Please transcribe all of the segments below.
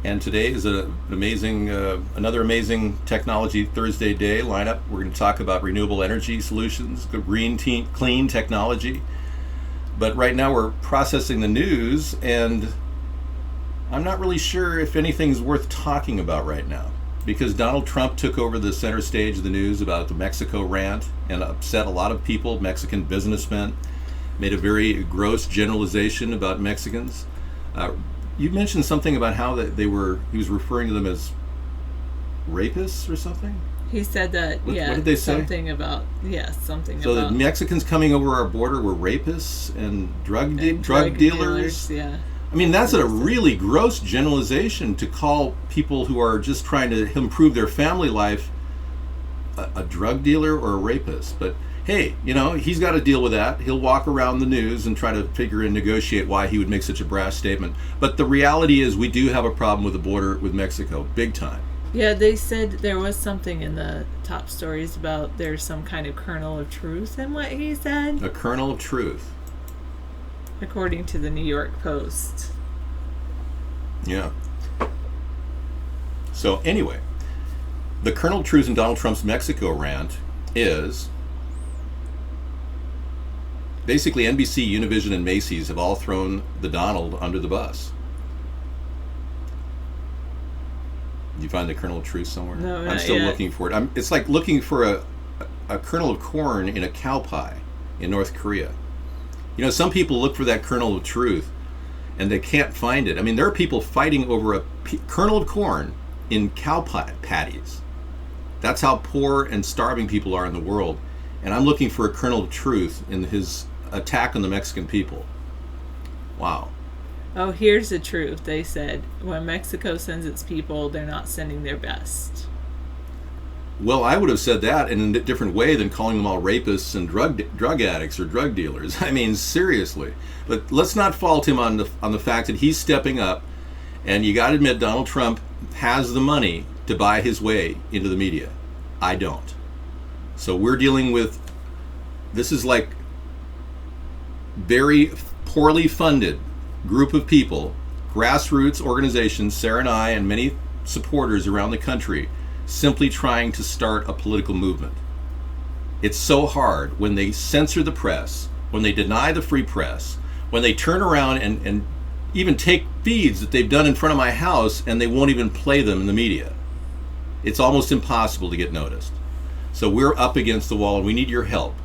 And today is another amazing Technology Thursday day lineup. We're going to talk about renewable energy solutions, clean technology. But right now we're processing the news, and I'm not really sure if anything's worth talking about right now, because Donald Trump took over the center stage of the news about the Mexico rant and upset a lot of people, Mexican businessmen, made a very gross generalization about Mexicans. You mentioned something about how he was referring to them as rapists or something? He said that, what did they say? So the Mexicans coming over our border were rapists and drug dealers? Yeah. I mean, that's a really gross generalization to call people who are just trying to improve their family life a drug dealer or a rapist. But hey, he's got to deal with that. He'll walk around the news and try to figure and negotiate why he would make such a brash statement. But the reality is we do have a problem with the border with Mexico, big time. Yeah, they said there was something in the top stories about there's some kind of kernel of truth in what he said. A kernel of truth. According to the New York Post. Yeah. So anyway, the kernel of truth in Donald Trump's Mexico rant is basically NBC, Univision, and Macy's have all thrown the Donald under the bus. You find the kernel of truth somewhere? No, I'm still looking for it. It's like looking for a kernel of corn in a cow pie in North Korea. Some people look for that kernel of truth and they can't find it. I mean, there are people fighting over a kernel of corn in cow patties. That's how poor and starving people are in the world. And I'm looking for a kernel of truth in his attack on the Mexican people. Wow. Oh, here's the truth. They said when Mexico sends its people, they're not sending their best. Well, I would have said that in a different way than calling them all rapists and drug addicts or drug dealers. I mean, seriously. But let's not fault him on the fact that he's stepping up. And you got to admit, Donald Trump has the money to buy his way into the media. I don't. So we're dealing with, this is like very poorly funded group of people, grassroots organizations, Sarah and I and many supporters around the country, simply trying to start a political movement. It's so hard when they censor the press, when they deny the free press, when they turn around and even take feeds that they've done in front of my house and they won't even play them in the media. It's almost impossible to get noticed. So we're up against the wall and we need your help.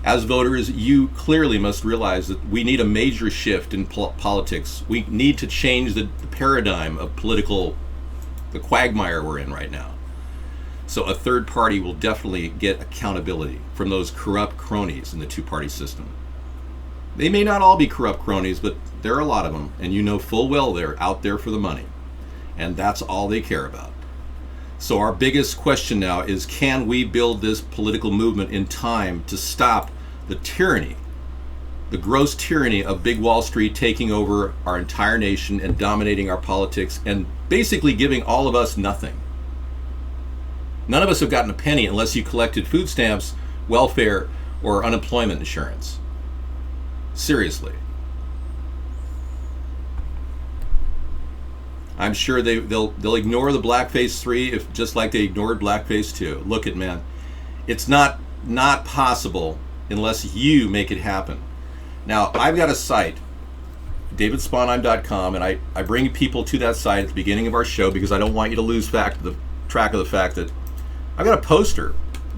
As voters, you clearly must realize that we need a major shift in politics. We need to change the paradigm of the quagmire we're in right now. So a third party will definitely get accountability from those corrupt cronies in the two-party system. They may not all be corrupt cronies, but there are a lot of them, and full well they're out there for the money. And that's all they care about. So our biggest question now is, can we build this political movement in time to stop the tyranny, the gross tyranny of Big Wall Street taking over our entire nation and dominating our politics and basically giving all of us nothing? None of us have gotten a penny unless you collected food stamps, welfare, or unemployment insurance. Seriously. I'm sure they'll ignore the Blackface 3 just like they ignored Blackface 2. Look it, man. It's not possible unless you make it happen. Now, I've got a site, davidsponheim.com, and I bring people to that site at the beginning of our show because I don't want you to lose track of the fact that I've got a poster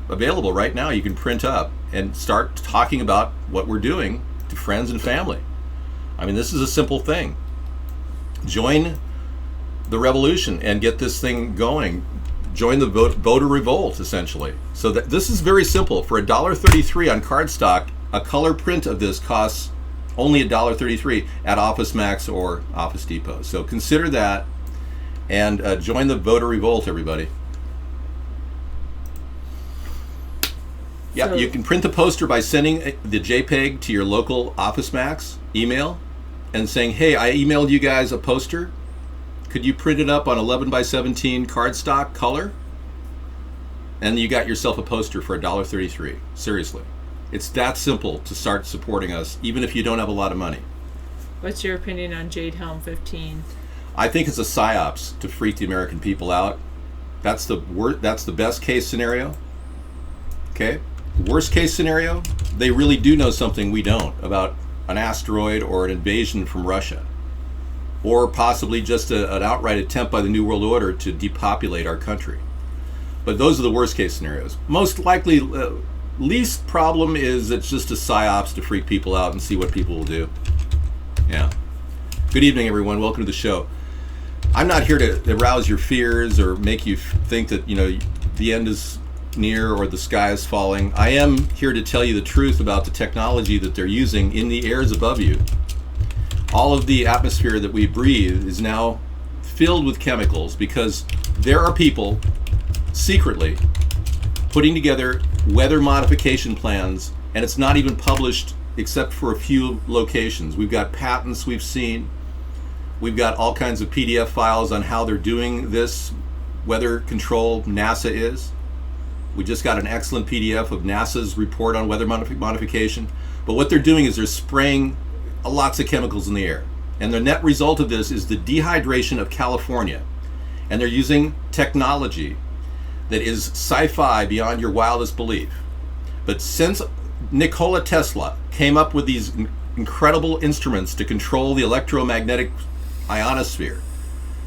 available right now you can print up and start talking about what we're doing to friends and family. I mean, this is a simple thing. Join the revolution and get this thing going. Join the voter revolt, essentially. So this is very simple. For $1.33 on cardstock, a color print of this costs only $1.33 at Office Max or Office Depot. So consider that and join the voter revolt, everybody. Yeah, you can print the poster by sending the JPEG to your local Office Max email and saying, hey, I emailed you guys a poster. Could you print it up on 11 by 17 cardstock color? And you got yourself a poster for $1.33. Seriously. It's that simple to start supporting us, even if you don't have a lot of money. What's your opinion on Jade Helm 15? I think it's a psyops to freak the American people out. That's the best case scenario. Okay? Worst case scenario, they really do know something we don't about an asteroid or an invasion from Russia. Or possibly just an outright attempt by the New World Order to depopulate our country. But those are the worst case scenarios. Most likely, least problem is it's just a psyops to freak people out and see what people will do. Yeah. Good evening, everyone. Welcome to the show. I'm not here to arouse your fears or make you think that, the end is near or the sky is falling. I am here to tell you the truth about the technology that they're using in the airs above you. All of the atmosphere that we breathe is now filled with chemicals because there are people secretly putting together weather modification plans, and it's not even published except for a few locations. We've got patents we've seen. We've got all kinds of PDF files on how they're doing this weather control. NASA is. We just got an excellent PDF of NASA's report on weather modification. But what they're doing is they're spraying lots of chemicals in the air. And the net result of this is the dehydration of California. And they're using technology that is sci-fi beyond your wildest belief. But since Nikola Tesla came up with these incredible instruments to control the electromagnetic ionosphere,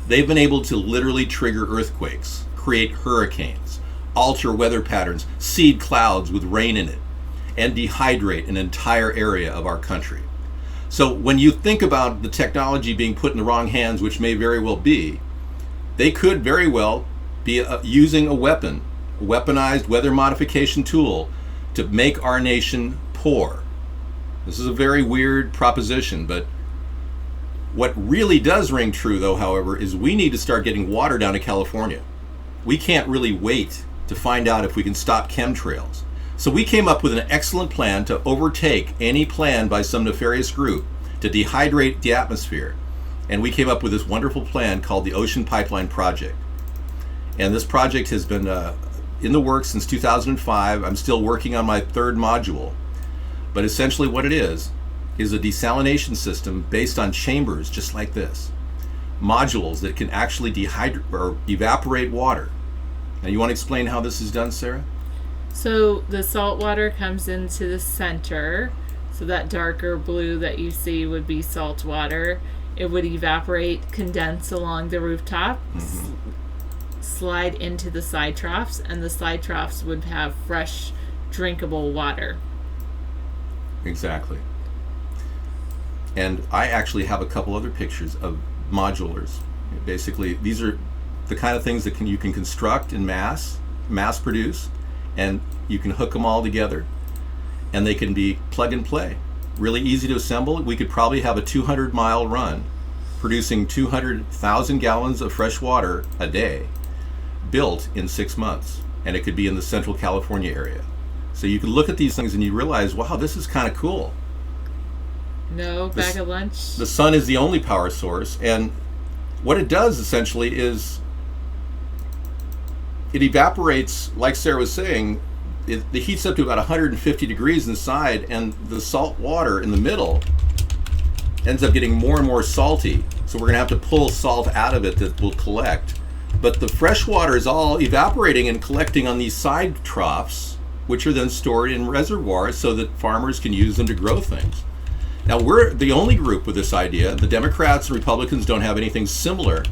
they've been able to literally trigger earthquakes, create hurricanes, alter weather patterns, seed clouds with rain in it, and dehydrate an entire area of our country. So when you think about the technology being put in the wrong hands, which may very well be, they could very well be using a weaponized weather modification tool to make our nation poor. This is a very weird proposition, but what really does ring true, though, however, is we need to start getting water down to California. We can't really wait to find out if we can stop chemtrails. So we came up with an excellent plan to overtake any plan by some nefarious group to dehydrate the atmosphere. And we came up with this wonderful plan called the Ocean Pipeline Project. And this project has been in the works since 2005. I'm still working on my third module. But essentially what it is a desalination system based on chambers just like this. Modules that can actually dehydrate or evaporate water. Now you want to explain how this is done, Sarah? So the salt water comes into the center. So that darker blue that you see would be salt water. It would evaporate, condense along the rooftop, slide into the side troughs, and the side troughs would have fresh, drinkable water. Exactly. And I actually have a couple other pictures of modulars. Basically, these are the kind of things that you can construct in mass produce, and you can hook them all together, and they can be plug and play. Really easy to assemble. We could probably have a 200-mile run producing 200,000 gallons of fresh water a day built in 6 months, and it could be in the Central California area. So you can look at these things and you realize, wow, this is kind of cool. No bag of lunch. The sun is the only power source, and what it does essentially is it evaporates, like Sarah was saying, it heats up to about 150 degrees inside, and the salt water in the middle ends up getting more and more salty. So we're going to have to pull salt out of it that will collect. But the fresh water is all evaporating and collecting on these side troughs, which are then stored in reservoirs so that farmers can use them to grow things. Now, we're the only group with this idea. The Democrats and Republicans don't have anything similar,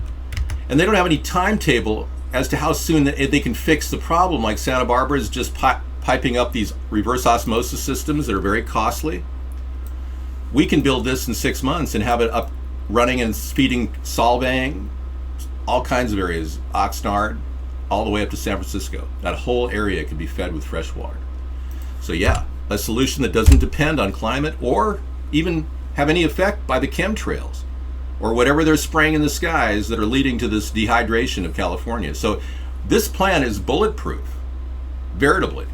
and they don't have any timetable as to how soon they can fix the problem. Like Santa Barbara is just piping up these reverse osmosis systems that are very costly. We can build this in 6 months and have it up running and feeding Solvang, all kinds of areas, Oxnard, all the way up to San Francisco. That whole area can be fed with fresh water. So yeah, a solution that doesn't depend on climate or even have any effect by the chemtrails or whatever they're spraying in the skies that are leading to this dehydration of California. So this plan is bulletproof, veritably.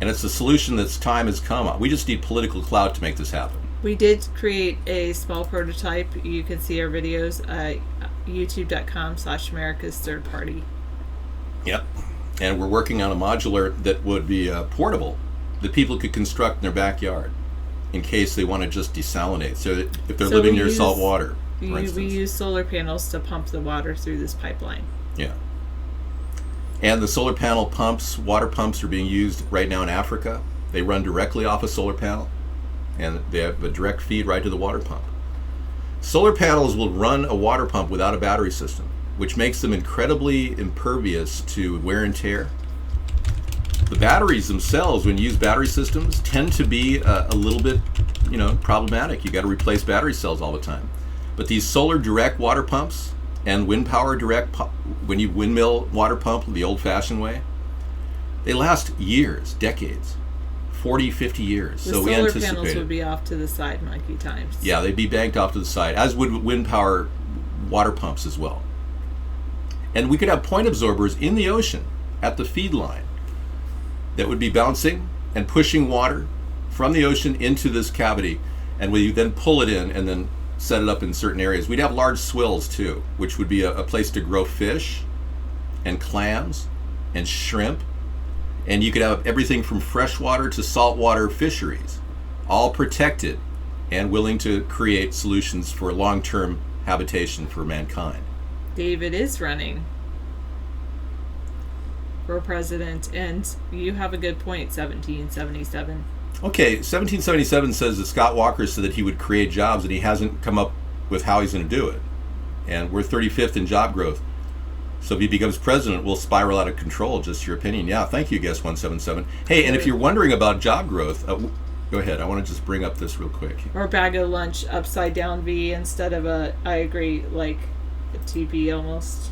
And it's a solution that's time has come. We just need political clout to make this happen. We did create a small prototype. You can see our videos at youtube.com/America's Third Party. Yep. And we're working on a modular that would be portable, that people could construct in their backyard in case they want to just desalinate. So that if they're living near salt water. for instance. We use solar panels to pump the water through this pipeline. Yeah. And the solar panel pumps, water pumps, are being used right now in Africa. They run directly off a solar panel, and they have a direct feed right to the water pump. Solar panels will run a water pump without a battery system, which makes them incredibly impervious to wear and tear. The batteries themselves, when you use battery systems, tend to be a little bit, problematic. You got to replace battery cells all the time. But these solar direct water pumps and wind power direct, when you windmill water pump the old-fashioned way, they last years, decades, 40, 50 years. The so we solar anticipate panels would be off to the side monkey times. Yeah, they'd be banked off to the side, as would wind power water pumps as well. And we could have point absorbers in the ocean at the feed line that would be bouncing and pushing water from the ocean into this cavity, and we then pull it in and then set it up in certain areas. We'd have large swills too, which would be a place to grow fish and clams and shrimp, and you could have everything from freshwater to saltwater fisheries, all protected and willing to create solutions for long-term habitation for mankind. David is running for president, and you have a good point. 1777. Okay, 1777 says that Scott Walker said that he would create jobs, and he hasn't come up with how he's going to do it. And we're 35th in job growth. So if he becomes president, we'll spiral out of control. Just your opinion. Yeah, thank you, Guest 177. Hey, and if you're wondering about job growth, go ahead. I want to just bring up this real quick. Or bag of lunch upside down V instead of I agree, like a TP almost.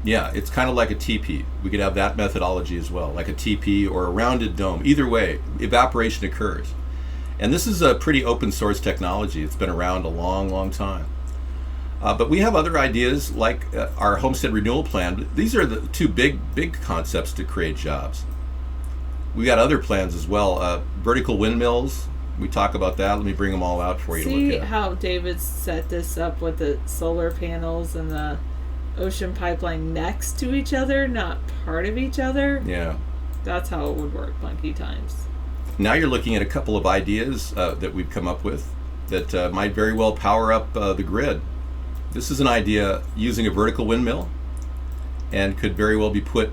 Yeah, it's kind of like a TP. We could have that methodology as well, like a TP or a rounded dome. Either way, evaporation occurs. And this is a pretty open source technology. It's been around a long, long time. But we have other ideas like our homestead renewal plan. These are the two big concepts to create jobs. We got other plans as well. Vertical windmills. We talk about that. Let me bring them all out for you to look at. See how David set this up with the solar panels and the ocean pipeline next to each other, not part of each other? Yeah. That's how it would work, monkey times. Now you're looking at a couple of ideas that we've come up with that might very well power up the grid. This is an idea using a vertical windmill and could very well be put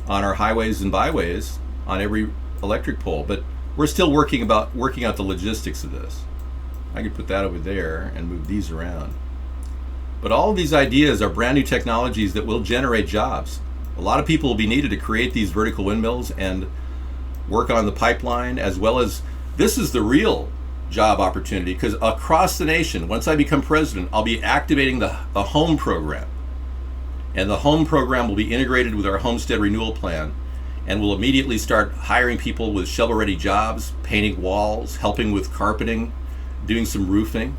on our highways and byways on every electric pole. But we're still working out the logistics of this. I could put that over there and move these around. But all of these ideas are brand new technologies that will generate jobs. A lot of people will be needed to create these vertical windmills and work on the pipeline, as well as this is the real job opportunity, because across the nation, once I become president, I'll be activating the home program. And the home program will be integrated with our homestead renewal plan, and we'll immediately start hiring people with shovel-ready jobs, painting walls, helping with carpeting, doing some roofing,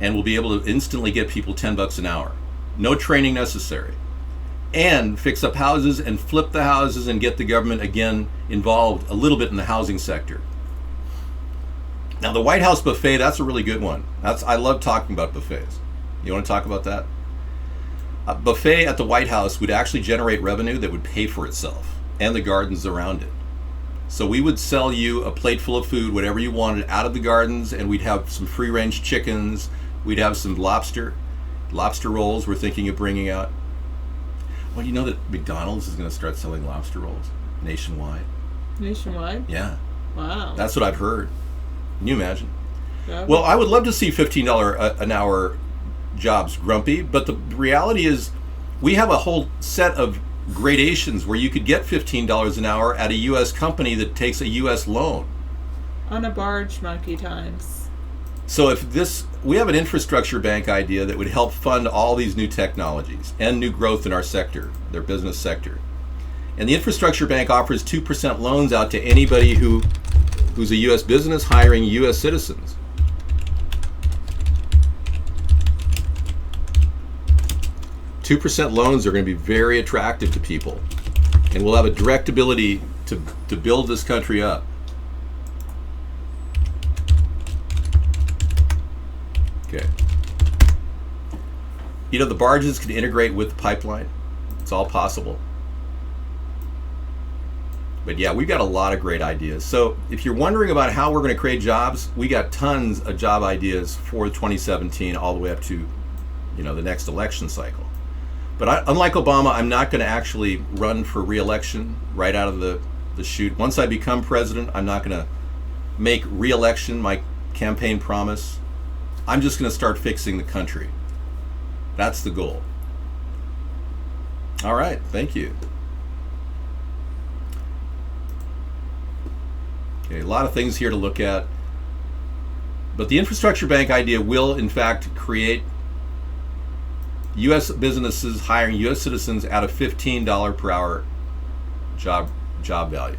and we'll be able to instantly get people $10 an hour. No training necessary. And fix up houses and flip the houses and get the government again involved a little bit in the housing sector. Now the White House buffet, that's a really good one. I love talking about buffets. You want to talk about that? A buffet at the White House would actually generate revenue that would pay for itself and the gardens around it. So we would sell you a plate full of food, whatever you wanted, out of the gardens, and we'd have some free-range chickens. We'd have some lobster rolls we're thinking of bringing out. Well, you know that McDonald's is going to start selling lobster rolls nationwide? Nationwide? Yeah. Wow. That's what I've heard. Can you imagine? Yeah. Well, I would love to see $15 an hour jobs, Grumpy, but the reality is we have a whole set of gradations where you could get $15 an hour at a U.S. company that takes a U.S. loan. On a barge, monkey times. So we have an infrastructure bank idea that would help fund all these new technologies and new growth in our sector, their business sector. And the infrastructure bank offers 2% loans out to anybody who's a U.S. business hiring U.S. citizens. $2% loans are going to be very attractive to people, and we'll have a direct ability to build this country up. Okay. You know, the barges can integrate with the pipeline. It's all possible. But yeah, we've got a lot of great ideas. So if you're wondering about how we're going to create jobs, we got tons of job ideas for 2017 all the way up to, the next election cycle. But unlike Obama, I'm not going to actually run for re-election right out of the chute. Once I become president, I'm not going to make re-election my campaign promise. I'm just going to start fixing the country. That's the goal. All right, thank you. Okay, a lot of things here to look at. But the infrastructure bank idea will, in fact, create U.S. businesses hiring U.S. citizens at a $15 per hour job value.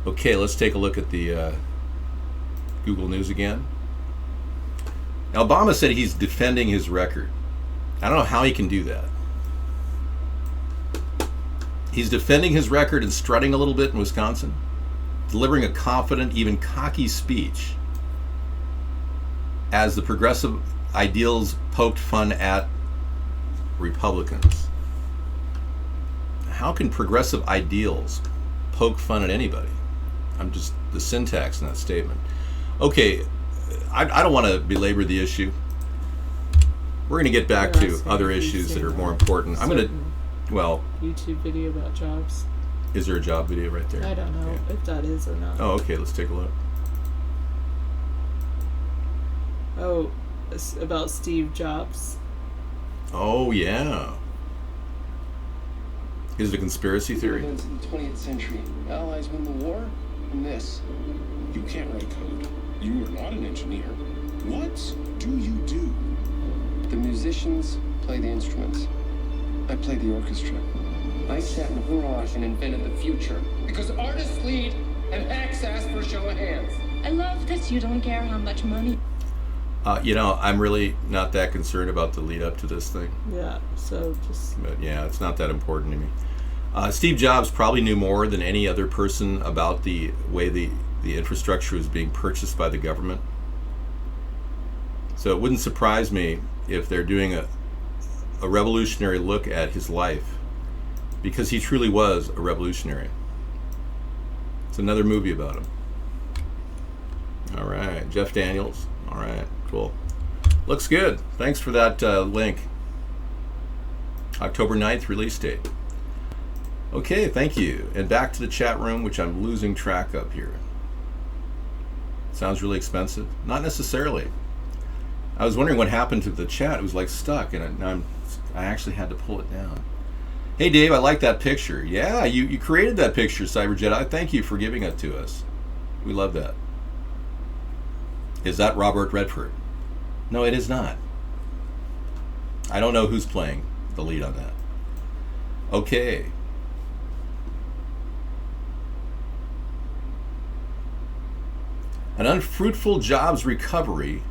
Okay, let's take a look at the Google News again. Now, Obama said he's defending his record. I don't know how he can do that. He's defending his record and strutting a little bit in Wisconsin, delivering a confident, even cocky speech as the progressive ideals poked fun at Republicans. How can progressive ideals poke fun at anybody? I'm just the syntax in that statement. Okay, I don't want to belabor the issue. We're going to get back to other issues that are more important. I'm going to, YouTube video about jobs. Is there a job video right there? I don't know if that is or not. Oh, okay, let's take a look. Oh, it's about Steve Jobs. Oh, yeah. Is it a conspiracy theory? In the 20th century, Allies win the war, and this. You can't write code. You are not an engineer. What do you do? The musicians play the instruments. I play the orchestra. I sat in a garage and invented the future. Because artists lead and hacks ask for a show of hands. I love that you don't care how much money. I'm really not that concerned about the lead up to this thing. Yeah, so just... But yeah, it's not that important to me. Steve Jobs probably knew more than any other person about the way the infrastructure was being purchased by the government. So it wouldn't surprise me if they're doing a revolutionary look at his life, because he truly was a revolutionary. It's another movie about him. All right, Jeff Daniels. All right, cool. Looks good. Thanks for that link. October 9th release date. Okay, thank you. And back to the chat room, which I'm losing track of here. Sounds really expensive? Not necessarily. I was wondering what happened to the chat. It was like stuck, and I actually had to pull it down. Hey Dave, I like that picture. Yeah, you created that picture, Cyber Jedi. Thank you for giving it to us. We love that. Is that Robert Redford? No, it is not. I don't know who's playing the lead on that. Okay. An unfruitful jobs recovery.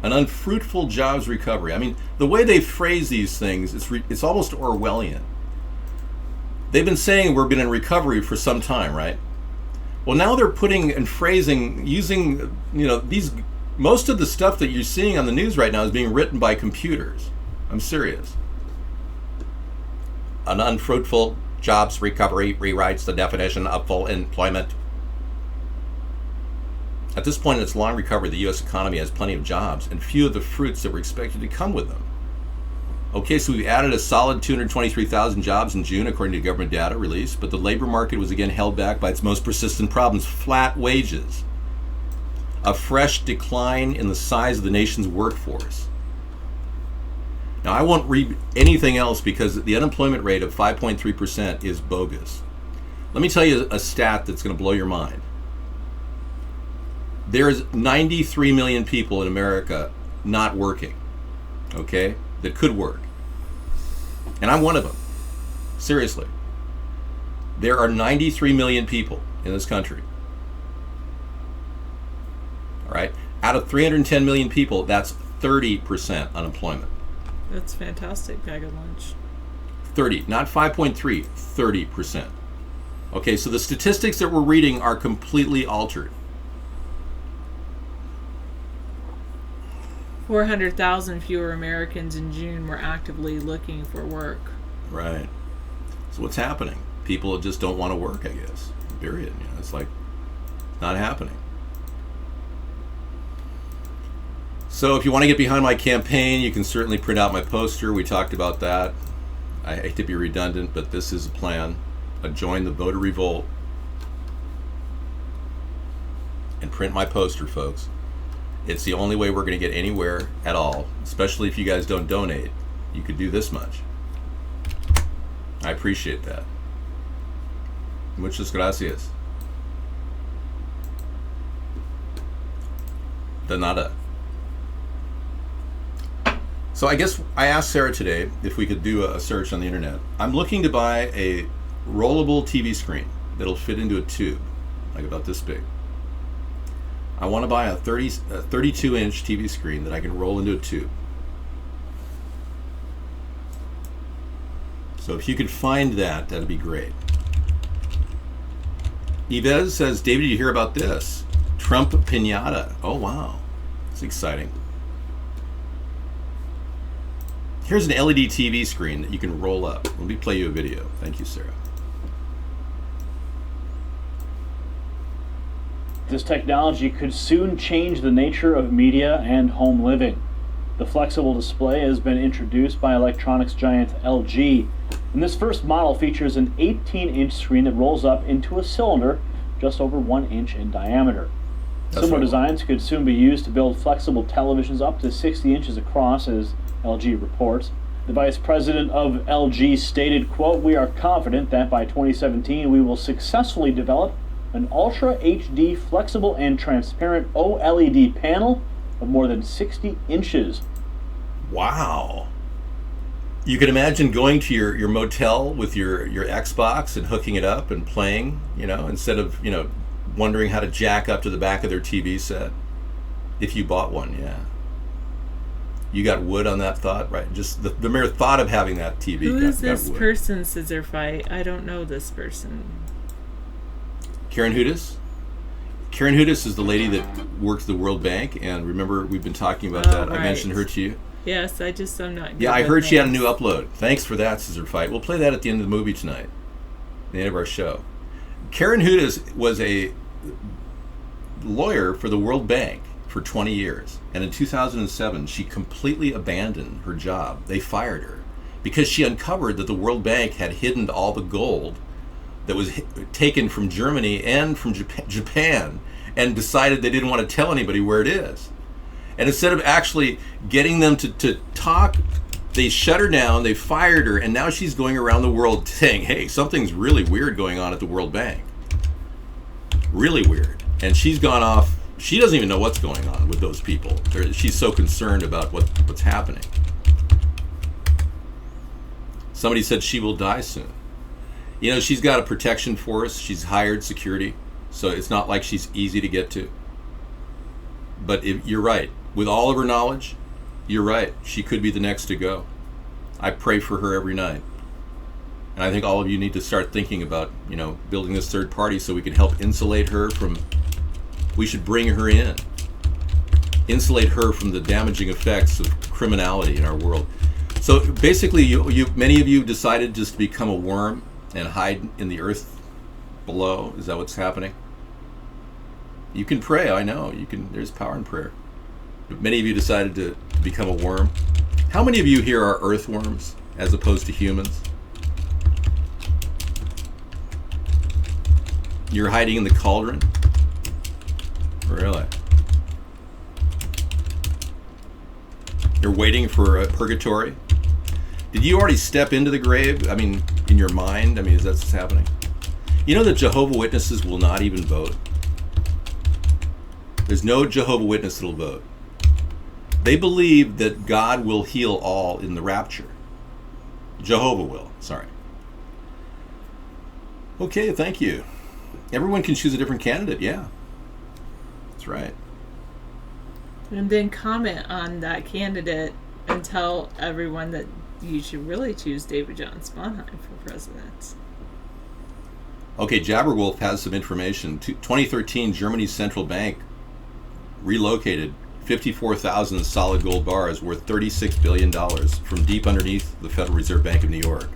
An unfruitful jobs recovery. I mean, the way they phrase these things, it's almost Orwellian. They've been saying we've been in recovery for some time, right? Well, now they're putting and phrasing, using, most of the stuff that you're seeing on the news right now is being written by computers. I'm serious. An unfruitful jobs recovery rewrites the definition of full employment. At this point in its long recovery, the U.S. economy has plenty of jobs and few of the fruits that were expected to come with them. Okay, so we've added a solid 223,000 jobs in June, according to government data released, but the labor market was again held back by its most persistent problems: flat wages, a fresh decline in the size of the nation's workforce. Now, I won't read anything else because the unemployment rate of 5.3% is bogus. Let me tell you a stat that's going to blow your mind. There's 93 million people in America not working, okay, that could work. And I'm one of them. Seriously. There are 93 million people in this country. All right? Out of 310 million people, that's 30% unemployment. That's fantastic, bag of lunch. 30, not 5.3, 30%. Okay, so the statistics that we're reading are completely altered. 400,000 fewer Americans in June were actively looking for work. Right. So what's happening? People just don't want to work, I guess. Period. You know, it's like not happening. So if you want to get behind my campaign, you can certainly print out my poster. We talked about that. I hate to be redundant, but this is a plan. Join the voter revolt and print my poster, folks. It's the only way we're going to get anywhere at all, especially if you guys don't donate. You could do this much. I appreciate that. Muchas gracias. De nada. So I guess I asked Sarah today if we could do a search on the internet. I'm looking to buy a rollable TV screen that'll fit into a tube, like about this big. I want to buy a 32-inch TV screen that I can roll into a tube. So if you could find that, that'd be great. Yves says, David, did you hear about this? Trump piñata. Oh, wow. It's exciting. Here's an LED TV screen that you can roll up. Let me play you a video. Thank you, Sarah. This technology could soon change the nature of media and home living. The flexible display has been introduced by electronics giant LG, and this first model features an 18-inch screen that rolls up into a cylinder just over 1 inch in diameter. Similar designs could soon be used to build flexible televisions up to 60 inches across, as LG reports. The vice president of LG stated, quote, "We are confident that by 2017 we will successfully develop an Ultra HD flexible and transparent OLED panel of more than 60 inches. Wow. You can imagine going to your motel with your Xbox and hooking it up and playing, you know, instead of, you know, wondering how to jack up to the back of their TV set. If you bought one, yeah. You got wood on that thought, right? Just the mere thought of having that TV. Who is this person, Scissor Fight? I don't know this person. Karen Hudis? Karen Hudis is the lady that works the World Bank, and remember, we've been talking about that. Right. I mentioned her to you. Yes, I'm not good. Yeah, I heard she had a new upload. Thanks for that, Scissor Fight. We'll play that at the end of the movie tonight, the end of our show. Karen Hudis was a lawyer for the World Bank for 20 years, and in 2007, she completely abandoned her job. They fired her because she uncovered that the World Bank had hidden all the gold that was taken from Germany and from Japan, and decided they didn't want to tell anybody where it is. And instead of actually getting them to talk, they shut her down, they fired her, and now she's going around the world saying, hey, something's really weird going on at the World Bank. Really weird. And she's gone off, she doesn't even know what's going on with those people. She's so concerned about what's happening. Somebody said she will die soon. You know, she's got a protection force. She's hired security, so it's not like she's easy to get to. But you're right. With all of her knowledge, you're right. She could be the next to go. I pray for her every night. And I think all of you need to start thinking about, you know, building this third party so we can help insulate her from, we should bring her in. Insulate her from the damaging effects of criminality in our world. So basically, you many of you decided just to become a worm and hide in the earth below. Is that what's happening? You can pray, I know. You can. There's power in prayer. But many of you decided to become a worm. How many of you here are earthworms as opposed to humans? You're hiding in the cauldron? Really? You're waiting for a purgatory? Did you already step into the grave? I mean, in your mind? I mean, is that what's happening? You know that Jehovah's Witnesses will not even vote? There's no Jehovah's Witness that'll vote. They believe that God will heal all in the rapture. Jehovah will, sorry. Okay, thank you. Everyone can choose a different candidate, yeah. That's right. And then comment on that candidate and tell everyone that you should really choose David John Sponheim for president. Okay, Jabberwolf has some information. 2013, Germany's central bank relocated 54,000 solid gold bars worth $36 billion from deep underneath the Federal Reserve Bank of New York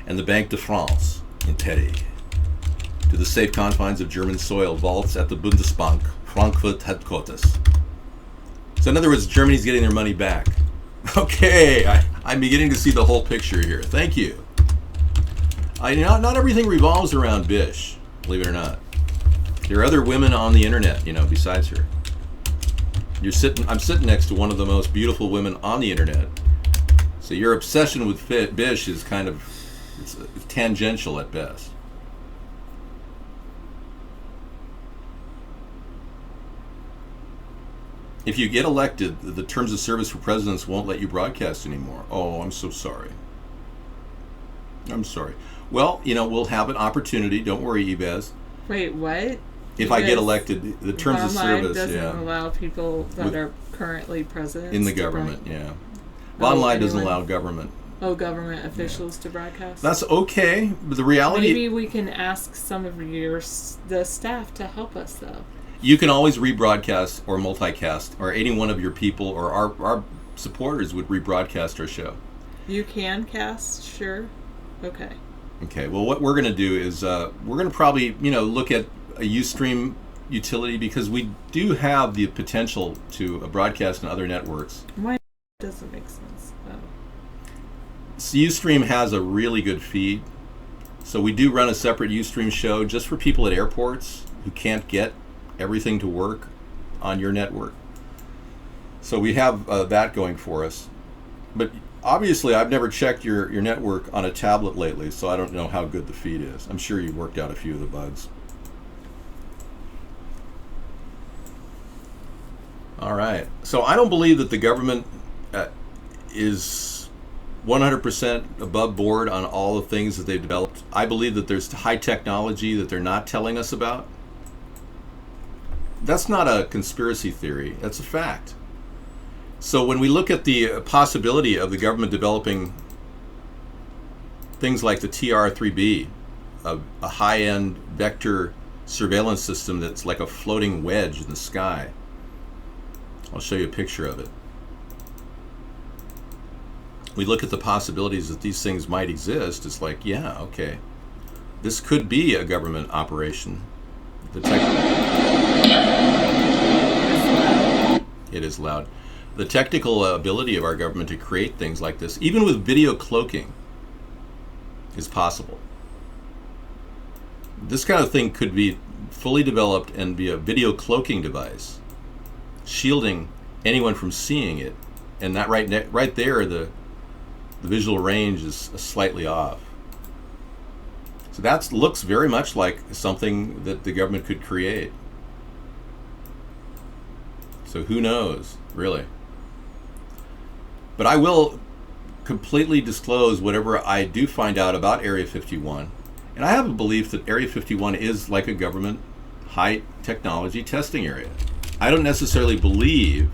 and the Banque de France in Petty. To the safe confines of German soil vaults at the Bundesbank Frankfurt headquarters. So in other words, Germany's getting their money back. Okay, I'm beginning to see the whole picture here. Thank you. Not everything revolves around Bish, believe it or not. There are other women on the internet, besides her. I'm sitting next to one of the most beautiful women on the internet. So your obsession with Bish is it's tangential at best. If you get elected, the terms of service for presidents won't let you broadcast anymore. Oh, I'm so sorry. I'm sorry. Well, we'll have an opportunity. Don't worry, Yves. Wait, what? If I get elected, the terms of service doesn't allow people that are currently presidents in the government, yeah. Bottom line doesn't allow government. Oh, government officials to broadcast. That's okay, but the reality. Maybe we can ask some of the staff to help us, though. You can always rebroadcast or multicast, or any one of your people or our supporters would rebroadcast our show. You can cast, sure. Okay. Okay. Well, what we're going to do is we're going to probably look at a Ustream utility, because we do have the potential to broadcast on other networks. Why doesn't make sense? Oh. So Ustream has a really good feed. So we do run a separate Ustream show just for people at airports who can't get everything to work on your network. So we have that going for us. But obviously, I've never checked your network on a tablet lately, so I don't know how good the feed is. I'm sure you've worked out a few of the bugs. All right. So I don't believe that the government is 100% above board on all the things that they've developed. I believe that there's high technology that they're not telling us about. That's not a conspiracy theory. That's a fact. So when we look at the possibility of the government developing things like the TR-3B, a high-end vector surveillance system that's like a floating wedge in the sky. I'll show you a picture of it. We look at the possibilities that these things might exist. It's like, yeah, okay. This could be a government operation. It is loud. The technical ability of our government to create things like this, even with video cloaking, is possible. This kind of thing could be fully developed and be a video cloaking device, shielding anyone from seeing it, and that right there, the visual range is slightly off. So that looks very much like something that the government could create. So who knows, really? But I will completely disclose whatever I do find out about Area 51. And I have a belief that Area 51 is like a government high technology testing area. I don't necessarily believe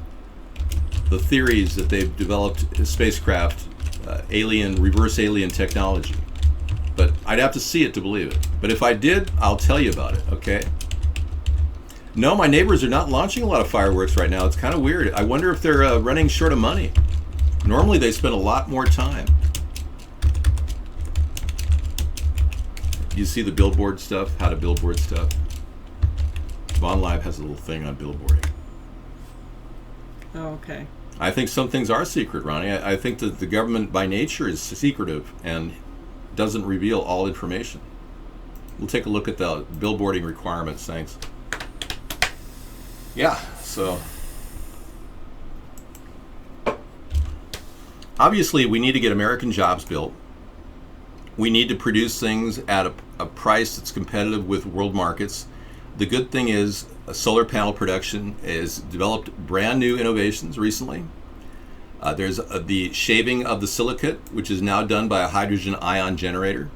the theories that they've developed spacecraft, reverse alien technology. But I'd have to see it to believe it. But if I did, I'll tell you about it, okay? No, my neighbors are not launching a lot of fireworks right now. It's kind of weird. I wonder if they're running short of money. Normally they spend a lot more time. You see the billboard stuff, how to billboard stuff? Vaughn Live has a little thing on billboarding. Oh, okay. I think some things are secret, Ronnie. I think that the government by nature is secretive and doesn't reveal all information. We'll take a look at the billboarding requirements, thanks. Yeah, so obviously we need to get American jobs built. We need to produce things at a price that's competitive with world markets. The good thing is solar panel production has developed brand new innovations recently. There's the shaving of the silicate, which is now done by a hydrogen ion generator,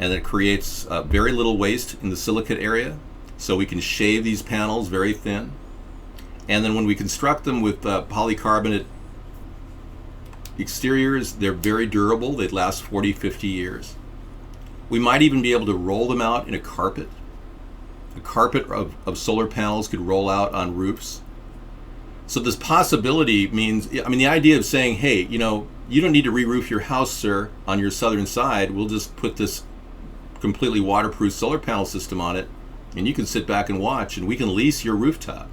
and it creates very little waste in the silicate area, so we can shave these panels very thin. And then when we construct them with polycarbonate exteriors, they're very durable. They'd last 40, 50 years. We might even be able to roll them out in a carpet. A carpet of solar panels could roll out on roofs. So this possibility means, the idea of saying, hey, you don't need to re-roof your house, sir, on your southern side. We'll just put this completely waterproof solar panel system on it, and you can sit back and watch, and we can lease your rooftop.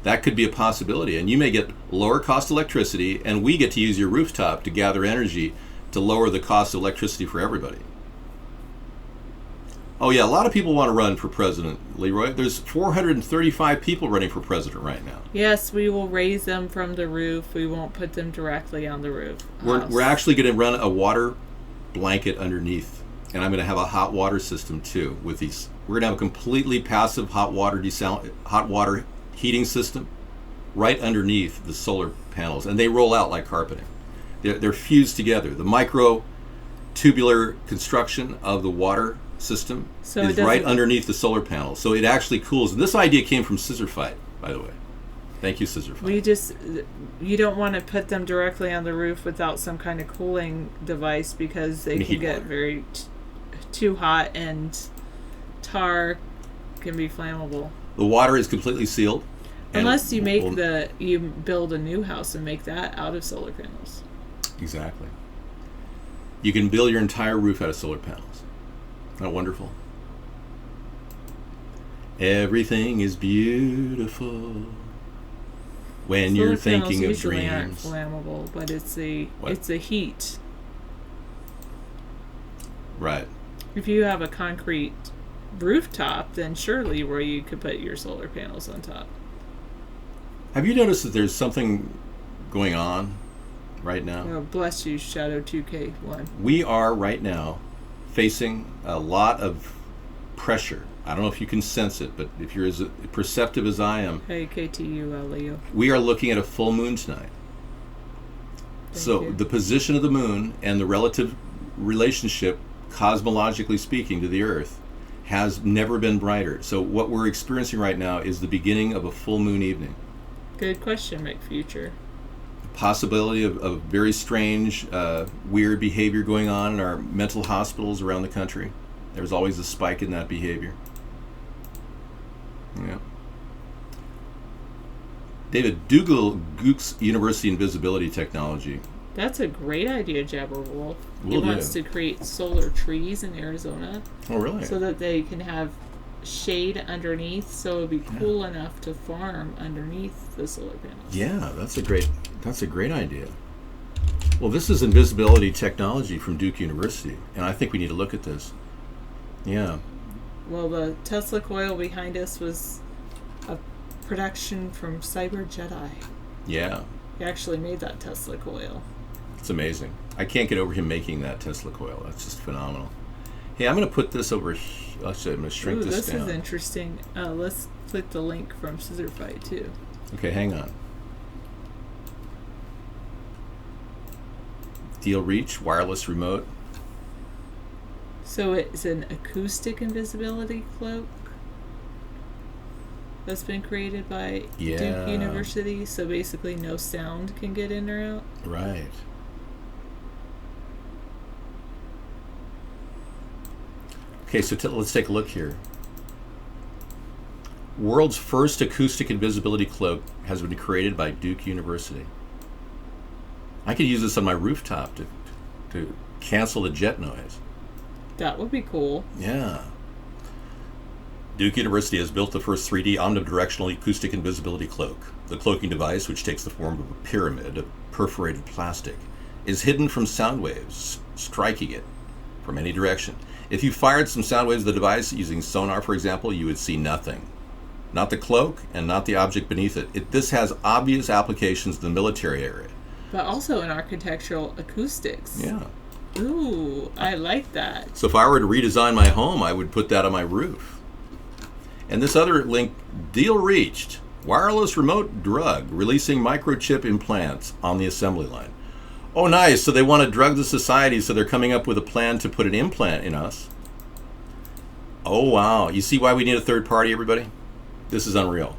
That could be a possibility, and you may get lower cost electricity, and we get to use your rooftop to gather energy to lower the cost of electricity for everybody. Oh yeah, a lot of people want to run for president, Leroy. There's 435 people running for president right now. Yes, we will raise them from the roof. We won't put them directly on the roof. We're actually going to run a water blanket underneath, and I'm going to have a hot water system too with these. We're going to have a completely passive hot water heating system right underneath the solar panels, and they roll out like carpeting. They're fused together. The micro tubular construction of the water system is right underneath the solar panel, so it actually cools. And this idea came from Scissor Fight, by the way. Thank you, Scissor Fight. You don't want to put them directly on the roof without some kind of cooling device, because they can get very too hot, and tar can be flammable. The water is completely sealed. Unless you you build a new house and make that out of solar panels. Exactly. You can build your entire roof out of solar panels. Isn't that wonderful? Everything is beautiful when you're thinking of usually dreams. Aren't flammable, but it's a heat. Right. If you have a concrete rooftop, then surely where you could put your solar panels on top. Have you noticed that there's something going on right now? Oh, bless you, Shadow 2K1. We are right now facing a lot of pressure. I don't know if you can sense it, but if you're as perceptive as I am, hey, KTULU. we are looking at a full moon tonight. So the position of the moon and the relative relationship, cosmologically speaking, to the Earth has never been brighter. So what we're experiencing right now is the beginning of a full moon evening. Good question, McFuture. Possibility of very strange, weird behavior going on in our mental hospitals around the country. There's always a spike in that behavior. Yeah. David, Google's University Invisibility Technology. That's a great idea, Jabberwolf. He Will do. wants to create solar trees in Arizona. Oh, really? So that they can have shade underneath, so it'll be cool enough to farm underneath the solar panels. Yeah, that's a great idea. Well, this is invisibility technology from Duke University, and I think we need to look at this. Yeah. Well, the Tesla coil behind us was a production from Cyber Jedi. Yeah. He actually made that Tesla coil. It's amazing. I can't get over him making that Tesla coil. That's just phenomenal. Hey, I'm going to put this over here. Actually, I'm going to shrink this down. This is interesting. Let's click the link from Scissor Fight, too. Okay, hang on. Deal Reach, wireless remote. So it's an acoustic invisibility cloak that's been created by Duke University. So basically no sound can get in or out. Right. Okay, so let's take a look here. World's first acoustic invisibility cloak has been created by Duke University. I could use this on my rooftop to cancel the jet noise. That would be cool. Yeah. Duke University has built the first 3D omnidirectional acoustic invisibility cloak. The cloaking device, which takes the form of a pyramid of perforated plastic, is hidden from sound waves, striking it from any direction. If you fired some sound waves of the device using sonar, for example, you would see nothing. Not the cloak and not the object beneath it. This has obvious applications in the military area. But also in architectural acoustics. Yeah. Ooh, I like that. So if I were to redesign my home, I would put that on my roof. And this other link, deal reached. Wireless remote drug, releasing microchip implants on the assembly line. Oh, nice. So they want to drug the society, so they're coming up with a plan to put an implant in us. Oh, wow. You see why we need a third party, everybody? This is unreal.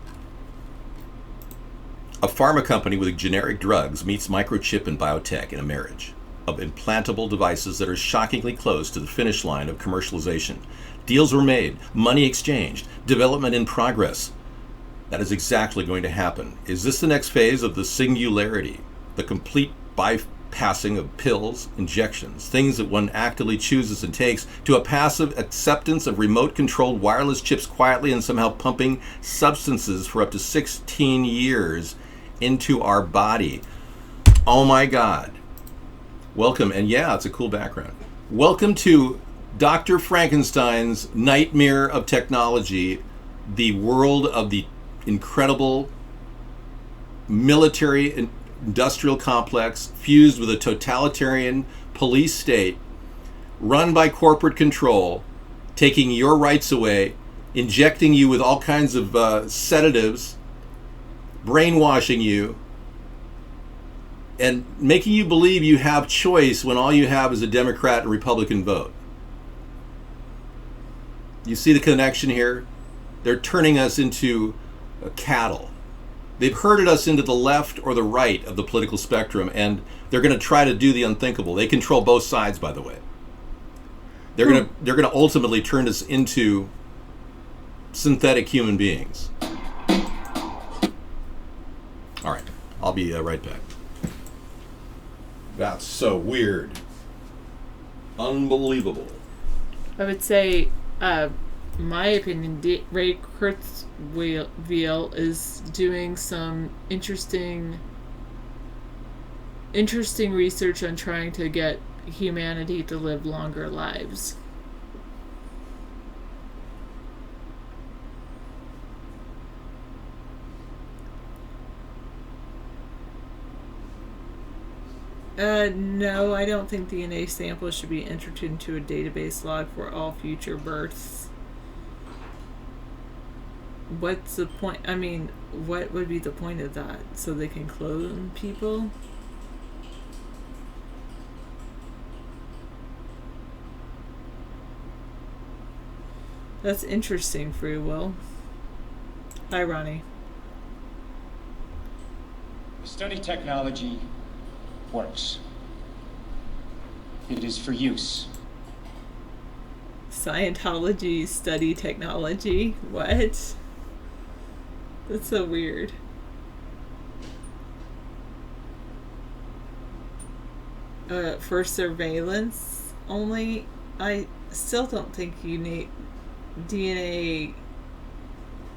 A pharma company with generic drugs meets microchip and biotech in a marriage of implantable devices that are shockingly close to the finish line of commercialization. Deals were made, money exchanged, development in progress. That is exactly going to happen. Is this the next phase of the singularity, the complete passing of pills, injections, things that one actively chooses and takes, to a passive acceptance of remote-controlled wireless chips quietly and somehow pumping substances for up to 16 years into our body. Oh my God. Welcome, and yeah, it's a cool background. Welcome to Dr. Frankenstein's Nightmare of Technology, the world of the incredible military industrial complex fused with a totalitarian police state run by corporate control, taking your rights away, injecting you with all kinds of sedatives, brainwashing you, and making you believe you have choice when all you have is a Democrat and Republican vote. You see the connection here? They're turning us into cattle. They've herded us into the left or the right of the political spectrum, and they're going to try to do the unthinkable. They control both sides, by the way. They're going to ultimately turn us into synthetic human beings. All right, I'll be right back. That's so weird. Unbelievable. I would say, my opinion, Ray Kurzweil is doing some interesting research on trying to get humanity to live longer lives. No, I don't think DNA samples should be entered into a database log for all future births. What's the point? I mean, what would be the point of that? So they can clone people? That's interesting, free will. Hi, Ronnie. Study technology works. It is for use. Scientology study technology? What? That's so weird. For surveillance only, I still don't think you need DNA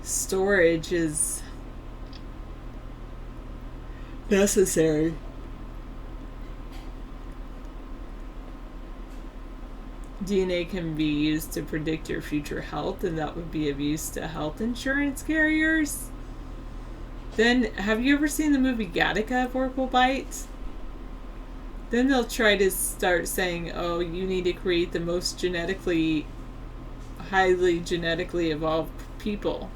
storage is necessary. DNA can be used to predict your future health, and that would be of use to health insurance carriers. Then, have you ever seen the movie Gattaca of Oracle Bites? Then they'll try to start saying, oh, you need to create the most highly genetically evolved people.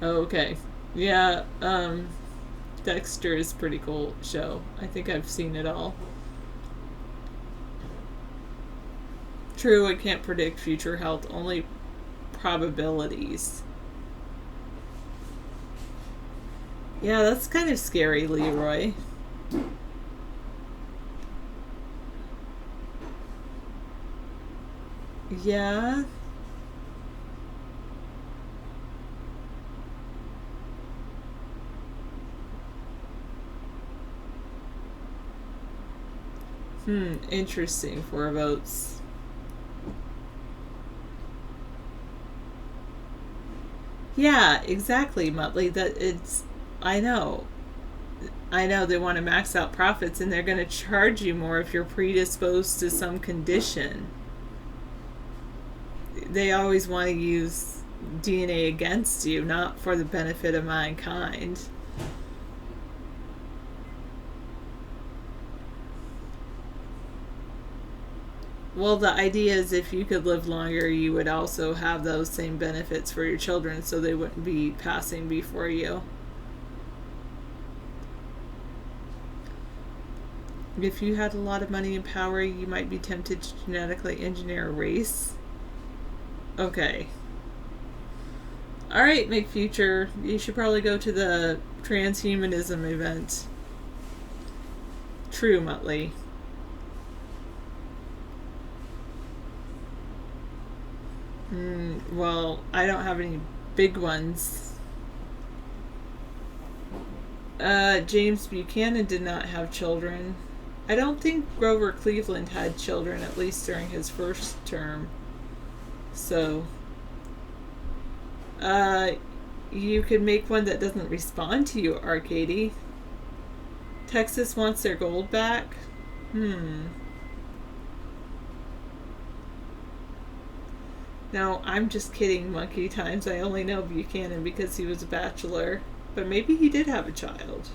Oh, okay. Yeah, Dexter is a pretty cool show. I think I've seen it all. True, I can't predict future health, only probabilities. Yeah, that's kind of scary, Leroy. Yeah. Interesting. 4 votes. Yeah, exactly, Muttley. I know they want to max out profits, and they're going to charge you more if you're predisposed to some condition. They always want to use DNA against you, not for the benefit of mankind. Well, the idea is if you could live longer, you would also have those same benefits for your children, so they wouldn't be passing before you. If you had a lot of money and power, you might be tempted to genetically engineer a race. Okay. Alright, Make Future. You should probably go to the transhumanism event. True, Muttley. Well, I don't have any big ones. James Buchanan did not have children. I don't think Grover Cleveland had children, at least during his first term. So, you could make one that doesn't respond to you, Arcady. Texas wants their gold back? No, I'm just kidding, Monkey Times. I only know Buchanan because he was a bachelor. But maybe he did have a child.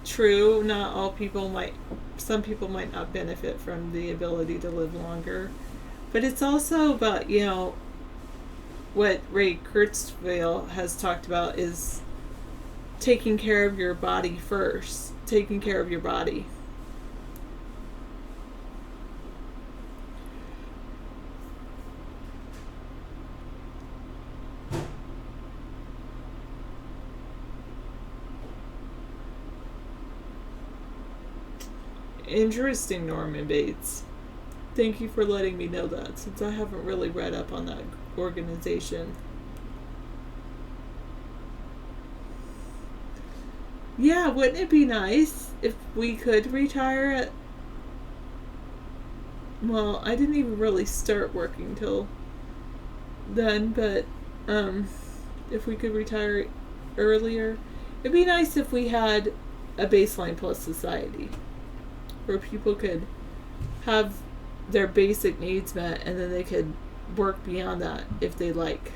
True. Not all people might. Some people might not benefit from the ability to live longer. But it's also about, what Ray Kurzweil has talked about is taking care of your body first. Taking care of your body. Interesting, Norman Bates. Thank you for letting me know that, since I haven't really read up on that organization. Yeah, wouldn't it be nice if we could retire at... Well, I didn't even really start working till then, but if we could retire earlier, it'd be nice if we had a baseline plus society where people could have their basic needs met and then they could work beyond that if they like.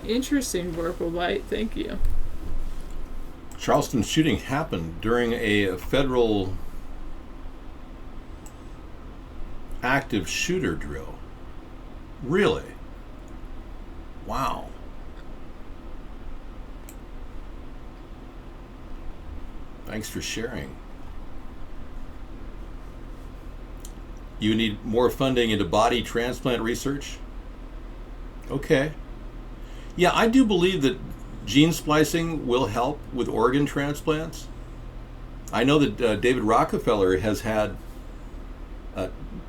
Interesting, Vorpal Light. Thank you. Charleston shooting happened during a federal active shooter drill. Really? Wow. Thanks for sharing. You need more funding into body transplant research? Okay. Yeah, I do believe that gene splicing will help with organ transplants. I know that David Rockefeller has had,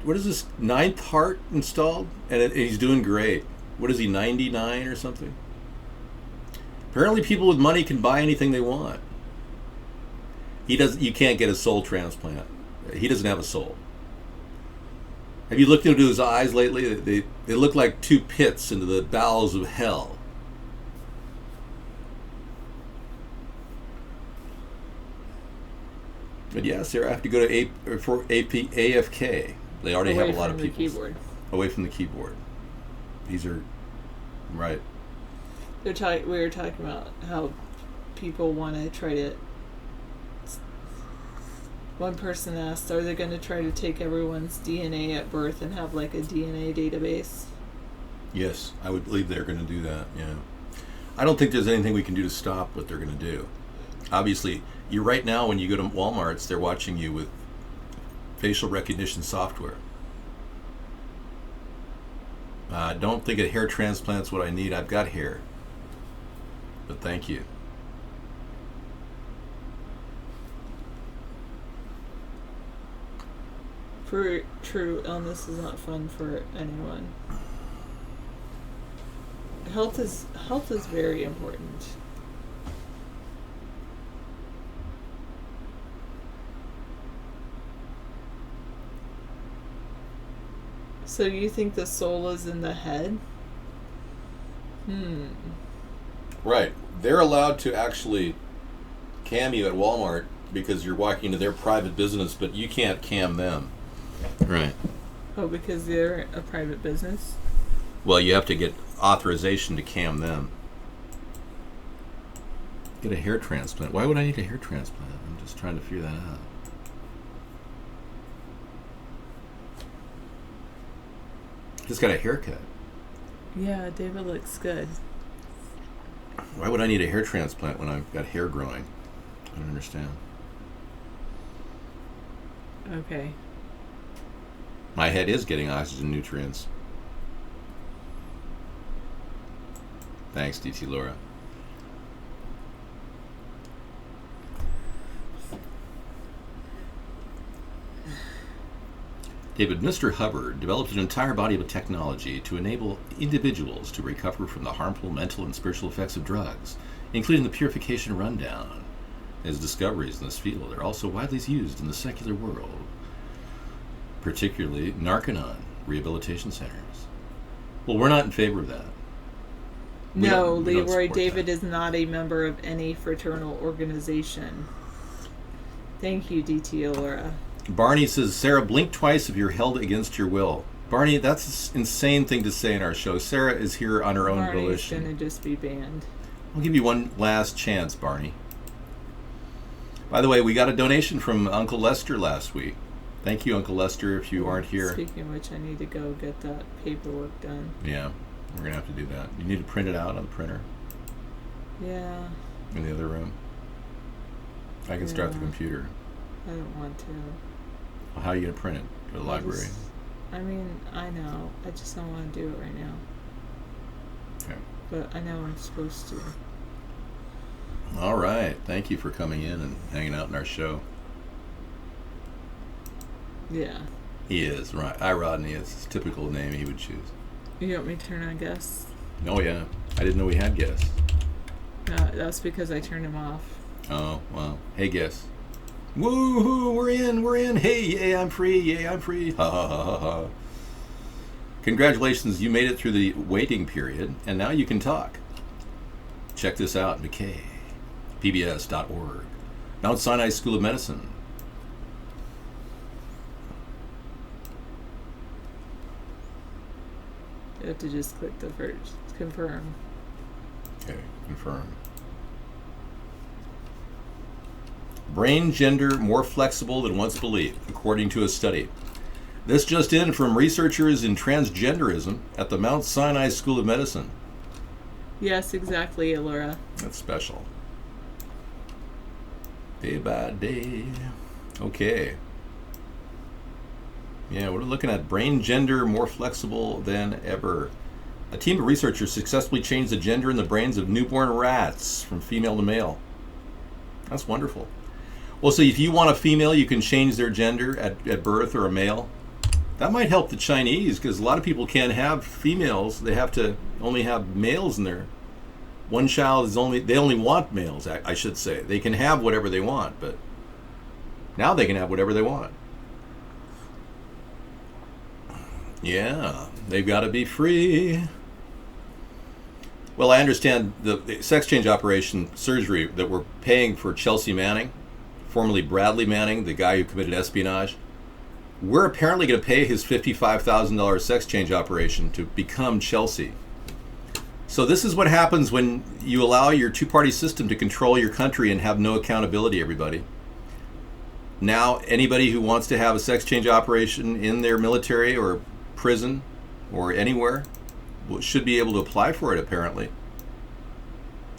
what is this, 9th heart installed? And he's doing great. What is he, 99 or something? Apparently people with money can buy anything they want. You can't get a soul transplant. He doesn't have a soul. Have you looked into his eyes lately? They look like two pits into the bowels of hell. But yes, I have to go to AFK. They already have a lot of people away from the keyboard. These are right. We were talking about how people want to try to. One person asked, "Are they going to try to take everyone's DNA at birth and have like a DNA database?" Yes, I would believe they're going to do that. Yeah, I don't think there's anything we can do to stop what they're going to do. Obviously, you right now when you go to Walmart's, they're watching you with facial recognition software. Don't think a hair transplant's what I need. I've got hair. But thank you. True, illness is not fun for anyone. Health is very important. So you think the soul is in the head? Right. They're allowed to actually cam you at Walmart because you're walking into their private business, but you can't cam them. Right. Oh, because they're a private business? Well, you have to get authorization to cam them. Get a hair transplant. Why would I need a hair transplant? I'm just trying to figure that out. Just got a haircut. Yeah, David looks good. Why would I need a hair transplant when I've got hair growing? I don't understand. Okay. My head is getting oxygen nutrients. Thanks, DT Laura. David, Mr. Hubbard developed an entire body of technology to enable individuals to recover from the harmful mental and spiritual effects of drugs, including the purification rundown. His discoveries in this field are also widely used in the secular world, particularly Narconon rehabilitation centers. Well, we're not in favor of that. No, we don't Leroy support David that. is not a member of any fraternal organization. Thank you, DT Laura. Barney says, Sarah, blink twice if you're held against your will. Barney, that's an insane thing to say in our show. Sarah is here on her own Barney's volition. gonna just be banned. I'll give you one last chance, Barney. By the way, we got a donation from Uncle Lester last week. Thank you, Uncle Lester, if you aren't here. Speaking of which, I need to go get that paperwork done. Yeah, we're going to have to do that. You need to print it out on the printer Yeah, in the other room. I can start the Yeah. computer. I don't want to. Well, how are you going to print it? Go to the library? I mean, I know. I just don't want to do it right now. Okay. But I know I'm supposed to. All right. Thank you for coming in and hanging out in our show. Yeah. He is, right. Rodney is his typical name he would choose. You want me to turn on guests? Oh, yeah. I didn't know we had guests. No, that's because I turned him off. Oh, well. Hey, guests. Woohoo, we're in. Hey, yay, I'm free. Ha, ha, ha, ha, ha. Congratulations, you made it through the waiting period, and now you can talk. Check this out, McKay, pbs.org. Mount Sinai School of Medicine. You have to just click the first. Confirm. Okay, confirm. Brain gender more flexible than once believed, according to a study. This just in from researchers in transgenderism at the Mount Sinai School of Medicine. Yes, exactly, Laura. That's special. Day by day. Okay. Yeah, we're looking at brain gender more flexible than ever. A team of researchers successfully changed the gender in the brains of newborn rats from female to male. That's wonderful. Well, so if you want a female, you can change their gender at birth, or a male. That might help the Chinese, because a lot of people can't have females. They have to only have males in there. One child is they only want males, I should say. They can have whatever they want, but now they can have whatever they want. Yeah, they've got to be free. Well, I understand the sex change operation surgery that we're paying for Chelsea Manning, formerly Bradley Manning, the guy who committed espionage. We're apparently going to pay his $55,000 sex change operation to become Chelsea. So this is what happens when you allow your two-party system to control your country and have no accountability, everybody. Now, anybody who wants to have a sex change operation in their military or prison or anywhere should be able to apply for it, apparently.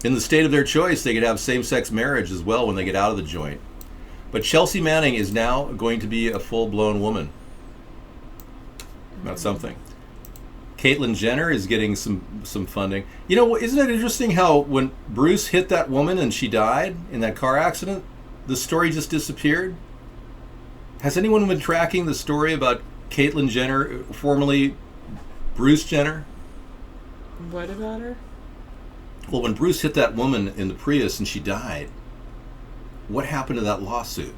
In the state of their choice, they could have same-sex marriage as well when they get out of the joint. But Chelsea Manning is now going to be a full-blown woman. That's something. Caitlyn Jenner is getting some funding. You know, isn't it interesting how when Bruce hit that woman and she died in that car accident, the story just disappeared? Has anyone been tracking the story about Caitlyn Jenner, formerly Bruce Jenner? What about her? Well, when Bruce hit that woman in the Prius and she died, what happened to that lawsuit?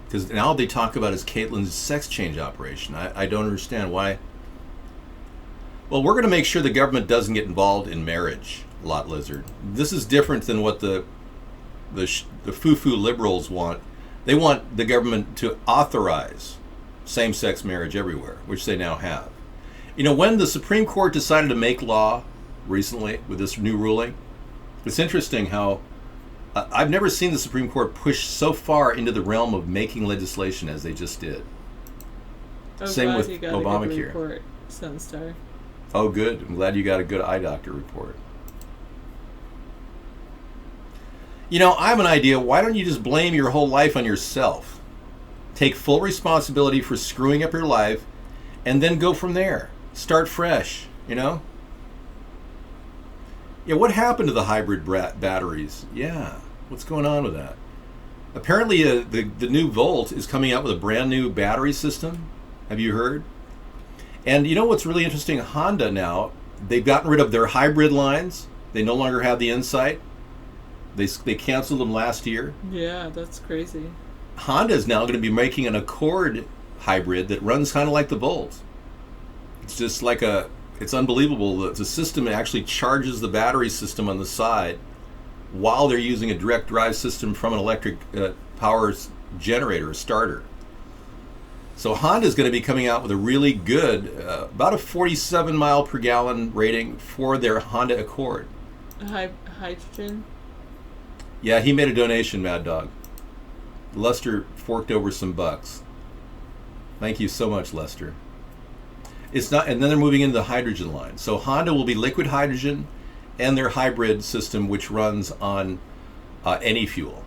Because now they talk about as Caitlyn's sex change operation. I don't understand why. Well, we're going to make sure the government doesn't get involved in marriage, Lot Lizard. This is different than what the foo-foo liberals want. They want the government to authorize same-sex marriage everywhere, which they now have. You know, when the Supreme Court decided to make law recently with this new ruling, it's interesting how I've never seen the Supreme Court push so far into the realm of making legislation as they just did. I'm Same glad with you got Obamacare. A good report, Sunstar. Oh, good. I'm glad you got a good eye doctor report. You know, I have an idea. Why don't you just blame your whole life on yourself? Take full responsibility for screwing up your life, and then go from there. Start fresh, you know? Yeah, what happened to the hybrid batteries? Yeah, what's going on with that? Apparently, the new Volt is coming out with a brand new battery system Have you heard? And you know what's really interesting? Honda now, they've gotten rid of their hybrid lines. They no longer have the Insight. They canceled them last year. Yeah, that's crazy. Honda is now going to be making an Accord hybrid that runs kind of like the Volt. It's just like it's unbelievable. The system actually charges the battery system on the side while they're using a direct drive system from an electric power generator, a starter. So Honda is going to be coming out with a really good, about a 47 mile per gallon rating for their Honda Accord. Hydrogen? Yeah, he made a donation, Mad Dog. Lester forked over some bucks. Thank you so much, Lester. It's not, and then they're moving into the hydrogen line. So Honda will be liquid hydrogen and their hybrid system, which runs on any fuel.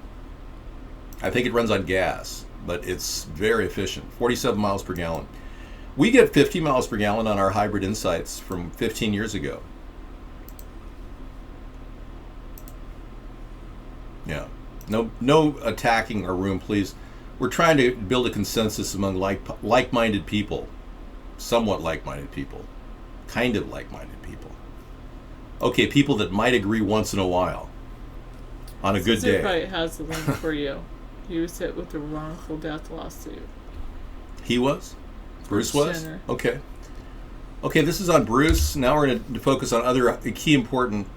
I think it runs on gas, but it's very efficient. 47 miles per gallon. We get 50 miles per gallon on our hybrid Insights from 15 years ago. Yeah. No attacking our room, please. We're trying to build a consensus among like-minded people. Somewhat like-minded people. Kind of like-minded people. Okay, people that might agree once in a while. On a good day. Right has the link for you. He was hit with a wrongful death lawsuit. He was? Bruce was? Jenner. Okay. Okay, this is on Bruce. Now we're going to focus on other key important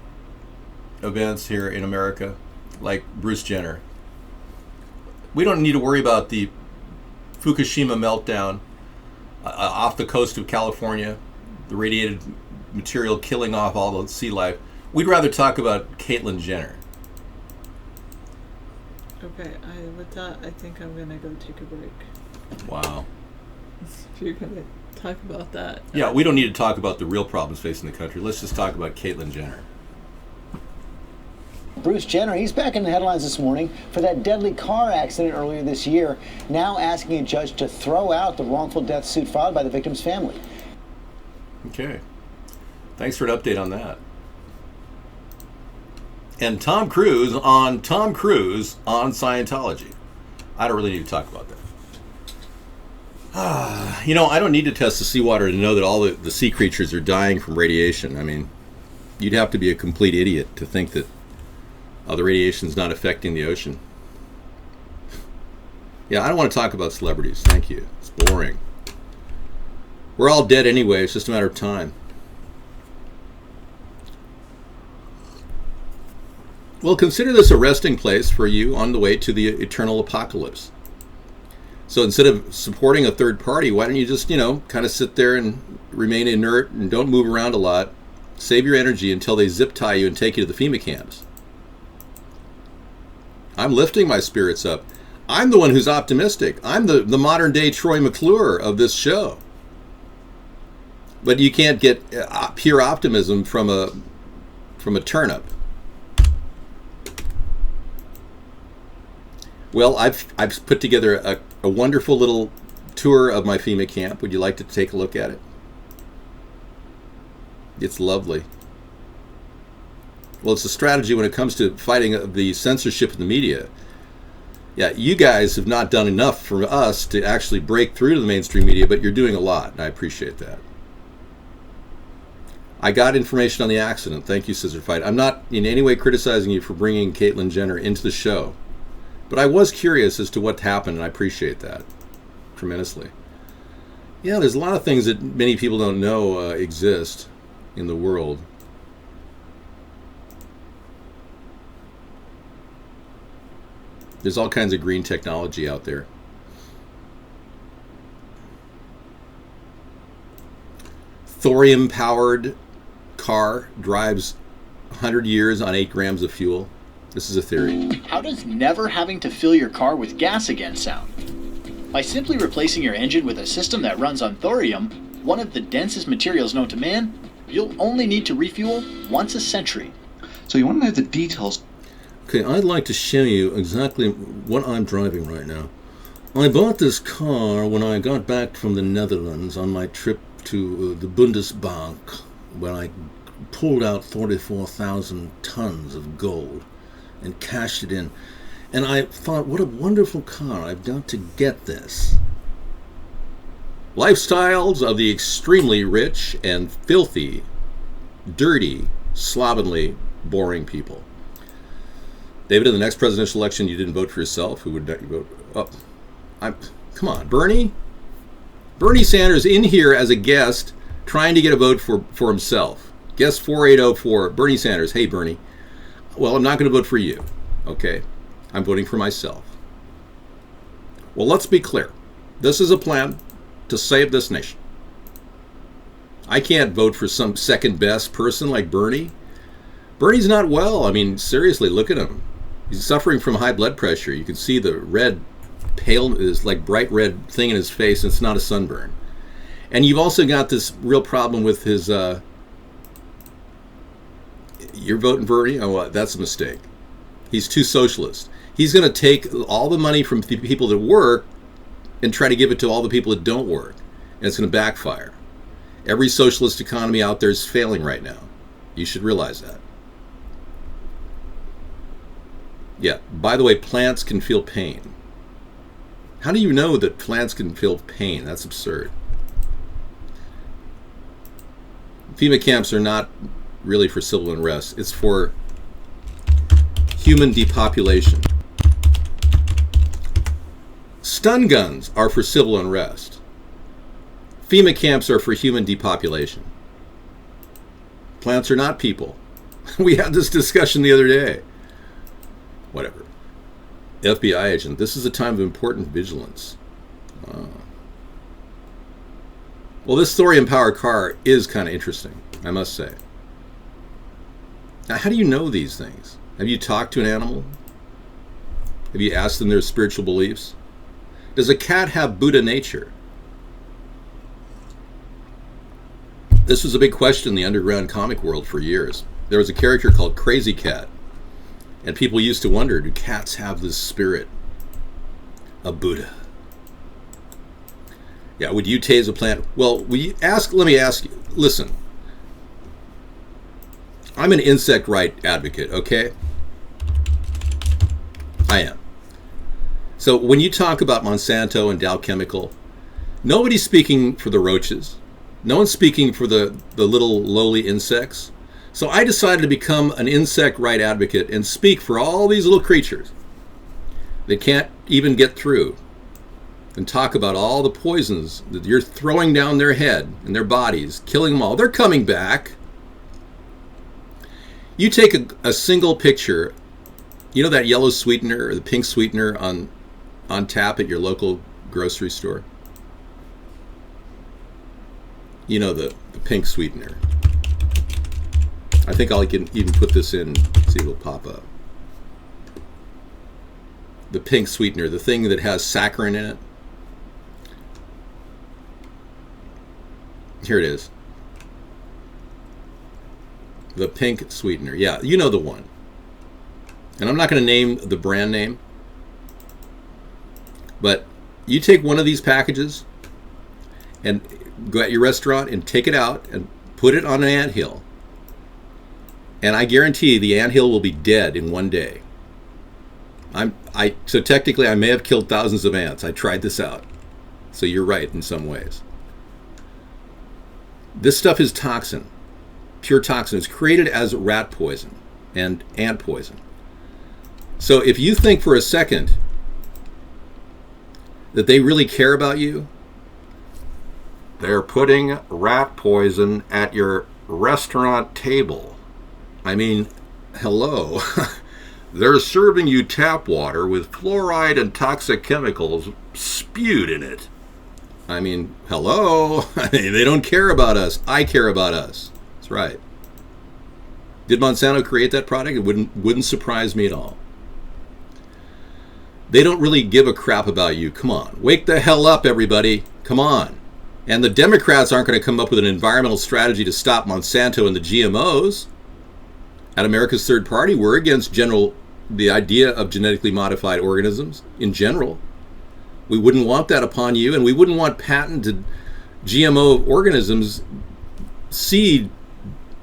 events here in America, like Bruce Jenner. We don't need to worry about the Fukushima meltdown off the coast of California, the radiated material killing off all the sea life. We'd rather talk about Caitlyn Jenner. Okay, with that, I think I'm going to go take a break. Wow. If you're going to talk about that. Yeah, we don't need to talk about the real problems facing the country. Let's just talk about Caitlyn Jenner. Bruce Jenner, he's back in the headlines this morning for that deadly car accident earlier this year, now asking a judge to throw out the wrongful death suit filed by the victim's family. Okay. Thanks for an update on that. And Tom Cruise on Scientology. I don't really need to talk about that. I don't need to test the seawater to know that all the sea creatures are dying from radiation. I mean, you'd have to be a complete idiot to think that the radiation's not affecting the ocean. Yeah, I don't want to talk about celebrities. Thank you. It's boring. We're all dead anyway. It's just a matter of time. Well, consider this a resting place for you on the way to the eternal apocalypse. So instead of supporting a third party, why don't you just, kind of sit there and remain inert and don't move around a lot. Save your energy until they zip tie you and take you to the FEMA camps. I'm lifting my spirits up. I'm the one who's optimistic. I'm the modern day Troy McClure of this show. But you can't get pure optimism from a turnip. Well, I've put together a wonderful little tour of my FEMA camp. Would you like to take a look at it? It's lovely. Well, it's a strategy when it comes to fighting the censorship in the media. Yeah, you guys have not done enough for us to actually break through to the mainstream media, but you're doing a lot, and I appreciate that. I got information on the accident. Thank you, Scissor Fight. I'm not in any way criticizing you for bringing Caitlyn Jenner into the show, but I was curious as to what happened, and I appreciate that tremendously. Yeah, there's a lot of things that many people don't know exist in the world. There's all kinds of green technology out there. Thorium-powered car drives 100 years on 8 grams of fuel. This is a theory. How does never having to fill your car with gas again sound? By simply replacing your engine with a system that runs on thorium, one of the densest materials known to man, you'll only need to refuel once a century. So you want to know the details? Okay, I'd like to show you exactly what I'm driving right now. I bought this car when I got back from the Netherlands on my trip to the Bundesbank, where I pulled out 34,000 tons of gold and cashed it in. And I thought, what a wonderful car. I've got to get this. Lifestyles of the extremely rich and filthy, dirty, slovenly, boring people. David, in the next presidential election, you didn't vote for yourself. Who would you vote? Oh, come on, Bernie. Bernie Sanders in here as a guest, trying to get a vote for himself. Guest 4804, Bernie Sanders. Hey, Bernie. Well, I'm not going to vote for you. Okay, I'm voting for myself. Well, let's be clear. This is a plan to save this nation. I can't vote for some second best person like Bernie. Bernie's not well. I mean, seriously, look at him. He's suffering from high blood pressure. You can see the red, pale, is like bright red thing in his face, and it's not a sunburn. And you've also got this real problem with his, you're voting for Bernie? Oh, well, that's a mistake. He's too socialist. He's going to take all the money from the people that work and try to give it to all the people that don't work. And it's going to backfire. Every socialist economy out there is failing right now. You should realize that. Yeah, by the way, plants can feel pain. How do you know that plants can feel pain? That's absurd. FEMA camps are not really for civil unrest. It's for human depopulation. Stun guns are for civil unrest. FEMA camps are for human depopulation. Plants are not people. We had this discussion the other day. Whatever. FBI agent, this is a time of important vigilance. Well, this thorium-powered car is kind of interesting, I must say. Now, how do you know these things? Have you talked to an animal? Have you asked them their spiritual beliefs? Does a cat have Buddha nature? This was a big question in the underground comic world for years. There was a character called Crazy Cat. And people used to wonder, do cats have this spirit of Buddha? Yeah, would you tase a plant? Well, let me ask you, listen. I'm an insect right advocate, okay? I am. So when you talk about Monsanto and Dow Chemical, nobody's speaking for the roaches. No one's speaking for the little lowly insects. So I decided to become an insect right advocate and speak for all these little creatures that can't even get through, and talk about all the poisons that you're throwing down their head and their bodies, killing them all. They're coming back. You take a single picture, you know that yellow sweetener or the pink sweetener on tap at your local grocery store? You know the pink sweetener. I think I can even put this in, see if it'll pop up. The pink sweetener, the thing that has saccharin in it. Here it is. The pink sweetener. Yeah, you know the one. And I'm not going to name the brand name. But you take one of these packages and go at your restaurant and take it out and put it on an anthill. And I guarantee the anthill will be dead in one day. So technically I may have killed thousands of ants. I tried this out. So you're right in some ways. This stuff is toxin. Pure toxin. It's created as rat poison and ant poison. So if you think for a second that they really care about you, they're putting rat poison at your restaurant table. I mean, hello. They're serving you tap water with fluoride and toxic chemicals spewed in it. I mean, hello. They don't care about us. I care about us. That's right. Did Monsanto create that product? It wouldn't surprise me at all. They don't really give a crap about you. Come on. Wake the hell up, everybody. Come on. And the Democrats aren't going to come up with an environmental strategy to stop Monsanto and the GMOs. At America's Third Party, we're against the idea of genetically modified organisms in general. We wouldn't want that upon you, and we wouldn't want patented GMO organisms, seed.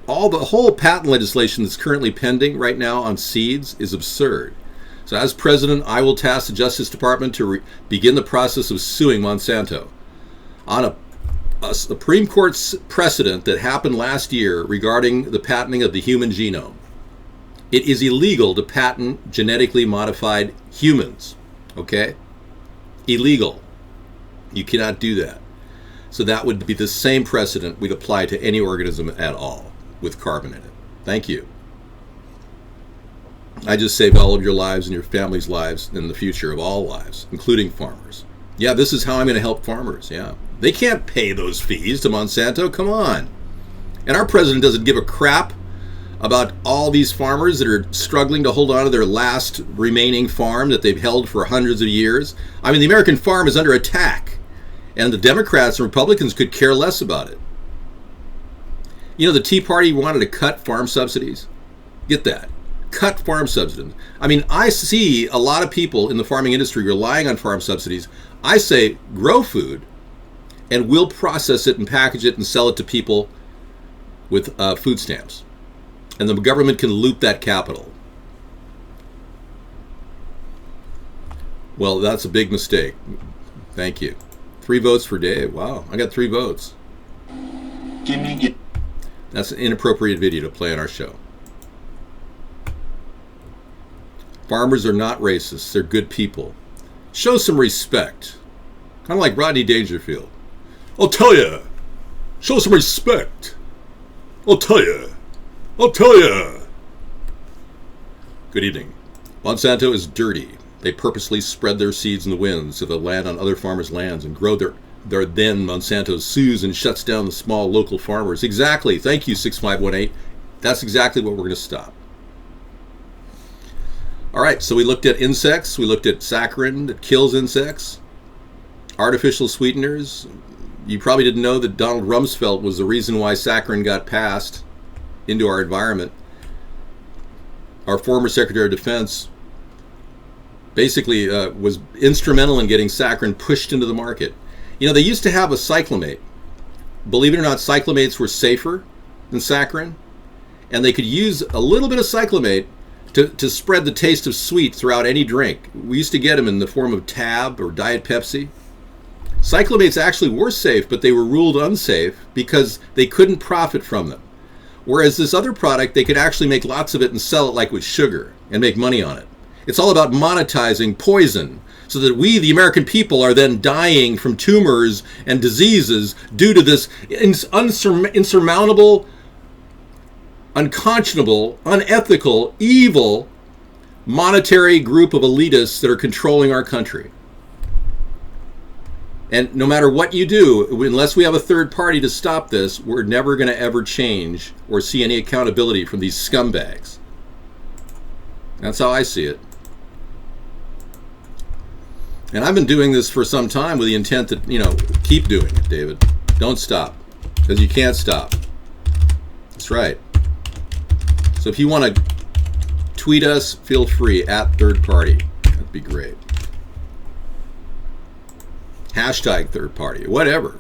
The whole patent legislation that's currently pending right now on seeds is absurd. So as president, I will task the Justice Department to begin the process of suing Monsanto. on a Supreme Court precedent that happened last year regarding the patenting of the human genome. It is illegal to patent genetically modified humans, okay? Illegal. You cannot do that. So that would be the same precedent we'd apply to any organism at all with carbon in it. Thank you. I just saved all of your lives and your family's lives and the future of all lives, including farmers. Yeah, this is how I'm going to help farmers, yeah. They can't pay those fees to Monsanto, come on. And our president doesn't give a crap about all these farmers that are struggling to hold on to their last remaining farm that they've held for hundreds of years. I mean, the American farm is under attack, and the Democrats and Republicans could care less about it. You know, the Tea Party wanted to cut farm subsidies. Get that. Cut farm subsidies. I mean, I see a lot of people in the farming industry relying on farm subsidies. I say, grow food, and we'll process it and package it and sell it to people with food stamps. And the government can loop that capital. Well, that's a big mistake. Thank you. 3 votes for Dave. Wow, I got 3 votes. That's an inappropriate video to play on our show. Farmers are not racist. They're good people. Show some respect. Kind of like Rodney Dangerfield. I'll tell ya. Show some respect. I'll tell ya. I'll tell ya. Good evening. Monsanto is dirty. They purposely spread their seeds in the wind so they'll land on other farmers' lands and grow their then Monsanto sues and shuts down the small local farmers. Exactly. Thank you, 6518. That's exactly what we're going to stop. All right, so we looked at insects. We looked at saccharin that kills insects. Artificial sweeteners. You probably didn't know that Donald Rumsfeld was the reason why saccharin got passed into our environment. Our former Secretary of Defense basically was instrumental in getting saccharin pushed into the market. You know, they used to have a cyclamate. Believe it or not, cyclamates were safer than saccharin, and they could use a little bit of cyclamate to spread the taste of sweet throughout any drink. We used to get them in the form of Tab or Diet Pepsi. Cyclamates actually were safe, but they were ruled unsafe because they couldn't profit from them. Whereas this other product, they could actually make lots of it and sell it like with sugar and make money on it. It's all about monetizing poison so that we, the American people, are then dying from tumors and diseases due to this insurmountable, unconscionable, unethical, evil monetary group of elitists that are controlling our country. And no matter what you do, unless we have a third party to stop this, we're never going to ever change or see any accountability from these scumbags. That's how I see it. And I've been doing this for some time with the intent that, you know, keep doing it, David. Don't stop, because you can't stop. That's right. So if you want to tweet us, feel free, at third party. That'd be great. Hashtag third party, whatever.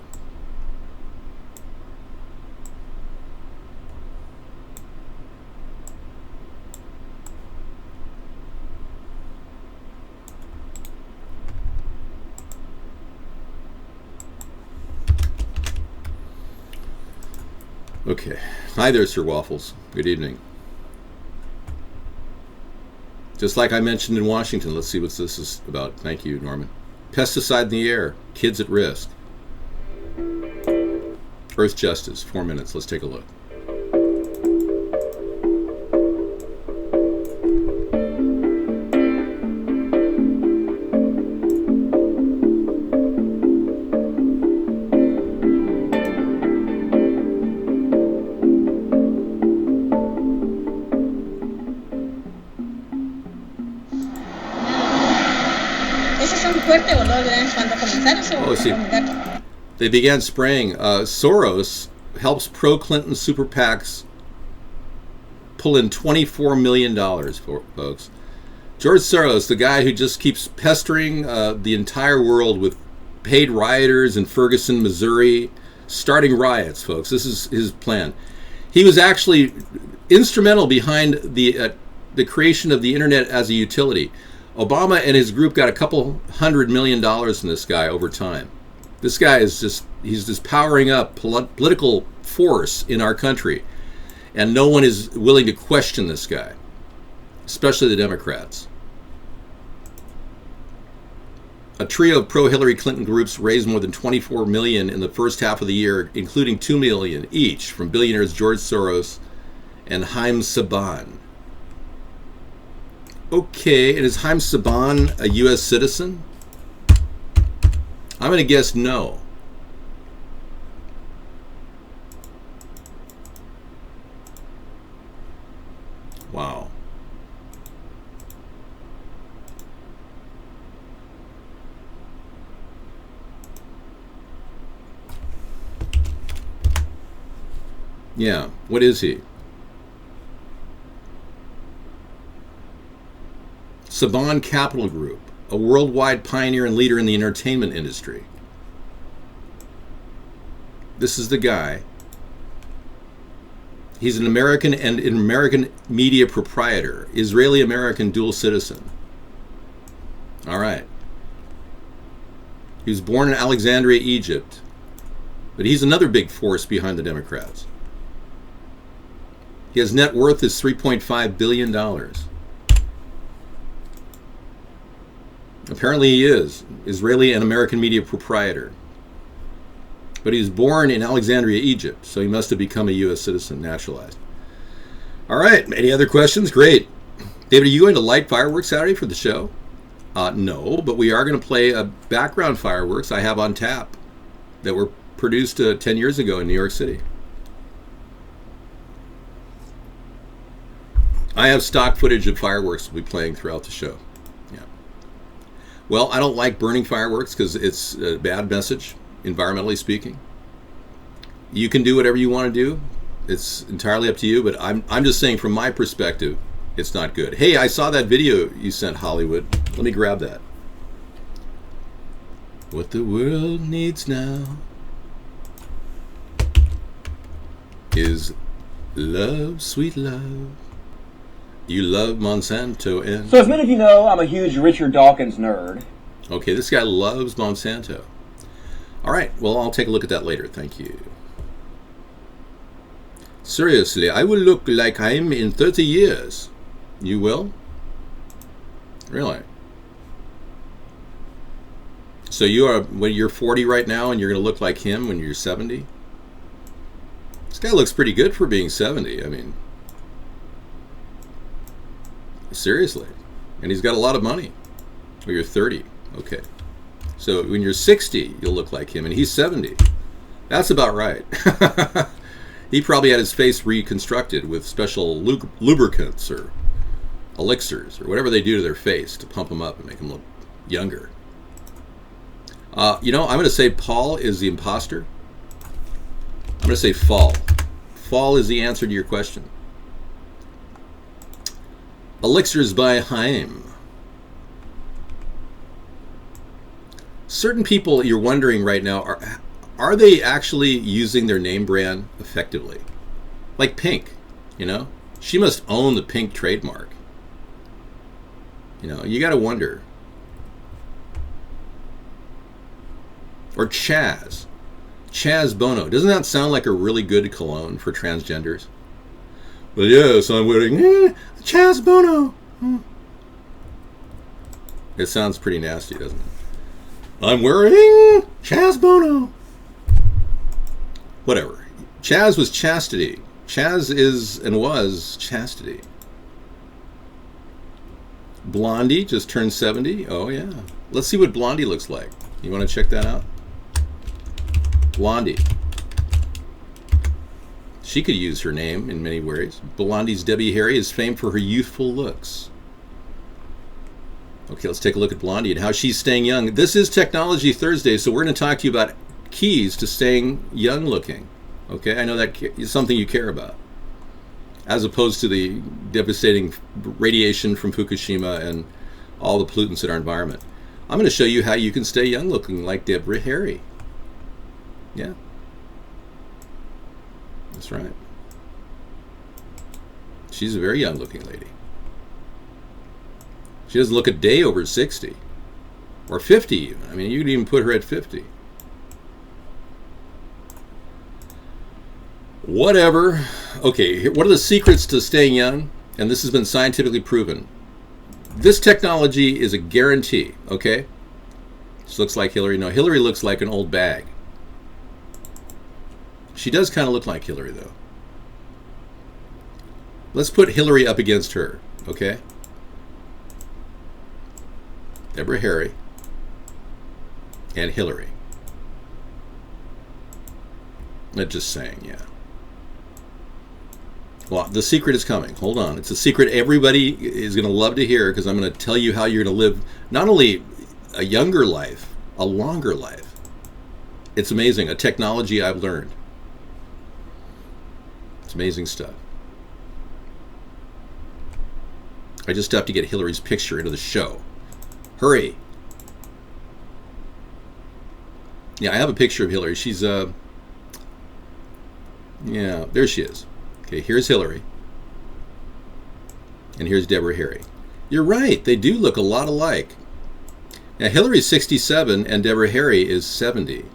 Okay. Hi there, Sir Waffles. Good evening. Just like I mentioned in Washington, let's see what this is about. Thank you, Norman. Pesticide in the air, kids at risk. Earth justice, 4 minutes. Let's take a look. Oh, see, they began spraying. Soros helps pro-Clinton super PACs pull in $24 million, folks. George Soros, the guy who just keeps pestering the entire world with paid rioters in Ferguson, Missouri, starting riots, folks. This is his plan. He was actually instrumental behind the creation of the internet as a utility. Obama and his group got a couple $100 million in this guy over time. This guy is he's just powering up political force in our country. And no one is willing to question this guy, especially the Democrats. A trio of pro-Hillary Clinton groups raised more than $24 million in the first half of the year, including $2 million each from billionaires George Soros and Haim Saban. Okay, and is Haim Saban a U.S. citizen? I'm going to guess no. Wow. Yeah, what is he? Saban Capital Group, a worldwide pioneer and leader in the entertainment industry. This is the guy. He's an American and an American media proprietor, Israeli-American dual citizen. All right. He was born in Alexandria, Egypt, but he's another big force behind the Democrats. His net worth is $3.5 billion. Apparently he is Israeli and American media proprietor. But he was born in Alexandria, Egypt, so he must have become a U.S. citizen, naturalized. All right, any other questions? Great. David, are you going to light fireworks Saturday for the show? No, but we are going to play a background fireworks I have on tap that were produced 10 years ago in New York City. I have stock footage of fireworks we'll be playing throughout the show. Yeah. Well, I don't like burning fireworks because it's a bad message, environmentally speaking. You can do whatever you want to do. It's entirely up to you, but I'm just saying from my perspective, it's not good. Hey, I saw that video you sent, Hollywood. Let me grab that. What the world needs now is love, sweet love. You love Monsanto and... So as many of you know, I'm a huge Richard Dawkins nerd. Okay, this guy loves Monsanto. All right, well, I'll take a look at that later. Thank you. Seriously, I will look like I'm in 30 years. You will? Really? So you're 40 right now and you're going to look like him when you're 70? This guy looks pretty good for being 70. I mean... Seriously. And he's got a lot of money. Well, you're 30. Okay. So when you're 60, you'll look like him. And he's 70. That's about right. He probably had his face reconstructed with special lubricants or elixirs or whatever they do to their face to pump him up and make him look younger. I'm going to say Paul is the imposter. I'm going to say Fall. Fall is the answer to your question. Elixirs by Haim. Certain people, you're wondering right now, are they actually using their name brand effectively? Like Pink, She must own the Pink trademark. You got to wonder. Or Chaz. Chaz Bono. Doesn't that sound like a really good cologne for transgenders? Well, yes, I'm wearing Chaz Bono. It sounds pretty nasty, doesn't it? I'm wearing Chaz Bono. Whatever. Chaz was chastity. Chaz is and was chastity. Blondie just turned 70. Oh, yeah. Let's see what Blondie looks like. You want to check that out? Blondie. She could use her name in many ways. Blondie's Debbie Harry is famed for her youthful looks. Okay, let's take a look at Blondie and how she's staying young. This is Technology Thursday, so we're going to talk to you about keys to staying young looking. Okay, I know that is something you care about, as opposed to the devastating radiation from Fukushima and all the pollutants in our environment. I'm going to show you how you can stay young looking like Deborah Harry. Yeah. That's right. She's a very young looking lady. She doesn't look a day over 60. Or 50 even. I mean, you could even put her at 50. Whatever. Okay, what are the secrets to staying young? And this has been scientifically proven. This technology is a guarantee, okay? This looks like Hillary. No, Hillary looks like an old bag. She does kind of look like Hillary, though. Let's put Hillary up against her, okay? Deborah Harry and Hillary. I'm just saying, yeah. Well, the secret is coming. Hold on. It's a secret everybody is going to love to hear, because I'm going to tell you how you're going to live not only a younger life, a longer life. It's amazing. A technology I've learned. It's amazing stuff. I just have to get Hillary's picture into the show. Hurry. Yeah, I have a picture of Hillary. She's, yeah, there she is. Okay, here's Hillary. And here's Deborah Harry. You're right, they do look a lot alike. Now, Hillary's 67 and Deborah Harry is 70.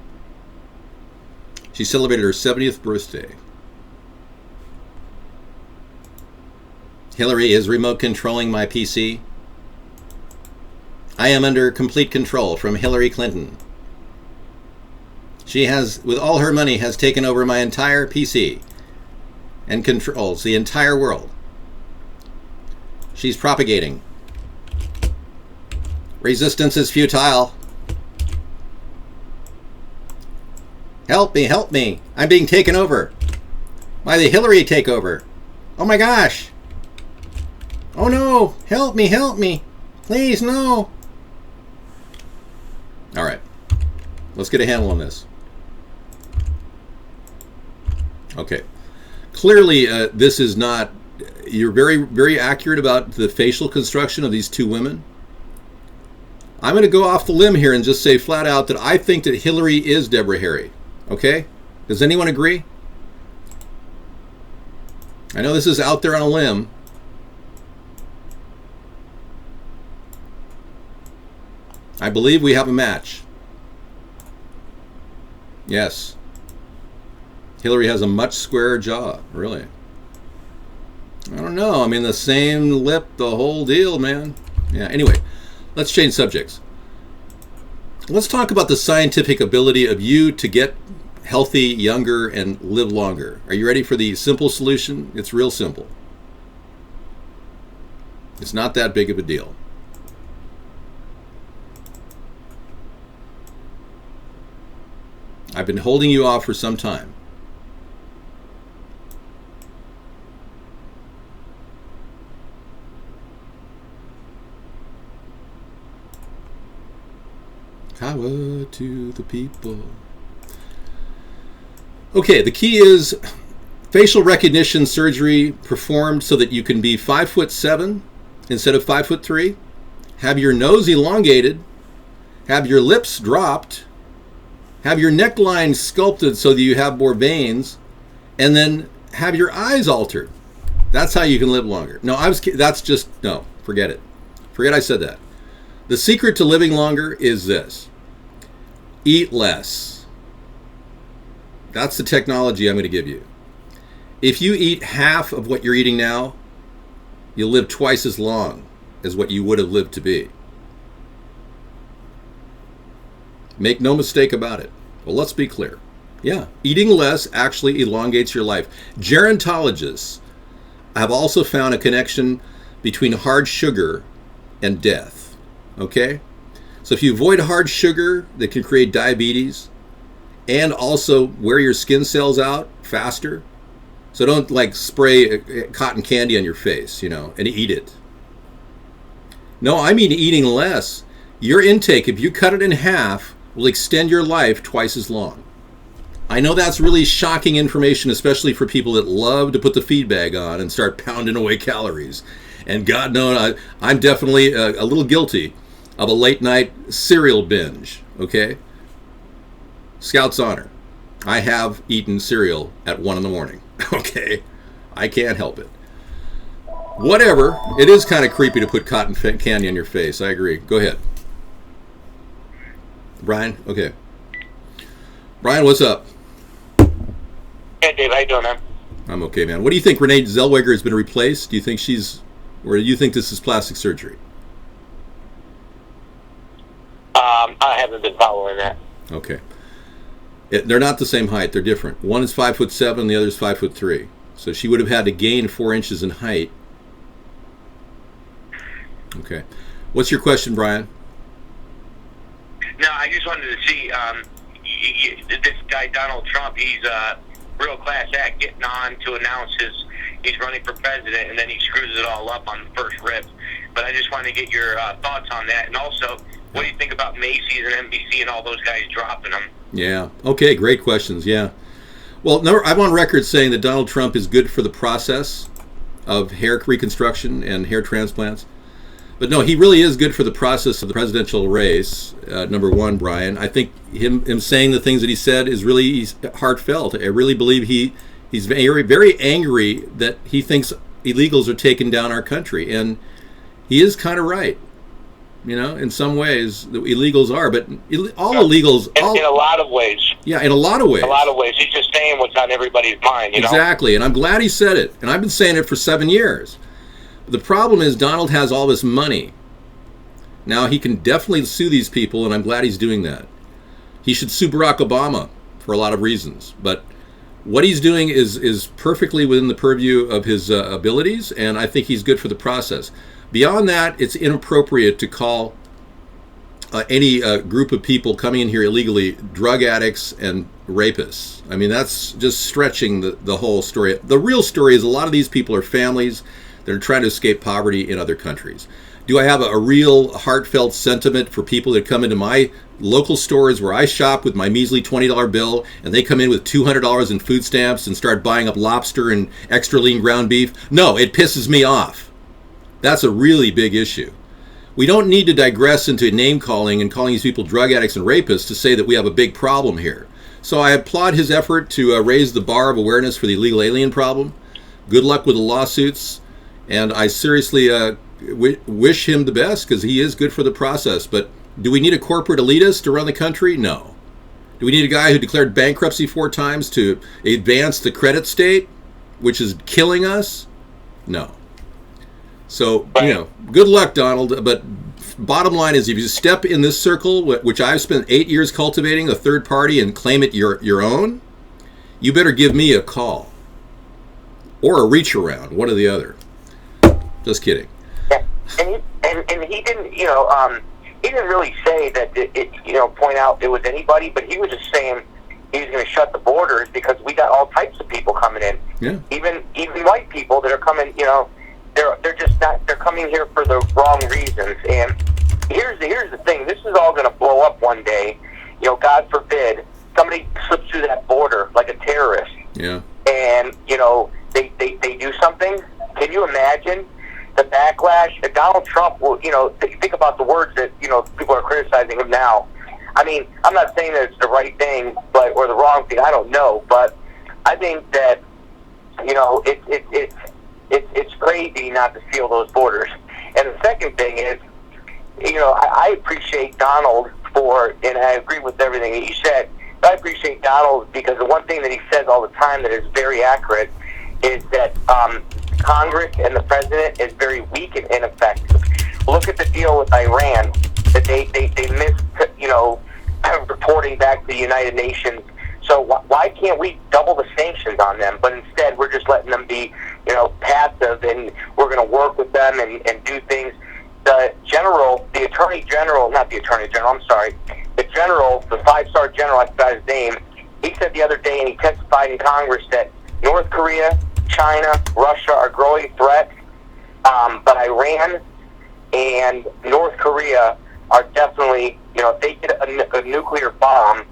She celebrated her 70th birthday. Hillary is remote controlling my PC. I am under complete control from Hillary Clinton. She has, with all her money, has taken over my entire PC and controls the entire world. She's propagating. Resistance is futile. Help me, help me. I'm being taken over by the Hillary takeover. Oh my gosh. Oh no, help me. Please, no. All right, let's get a handle on this. Okay. Clearly, this is not, you're very, very accurate about the facial construction of these two women. I'm going to go off the limb here and just say flat out that I think that Hillary is Deborah Harry. Okay? Does anyone agree? I know this is out there on a limb. I believe we have a match. Yes. Hillary has a much squarer jaw, really. I don't know. I mean, the same lip, the whole deal, man. Yeah, anyway, let's change subjects. Let's talk about the scientific ability of you to get healthy, younger, and live longer. Are you ready for the simple solution? It's real simple. It's not that big of a deal. I've been holding you off for some time. Power to the people. Okay, the key is facial recognition surgery performed so that you can be 5'7" instead of 5'3", have your nose elongated, have your lips dropped, have your neckline sculpted so that you have more veins, and then have your eyes altered. That's how you can live longer. No, no, forget it. Forget I said that. The secret to living longer is this. Eat less. That's the technology I'm going to give you. If you eat half of what you're eating now, you'll live twice as long as what you would have lived to be. Make no mistake about it. Well, let's be clear. Yeah, eating less actually elongates your life. Gerontologists have also found a connection between hard sugar and death. Okay? So if you avoid hard sugar, that can create diabetes and also wear your skin cells out faster. So don't like spray cotton candy on your face, and eat it. No, I mean eating less. Your intake, if you cut it in half, will extend your life twice as long. I know that's really shocking information, especially for people that love to put the feed bag on and start pounding away calories. And God knows, I'm definitely a little guilty of a late night cereal binge, okay? Scout's honor. I have eaten cereal at 1 a.m, okay? I can't help it. Whatever. It is kind of creepy to put cotton candy on your face. I agree. Go ahead. Brian? Okay. Brian, what's up? Hey, Dave, how you doing, man? I'm okay, man. What do you think? Renee Zellweger has been replaced? Do you think or do you think this is plastic surgery? I haven't been following that. Okay. They're not the same height. They're different. One is 5'7", the other is 5'3". So she would have had to gain 4 inches in height. Okay. What's your question, Brian? No, I just wanted to see this guy Donald Trump. He's a real class act, getting on to announce he's running for president, and then he screws it all up on the first rip. But I just wanted to get your thoughts on that, and also, what do you think about Macy's and NBC and all those guys dropping them? Yeah. Okay. Great questions. Yeah. Well, no, I'm on record saying that Donald Trump is good for the process of hair reconstruction and hair transplants. But no, he really is good for the process of the presidential race. Number one, Brian. I think him saying the things that he said is really heartfelt. I really believe he's very, very angry that he thinks illegals are taking down our country, and he is kind of right. You know, in some ways, the illegals are, but all illegals... In a lot of ways. Yeah, in a lot of ways. A lot of ways. He's just saying what's on everybody's mind, you know? Exactly, and I'm glad he said it, and I've been saying it for 7 years. The problem is Donald has all this money. Now, he can definitely sue these people, and I'm glad he's doing that. He should sue Barack Obama for a lot of reasons, but what he's doing is perfectly within the purview of his abilities, and I think he's good for the process. Beyond that, it's inappropriate to call any group of people coming in here illegally drug addicts and rapists. I mean, that's just stretching the whole story. The real story is a lot of these people are families that are trying to escape poverty in other countries. Do I have a real heartfelt sentiment for people that come into my local stores where I shop with my measly $20 bill, and they come in with $200 in food stamps and start buying up lobster and extra lean ground beef? No, it pisses me off. That's a really big issue. We don't need to digress into name calling and calling these people drug addicts and rapists to say that we have a big problem here. So I applaud his effort to raise the bar of awareness for the illegal alien problem. Good luck with the lawsuits. And I seriously wish him the best, because he is good for the process. But do we need a corporate elitist to run the country? No. Do we need a guy who declared bankruptcy 4 times to advance the credit state, which is killing us? No. So, you know, good luck, Donald. But bottom line is, if you step in this circle, which I've spent 8 years cultivating, a third party, and claim it your own, you better give me a call. Or a reach around, one or the other. Just kidding. Yeah. And he didn't, you know, he didn't really say that, point out it was anybody, but he was just saying he was going to shut the borders because we got all types of people coming in. Yeah. Even white people that are coming, you know, they're just not, they're coming here for the wrong reasons. And here's the thing, this is all going to blow up one day. You know, God forbid somebody slips through that border like a terrorist. Yeah. And, you know, they do something. Can you imagine the backlash? Donald Trump will, you know, think about the words that, you know, people are criticizing him now. I mean, I'm not saying that it's the right thing, or the wrong thing. I don't know, but I think that, you know, it's crazy not to seal those borders. And the second thing is, you know, I appreciate Donald and I agree with everything he said, but I appreciate Donald because the one thing that he says all the time that is very accurate is that Congress and the president is very weak and ineffective. Look at the deal with Iran, that they missed, you know, reporting back to the United Nations. So why can't we double the sanctions on them? But instead, we're just letting them be, you know, passive, and we're going to work with them and do things. The Attorney General, not the Attorney General, I'm sorry, the General, the 5-star General, I forgot his name, he said the other day, and he testified in Congress, that North Korea, China, Russia are growing threats, but Iran and North Korea are definitely, you know, if they get a nuclear bomb,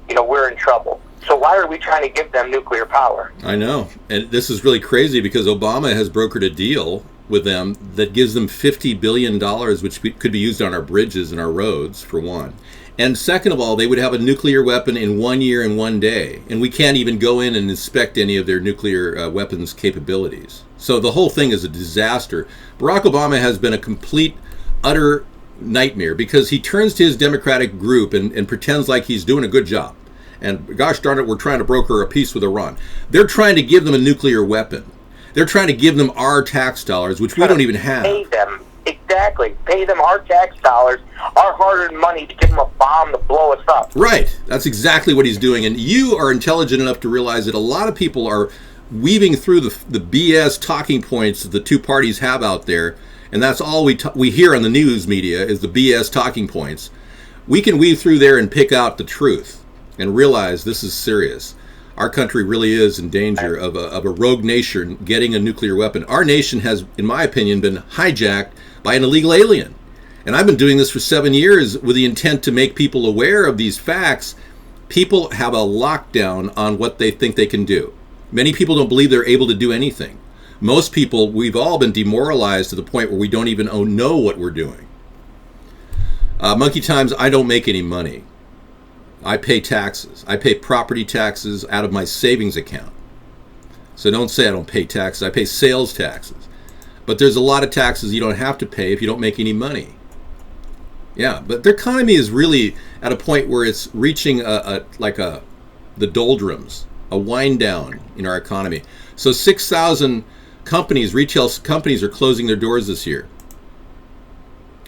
you know, we're in trouble. So why are we trying to give them nuclear power? I know. And this is really crazy because Obama has brokered a deal with them that gives them $50 billion, which could be used on our bridges and our roads, for one. And second of all, they would have a nuclear weapon in 1 year and 1 day. And we can't even go in and inspect any of their nuclear weapons capabilities. So the whole thing is a disaster. Barack Obama has been a complete, utter nightmare because he turns to his Democratic group and pretends like he's doing a good job. and gosh darn it, we're trying to broker a peace with Iran. They're trying to give them a nuclear weapon. They're trying to give them our tax dollars, which we don't even have. Pay them. Exactly. Pay them our tax dollars, our hard-earned money to give them a bomb to blow us up. Right. That's exactly what he's doing. And you are intelligent enough to realize that a lot of people are weaving through the BS talking points that the two parties have out there. And that's all we hear on the news media is the BS talking points. We can weave through there and pick out the truth and realize this is serious. Our country really is in danger of a rogue nation getting a nuclear weapon. Our nation has, in my opinion, been hijacked by an illegal alien. And I've been doing this for 7 years with the intent to make people aware of these facts. People have a lockdown on what they think they can do. Many people don't believe they're able to do anything. Most people, we've all been demoralized to the point where we don't even know what we're doing. Monkey Times, I don't make any money. I pay taxes. I pay property taxes out of my savings account. So don't say I don't pay taxes. I pay sales taxes. But there's a lot of taxes you don't have to pay if you don't make any money. Yeah, but the economy is really at a point where it's reaching the doldrums, a wind down in our economy. So 6,000 companies, retail companies, are closing their doors this year.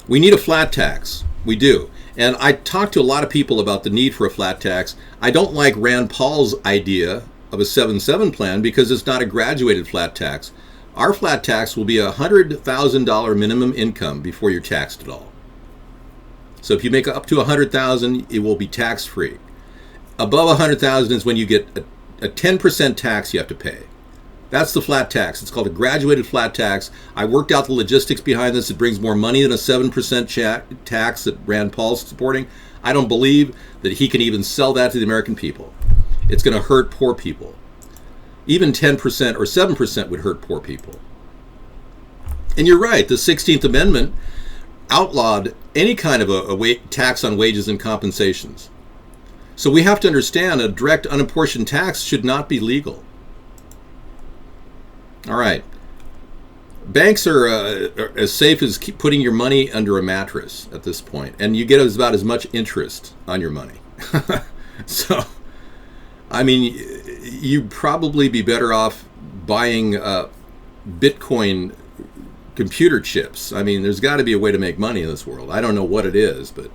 We need a flat tax. We do. And I talked to a lot of people about the need for a flat tax. I don't like Rand Paul's idea of a 7-7 plan because it's not a graduated flat tax. Our flat tax will be a $100,000 minimum income before you're taxed at all. So if you make up to $100,000, it will be tax free. Above $100,000 is when you get a 10% tax you have to pay. That's the flat tax. It's called a graduated flat tax. I worked out the logistics behind this. It brings more money than a 7% tax that Rand Paul's supporting. I don't believe that he can even sell that to the American people. It's going to hurt poor people. Even 10% or 7% would hurt poor people. And you're right, the 16th Amendment outlawed any kind of a tax on wages and compensations. So we have to understand a direct unapportioned tax should not be legal. All right. Banks are as safe as putting your money under a mattress at this point, and you get about as much interest on your money. So, I mean, you'd probably be better off buying Bitcoin computer chips. I mean, there's got to be a way to make money in this world. I don't know what it is, but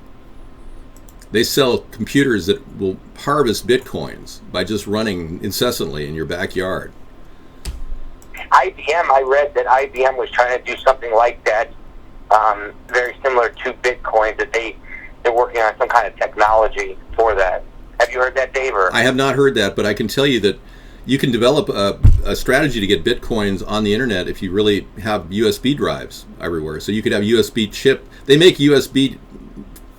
they sell computers that will harvest Bitcoins by just running incessantly in your backyard. IBM, I read that IBM was trying to do something like that, very similar to Bitcoin, that they're working on some kind of technology for that. Have you heard that, Dave? Or? I have not heard that, but I can tell you that you can develop a strategy to get Bitcoins on the internet if you really have USB drives everywhere. So you could have USB chip. They make USB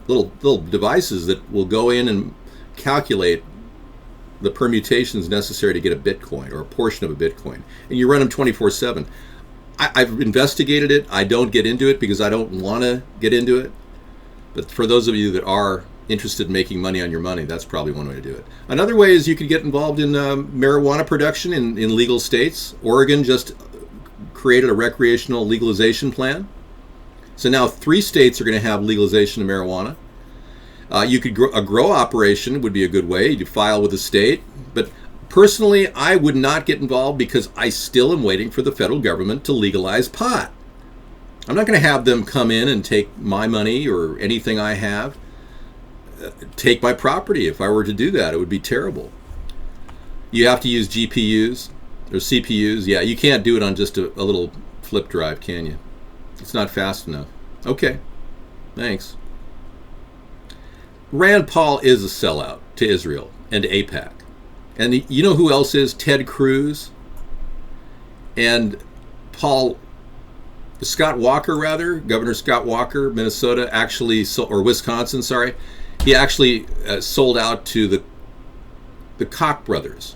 little devices that will go in and calculate the permutations necessary to get a Bitcoin or a portion of a Bitcoin. And you run them 24/7. I've investigated it. I don't get into it because I don't want to get into it. But for those of you that are interested in making money on your money, that's probably one way to do it. Another way is you could get involved in marijuana production in legal states. Oregon just created a recreational legalization plan. So now 3 states are going to have legalization of marijuana. You could a grow operation would be a good way. You file with the state. But personally, I would not get involved because I still am waiting for the federal government to legalize pot. I'm not going to have them come in and take my money or anything I have, take my property. If I were to do that, it would be terrible. You have to use GPUs or CPUs. Yeah, you can't do it on just a little flip drive, can you? It's not fast enough. Okay, thanks. Rand Paul is a sellout to Israel and to AIPAC. And you know who else is? Ted Cruz and Scott Walker, Governor Scott Walker, Minnesota, or Wisconsin, sorry. He actually sold out to the Koch brothers.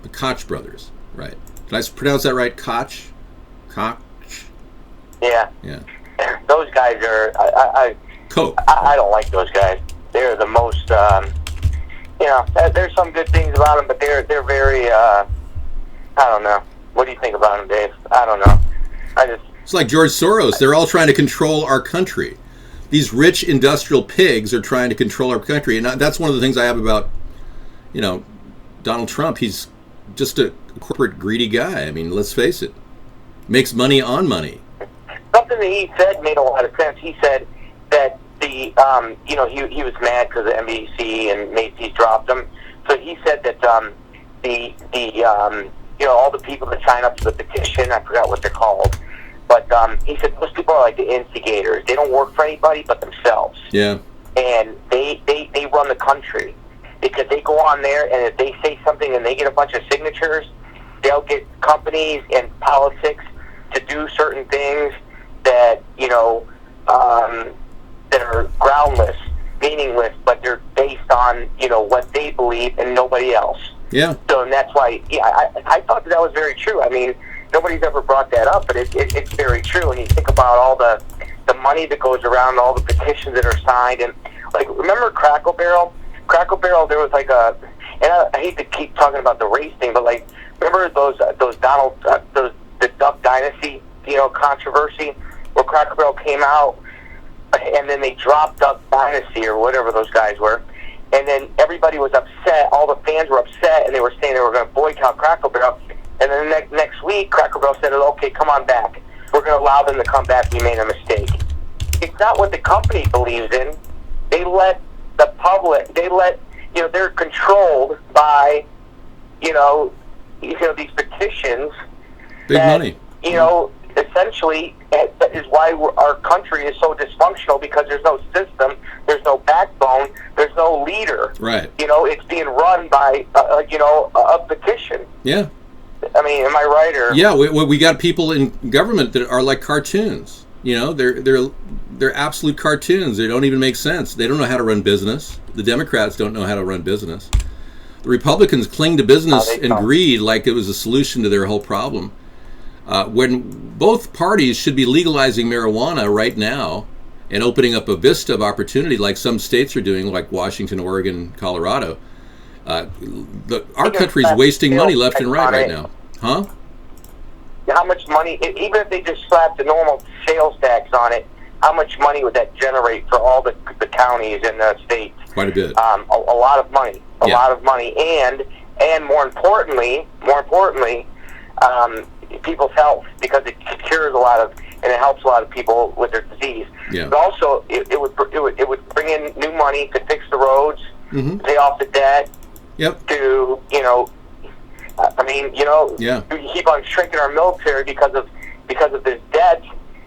The Koch brothers, right. Did I pronounce that right? Koch? Yeah. Those guys are... Coke. I don't like those guys. They're the most, there's some good things about them, but they're very, I don't know. What do you think about them, Dave? I don't know. It's like George Soros. They're all trying to control our country. These rich industrial pigs are trying to control our country. And that's one of the things I have about Donald Trump, he's just a corporate greedy guy. I mean, let's face it. Makes money on money. Something that he said made a lot of sense. He said that he was mad because of NBC and Macy's dropped him. So he said that all the people that sign up to the petition, I forgot what they're called, but he said those people are like the instigators. They don't work for anybody but themselves. Yeah. And they run the country because they go on there, and if they say something and they get a bunch of signatures, they'll get companies and politics to do certain things that that are groundless, meaningless, but they're based on what they believe and nobody else. Yeah. So and that's why I thought that was very true. I mean, nobody's ever brought that up, but it's very true. And you think about all the money that goes around, all the petitions that are signed, and like remember Crackle Barrel? Crackle Barrel, there was like and I hate to keep talking about the race thing, but like remember those the Duck Dynasty controversy where Crackle Barrel came out and then they dropped Duck Dynasty or whatever those guys were, and then everybody was upset. All the fans were upset, and they were saying they were going to boycott Crackle Barrel. And then next week, Crackle Barrel said, "Okay, come on back. We're going to allow them to come back. We made a mistake." It's not what the company believes in. They let the public. They're controlled by these petitions. Big money. Essentially, that is why our country is so dysfunctional, because there's no system, there's no backbone, there's no leader. Right. It's being run by a petition. Yeah. I mean, am I right? Or yeah, we got people in government that are like cartoons. They're absolute cartoons. They don't even make sense. They don't know how to run business. The Democrats don't know how to run business. The Republicans cling to business and greed like it was a solution to their whole problem. When both parties should be legalizing marijuana right now and opening up a vista of opportunity like some states are doing, like Washington, Oregon, Colorado. Our country's wasting money left and right now. Huh? How much money, even if they just slapped the normal sales tax on it, how much money would that generate for all the counties and the states? Quite a bit. A lot of money. A lot of money. And more importantly, people's health, because it cures and it helps a lot of people with their disease. Yeah. But also, it would bring in new money to fix the roads, to pay off the debt. Yep. To we keep on shrinking our military because of this debt,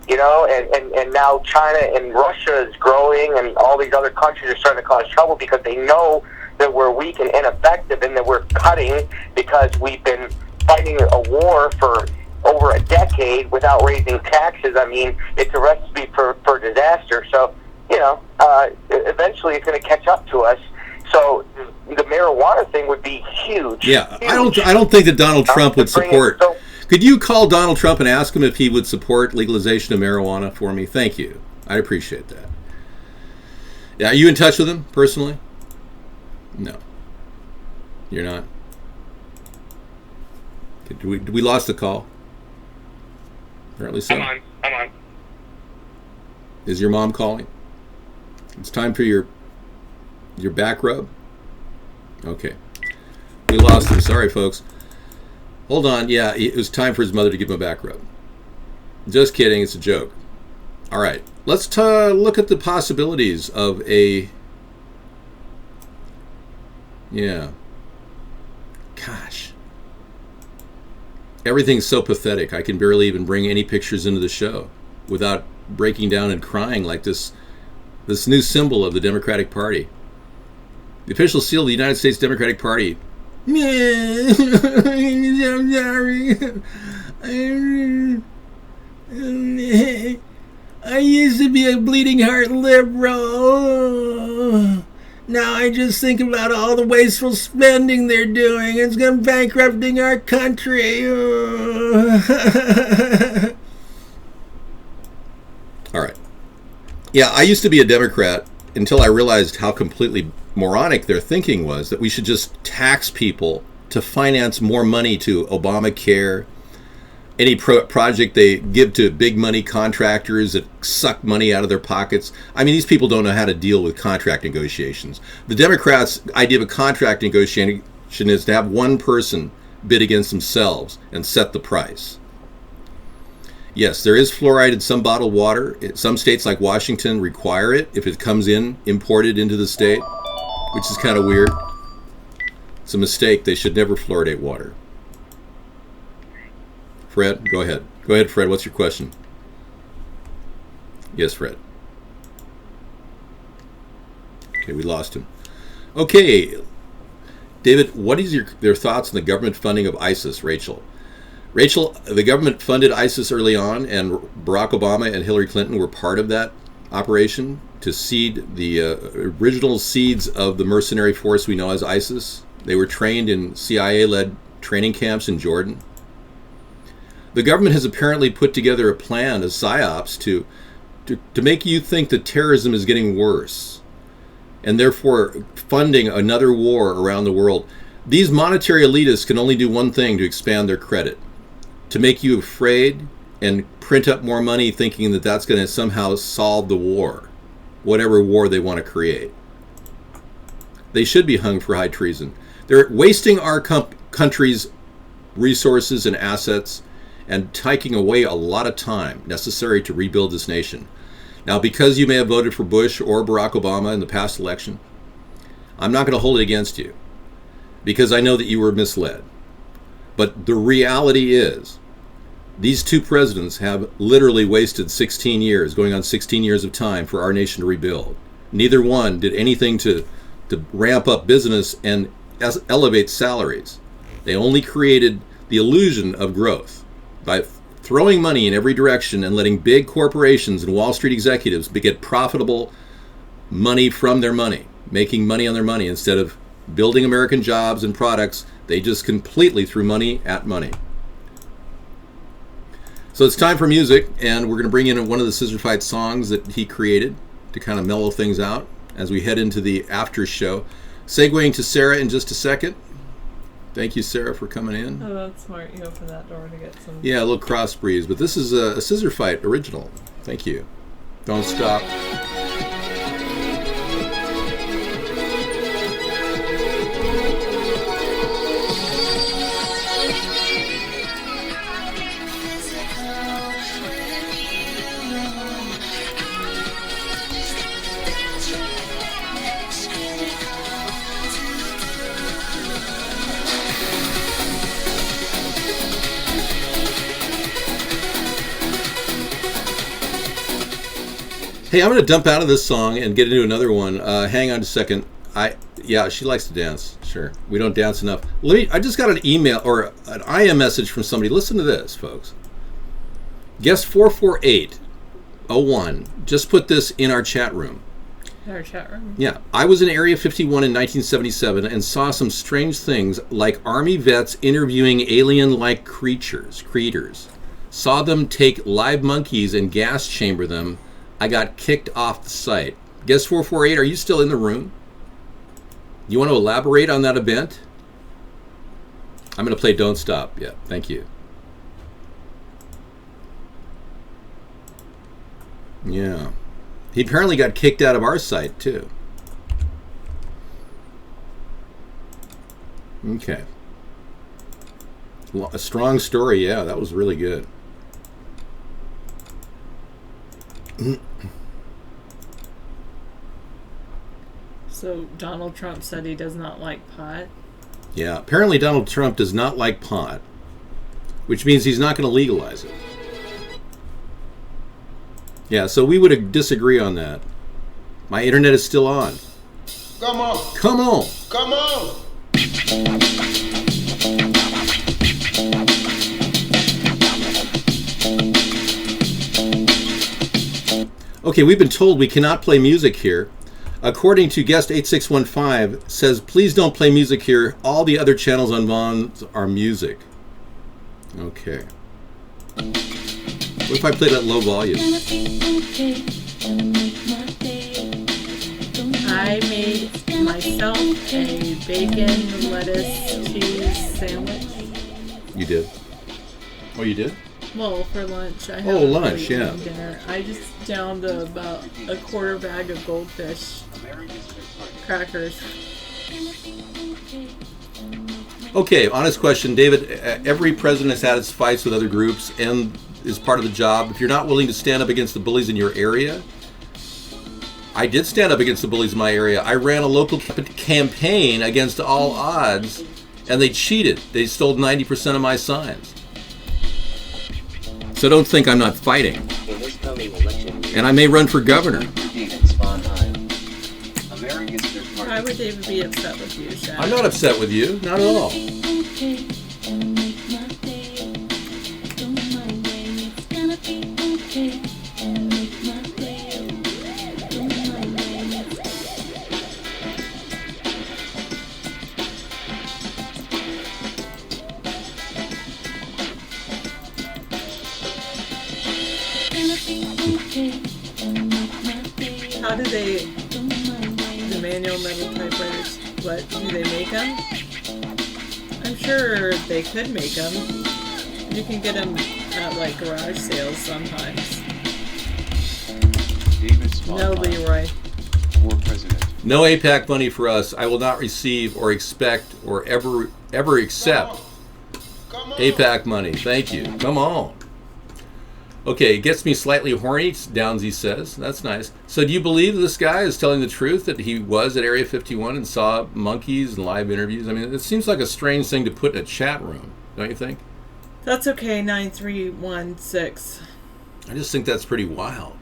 and now China and Russia is growing, and all these other countries are starting to cause trouble because they know that we're weak and ineffective, and that we're cutting because we've been fighting a war for over a decade without raising taxes. I mean, it's a recipe for disaster. So, eventually it's going to catch up to us. So the marijuana thing would be huge. Yeah, huge. I don't think that Donald Trump would support. Could you call Donald Trump and ask him if he would support legalization of marijuana for me? Thank you. I appreciate that. Yeah, are you in touch with him personally? No. You're not? Did we lost the call? Apparently so. I'm on. Is your mom calling? It's time for your back rub? Okay. We lost him. Sorry, folks. Hold on. Yeah, it was time for his mother to give him a back rub. Just kidding. It's a joke. All right. Let's look at the possibilities of a... Yeah. Gosh. Everything's so pathetic. I can barely even bring any pictures into the show without breaking down and crying like this new symbol of the Democratic Party. The official seal of the United States Democratic Party. I'm sorry. I used to be a bleeding heart liberal. Now I just think about all the wasteful spending they're doing. It's going to bankrupting our country. All right. Yeah, I used to be a Democrat until I realized how completely moronic their thinking was, that we should just tax people to finance more money to Obamacare, any project they give to big money contractors that suck money out of their pockets. I mean, these people don't know how to deal with contract negotiations. The Democrats' idea of a contract negotiation is to have one person bid against themselves and set the price. Yes, there is fluoride in some bottled water. Some states like Washington require it if it comes in imported into the state, which is kind of weird. It's a mistake. They should never fluoridate water. Fred, go ahead. Go ahead, Fred. What's your question? Yes, Fred. Okay, we lost him. Okay, David, what is your thoughts on the government funding of ISIS, Rachel? Rachel, the government funded ISIS early on, and Barack Obama and Hillary Clinton were part of that operation to seed the original seeds of the mercenary force we know as ISIS. They were trained in CIA-led training camps in Jordan. The government has apparently put together a plan, a psyops, to make you think that terrorism is getting worse, and therefore funding another war around the world. These monetary elitists can only do one thing to expand their credit: to make you afraid and print up more money, thinking that that's going to somehow solve the war, whatever war they want to create. They should be hung for high treason. They're wasting our country's resources and assets and taking away a lot of time necessary to rebuild this nation. Now, because you may have voted for Bush or Barack Obama in the past election, I'm not going to hold it against you, because I know that you were misled. But the reality is, these two presidents have literally wasted 16 years, going on 16 years of time for our nation to rebuild. Neither one did anything to ramp up business and elevate salaries. They only created the illusion of growth by throwing money in every direction and letting big corporations and Wall Street executives get profitable money from their money, making money on their money instead of building American jobs and products. They just completely threw money at money. So it's time for music, and we're going to bring in one of the Scissor Fight songs that he created to kind of mellow things out as we head into the after show. Segueing to Sarah in just a second. Thank you, Sarah, for coming in. Oh, that's smart. You open that door to get some... Yeah, a little cross breeze, but this is a Scissor Fight original. Thank you. Don't stop. Hey, I'm going to dump out of this song and get into another one. Hang on a second. Yeah, she likes to dance. Sure. We don't dance enough. I just got an email or an IM message from somebody. Listen to this, folks. Guest 44801 just put this in our chat room. Our chat room? Yeah. I was in Area 51 in 1977 and saw some strange things like Army vets interviewing alien-like creatures. Saw them take live monkeys and gas chamber them. I got kicked off the site. Guest 448, are you still in the room? You want to elaborate on that event? I'm going to play Don't Stop. Yeah, thank you. Yeah. He apparently got kicked out of our site, too. Okay. A strong story, yeah, that was really good. So Donald Trump said he does not like pot. Yeah, apparently Donald Trump does not like pot, which means he's not going to legalize it. Yeah, so we would disagree on that. My internet is still on. Come on. Come on. Come on. Okay, we've been told we cannot play music here. According to guest 8615, says, please don't play music here. All the other channels on Vons are music. Okay. What if I played at low volume? I made myself a bacon, lettuce, cheese sandwich. You did? Oh, you did? Well, for lunch. I Oh, haven't lunch, really yeah. eaten dinner. I just downed about a quarter bag of goldfish crackers. Okay, honest question, David. Every president has had his fights with other groups and is part of the job. If you're not willing to stand up against the bullies in your area, I did stand up against the bullies in my area. I ran a local campaign against all odds, and they cheated. They stole 90% of my signs. So don't think I'm not fighting. And I may run for governor. Why would David be upset with you, Shaq? I'm not upset with you, not at all. How do they, the manual metal typewriters, what, do they make them? I'm sure they could make them. You can get them at like garage sales sometimes. David No, Leroy. for president. No APAC money for us. I will not receive or expect or ever accept APAC money. Thank you. Come on. Okay, it gets me slightly horny, Downsy says. That's nice. So do you believe this guy is telling the truth, that he was at Area 51 and saw monkeys and live interviews? I mean, it seems like a strange thing to put in a chat room, don't you think? That's okay, 9316. I just think that's pretty wild.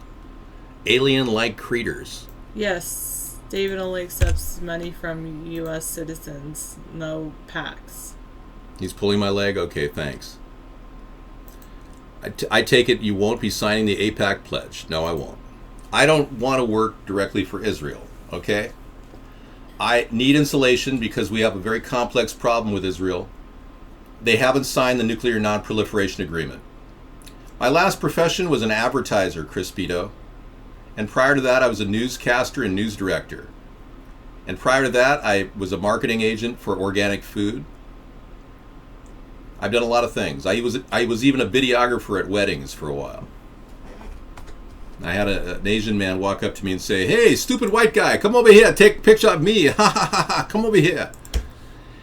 Alien-like creatures. Yes, David only accepts money from U.S. citizens, no PACs. He's pulling my leg? Okay, thanks. I take it you won't be signing the AIPAC pledge. No, I won't. I don't want to work directly for Israel, okay? I need insulation because we have a very complex problem with Israel. They haven't signed the Nuclear Non-Proliferation Agreement. My last profession was an advertiser, Chris Pito. And prior to that, I was a newscaster and news director. And prior to that, I was a marketing agent for organic food. I've done a lot of things. I was even a videographer at weddings for a while. I had an Asian man walk up to me and say, "Hey, stupid white guy, come over here, take a picture of me. Ha ha ha ha, come over here."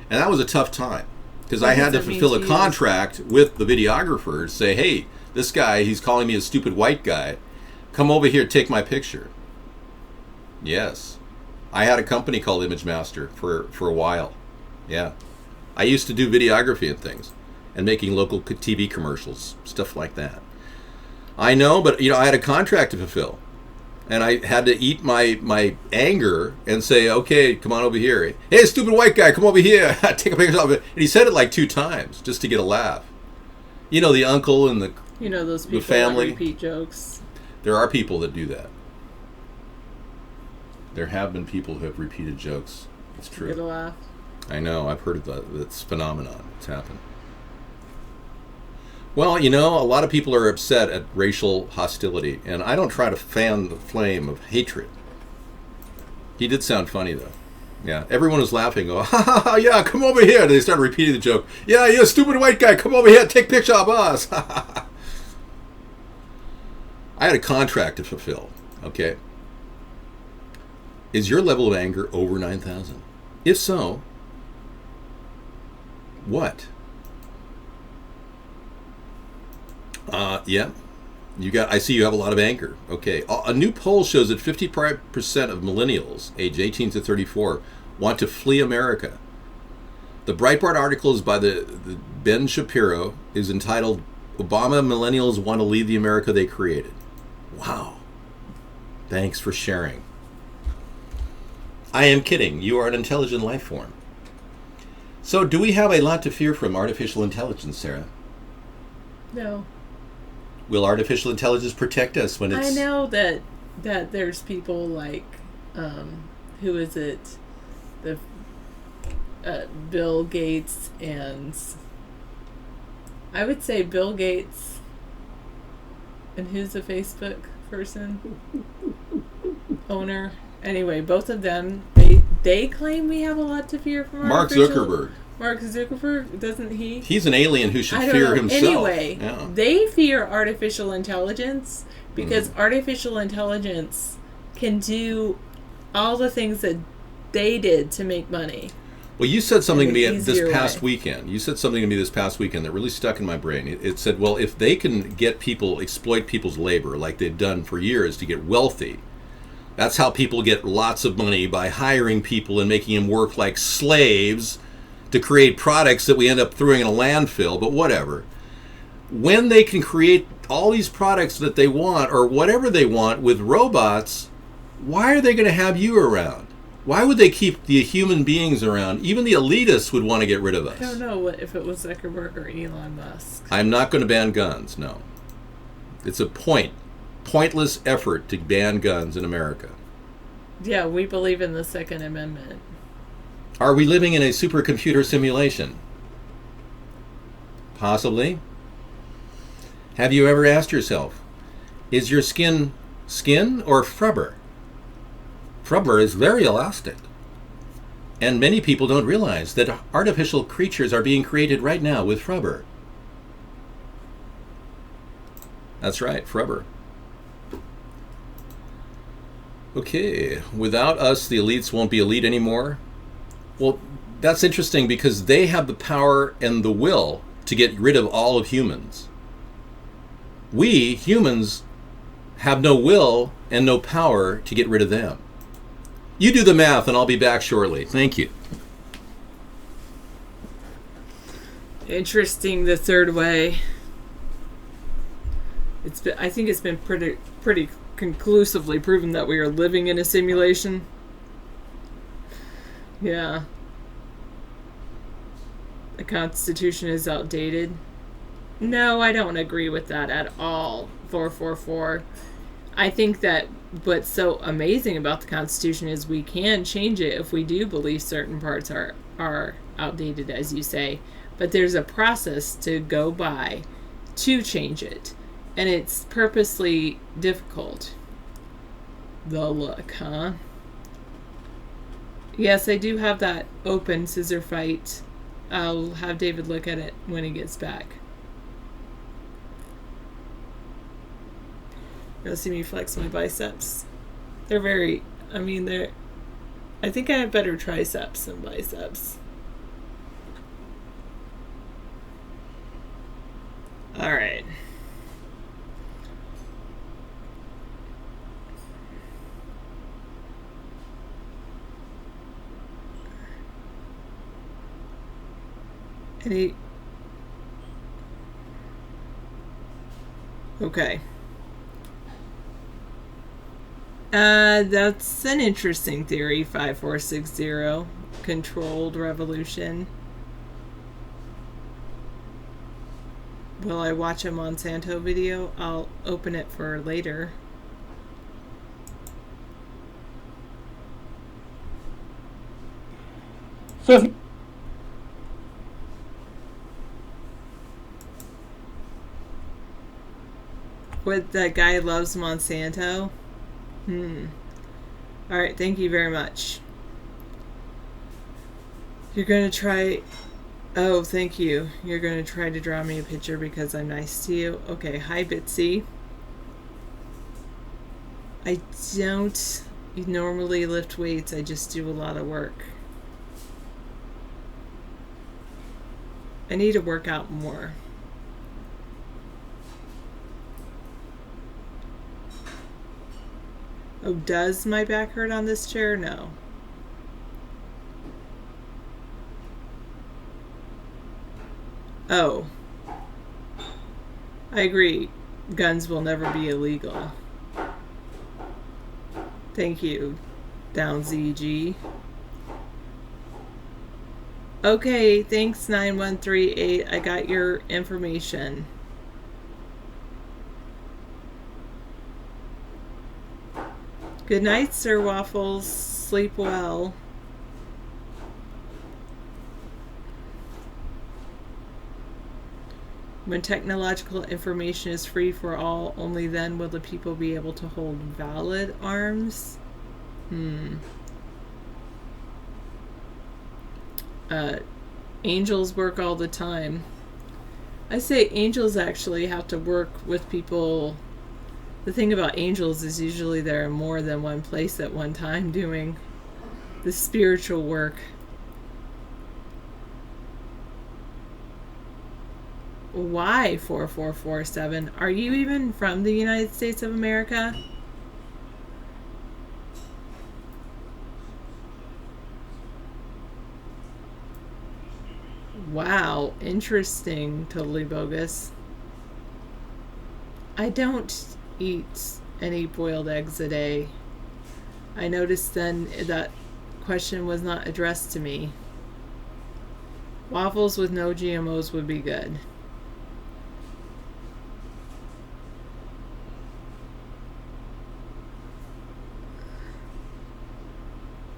And that was a tough time because I had to fulfill a contract with the videographer to say, "Hey, this guy, he's calling me a stupid white guy. Come over here, take my picture." Yes. I had a company called Image Master for a while. Yeah. I used to do videography and things. And making local TV commercials, stuff like that. I know, but I had a contract to fulfill, and I had to eat my anger and say, "Okay, come on over here. Hey, stupid white guy, come over here. Take a picture of it." And he said it like 2 times just to get a laugh. You know, the uncle and the those people the family. that repeat jokes. There are people that do that. There have been people who have repeated jokes. It's true. Get a laugh. I know. I've heard of that. It's phenomenon. It's happened. Well, a lot of people are upset at racial hostility, and I don't try to fan the flame of hatred. He did sound funny, though. Yeah, everyone was laughing. Go, "Ha ha ha, yeah, come over here." They started repeating the joke. "Yeah, you stupid white guy, come over here, take a picture of us." I had a contract to fulfill, okay? Is your level of anger over 9,000? If so, what? Yeah. I see you have a lot of anger. Okay. A new poll shows that 55% of millennials, age 18 to 34, want to flee America. The Breitbart article is by the Ben Shapiro, is entitled, "Obama Millennials Want to Leave the America They Created." Wow. Thanks for sharing. I am kidding. You are an intelligent life form. So do we have a lot to fear from artificial intelligence, Sarah? No. Will artificial intelligence protect us when it's... I know that there's people like, who is it? The Bill Gates, and I would say Bill Gates, and who's the Facebook person? Owner. Anyway, both of them, they claim we have a lot to fear from Mark artificial... Zuckerberg. Mark Zuckerberg, doesn't he? He's an alien who should I don't fear know. himself. Anyway, Yeah. they fear artificial intelligence because artificial intelligence can do all the things that they did to make money. Well, you said something to me this easier past way. weekend. You said something to me this past weekend that really stuck in my brain. It said, well, if they can get people, exploit people's labor like they've done for years to get wealthy, that's how people get lots of money, by hiring people and making them work like slaves to create products that we end up throwing in a landfill, but whatever. When they can create all these products that they want, or whatever they want, with robots, why are they going to have you around? Why would they keep the human beings around? Even the elitists would want to get rid of us. I don't know what if it was Zuckerberg or Elon Musk. I'm not going to ban guns, no. It's a pointless effort to ban guns in America. Yeah, we believe in the Second Amendment. Are we living in a supercomputer simulation? Possibly. Have you ever asked yourself, is your skin or flubber? Flubber is very elastic. And many people don't realize that artificial creatures are being created right now with flubber. That's right, flubber. Okay, without us, the elites won't be elite anymore. Well, that's interesting because they have the power and the will to get rid of all of humans. We, humans, have no will and no power to get rid of them. You do the math and I'll be back shortly. Thank you. Interesting, the third way. I think it's been pretty conclusively proven that we are living in a simulation. Yeah. The Constitution is outdated. No, I don't agree with that at all. 444. I think that what's so amazing about the Constitution is we can change it if we do believe certain parts are outdated, as you say. But there's a process to go by to change it. And it's purposely difficult. The look, huh? Yes, I do have that open scissor fight. I'll have David look at it when he gets back. You'll see me flex my biceps. They're very, I think I have better triceps than biceps. All right. Okay. That's an interesting theory, 5460. Controlled revolution. Will I watch a Monsanto video? I'll open it for later. So What, that guy loves Monsanto? Alright, thank you very much. You're gonna try... Oh, thank you. You're gonna try to draw me a picture because I'm nice to you. Okay, hi Bitsy. I don't normally lift weights, I just do a lot of work. I need to work out more. Oh, does my back hurt on this chair? No. Oh. I agree. Guns will never be illegal. Thank you, DownZG. Okay, thanks 9138. I got your information. Good night, Sir Waffles. Sleep well. When technological information is free for all, only then will the people be able to hold valid arms? angels work all the time. I say angels actually have to work with people. The thing about angels is usually they're in more than one place at one time doing the spiritual work. Why 4447? Are you even from the United States of America? Wow, interesting. Totally bogus. I don't eat any boiled eggs a day. I noticed then that question was not addressed to me. Waffles with no GMOs would be good.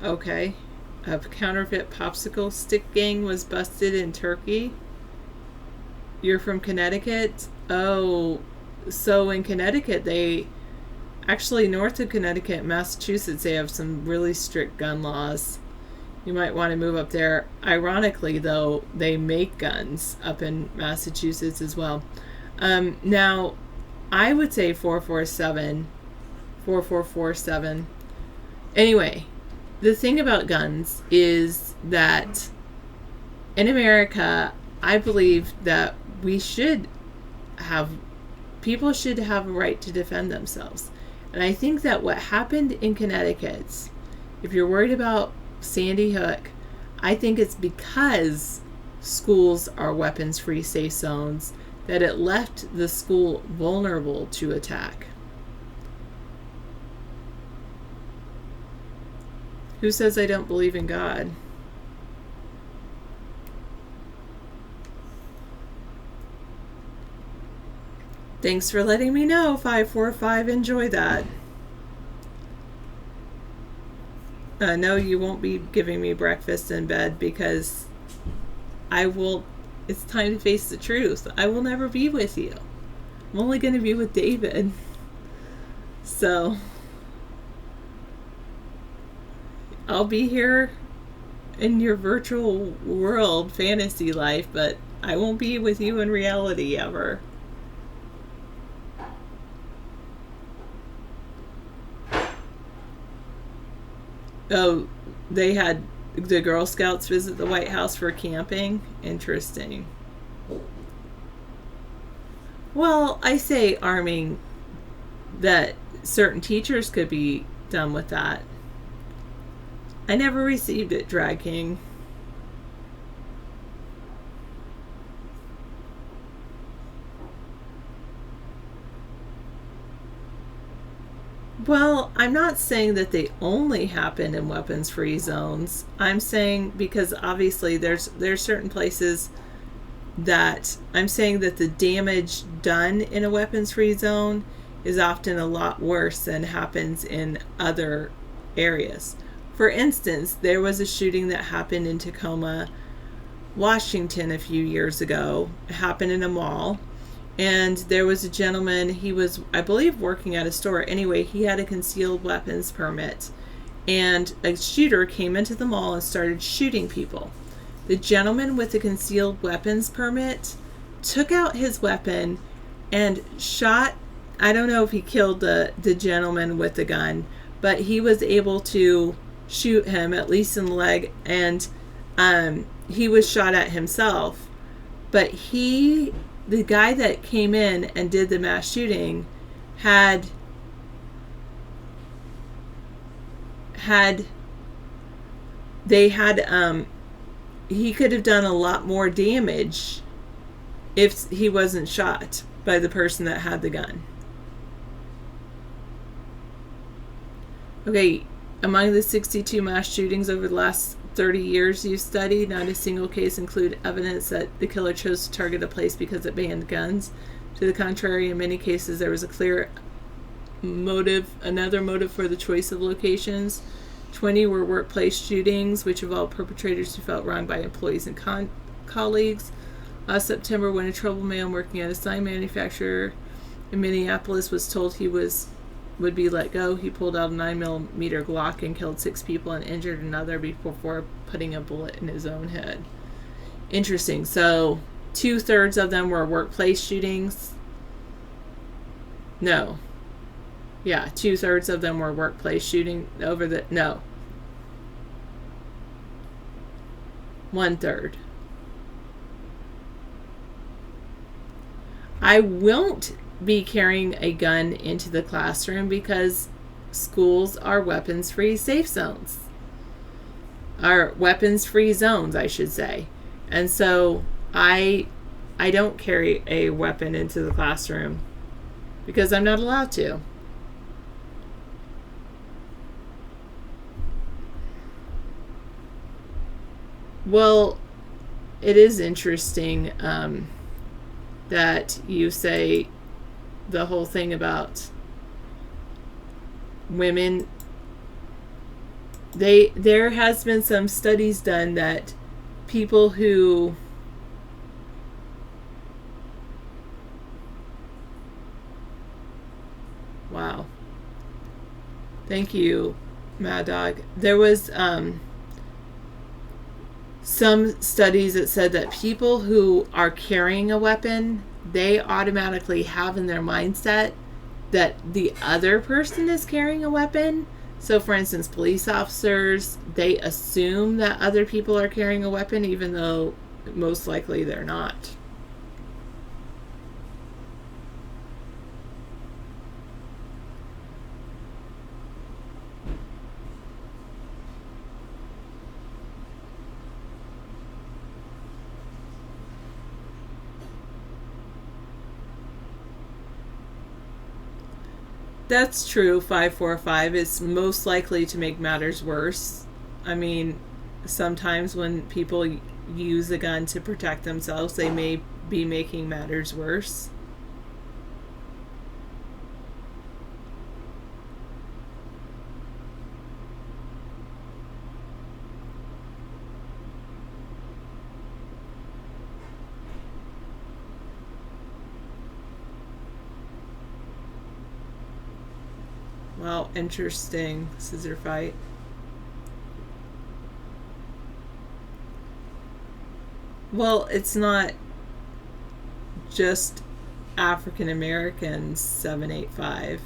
Okay. A counterfeit popsicle stick gang was busted in Turkey. You're from Connecticut? Oh, so in Connecticut, actually north of Connecticut, Massachusetts, they have some really strict gun laws. You might want to move up there. Ironically, though, they make guns up in Massachusetts as well. Now, I would say 4447. Anyway, the thing about guns is that in America, I believe that people should have a right to defend themselves. And I think that what happened in Connecticut, if you're worried about Sandy Hook, I think it's because schools are weapons-free safe zones that it left the school vulnerable to attack. Who says I don't believe in God? Thanks for letting me know, 545. Enjoy that. No, you won't be giving me breakfast in bed because it's time to face the truth. I will never be with you. I'm only going to be with David. So, I'll be here in your virtual world fantasy life, but I won't be with you in reality ever. Oh, they had the Girl Scouts visit the White House for camping? Interesting. Well, I say arming, that certain teachers could be done with that. I never received it, Drag King. Well, I'm not saying that they only happen in weapons-free zones. I'm saying because obviously there's certain places that I'm saying that the damage done in a weapons-free zone is often a lot worse than happens in other areas. For instance, there was a shooting that happened in Tacoma, Washington a few years ago. It happened in a mall. And there was a gentleman, he was, I believe, working at a store. Anyway, he had a concealed weapons permit. And a shooter came into the mall and started shooting people. The gentleman with the concealed weapons permit took out his weapon and shot, I don't know if he killed the gentleman with the gun, but he was able to shoot him, at least in the leg, and he was shot at himself. But the guy that came in and did the mass shooting he could have done a lot more damage if he wasn't shot by the person that had the gun. Okay, among the 62 mass shootings over the last 30 years you've studied, not a single case include evidence that the killer chose to target a place because it banned guns. To the contrary, in many cases there was a clear another motive for the choice of locations. 20 were workplace shootings, which involved perpetrators who felt wronged by employees and colleagues. Last September, when a troubled man working at a sign manufacturer in Minneapolis was told he would be let go, he pulled out a 9mm Glock and killed 6 people and injured another before putting a bullet in his own head. Interesting. So 2/3 of them were workplace shootings. No. Yeah, 2/3 of them were workplace shooting over the, no. 1/3. I won't be carrying a gun into the classroom because schools are weapons-free safe zones. Are weapons-free zones, I should say. And so I don't carry a weapon into the classroom because I'm not allowed to. Well, it is interesting that you say the whole thing about women. There has been some studies done that people who wow. Thank you, Mad Dog. There was some studies that said that people who are carrying a weapon, they automatically have in their mindset that the other person is carrying a weapon. So for instance, police officers, they assume that other people are carrying a weapon even though most likely they're not. That's true. 545 is most likely to make matters worse. I mean, sometimes when people use a gun to protect themselves, they may be making matters worse. Well, interesting scissor fight. Well, it's not just African Americans 785.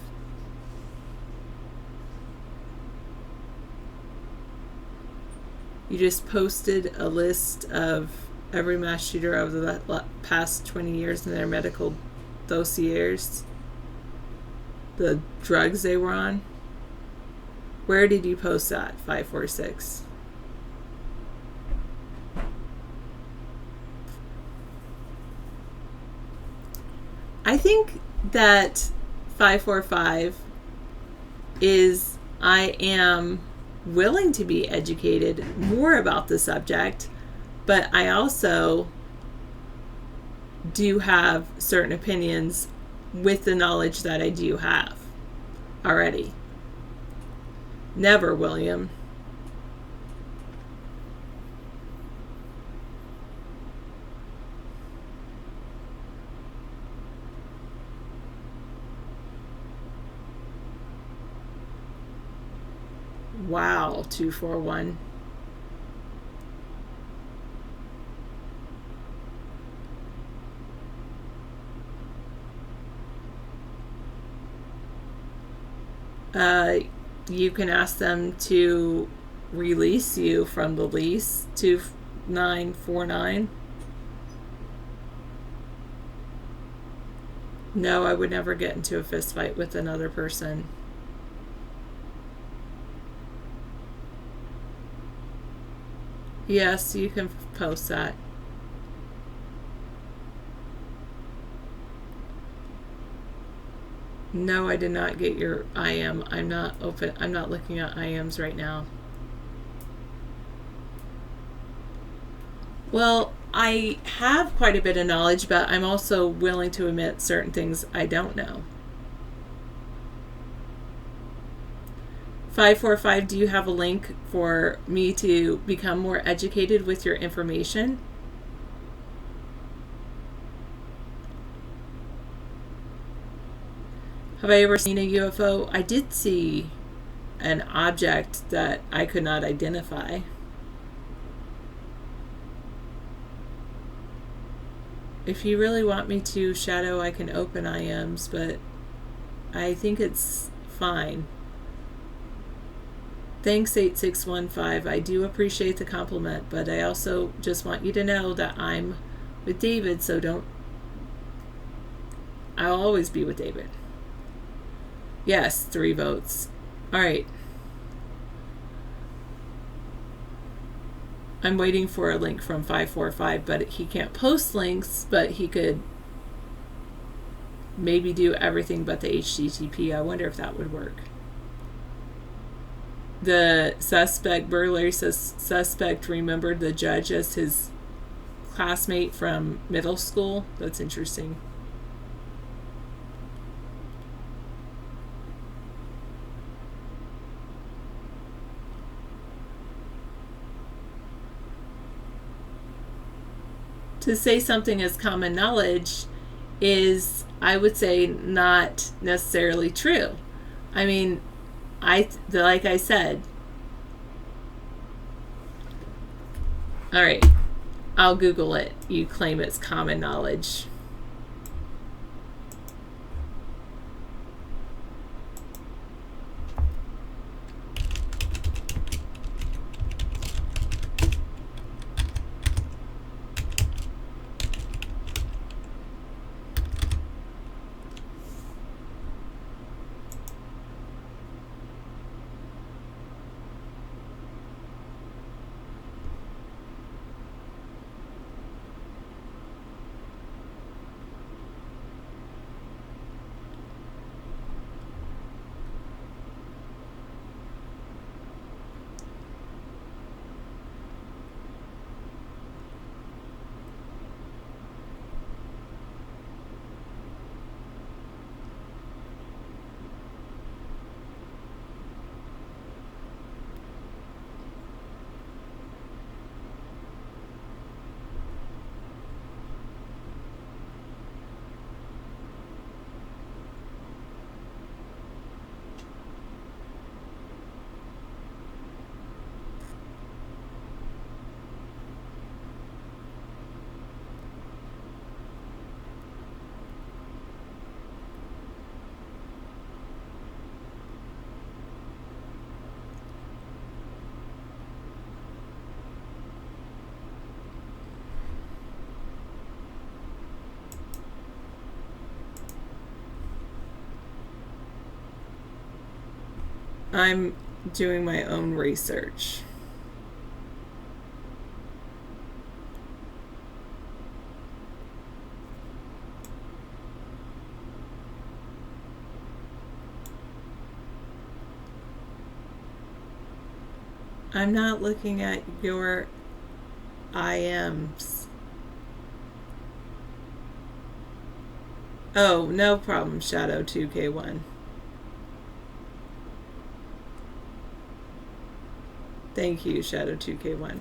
You just posted a list of every mass shooter over the past 20 years in their medical dossiers. The drugs they were on. Where did you post that? 546. I think that 545 is I am willing to be educated more about the subject, but I also do have certain opinions with the knowledge that I do have already. Never, William. Wow, 241. You can ask them to release you from the lease. 2949. No, I would never get into a fist fight with another person. Yes, you can post that. No, I did not get your IM. I'm not looking at IMs right now. Well, I have quite a bit of knowledge, but I'm also willing to admit certain things I don't know. 545, do you have a link for me to become more educated with your information? Have I ever seen a UFO? I did see an object that I could not identify. If you really want me to, Shadow, I can open IMs, but I think it's fine. Thanks, 8615. I do appreciate the compliment, but I also just want you to know that I'm with David, so don't... I'll always be with David. Yes, 3 votes. All right. I'm waiting for a link from 545, but he can't post links, but he could maybe do everything but the HTTP. I wonder if that would work. The suspect, burglary suspect, remembered the judge as his classmate from middle school. That's interesting. To say something as common knowledge is, I would say, not necessarily true. I mean, like I said, all right, I'll Google it. You claim it's common knowledge. I'm doing my own research. I'm not looking at your IMs. Oh, no problem, Shadow 2K1. Thank you, Shadow 2K1.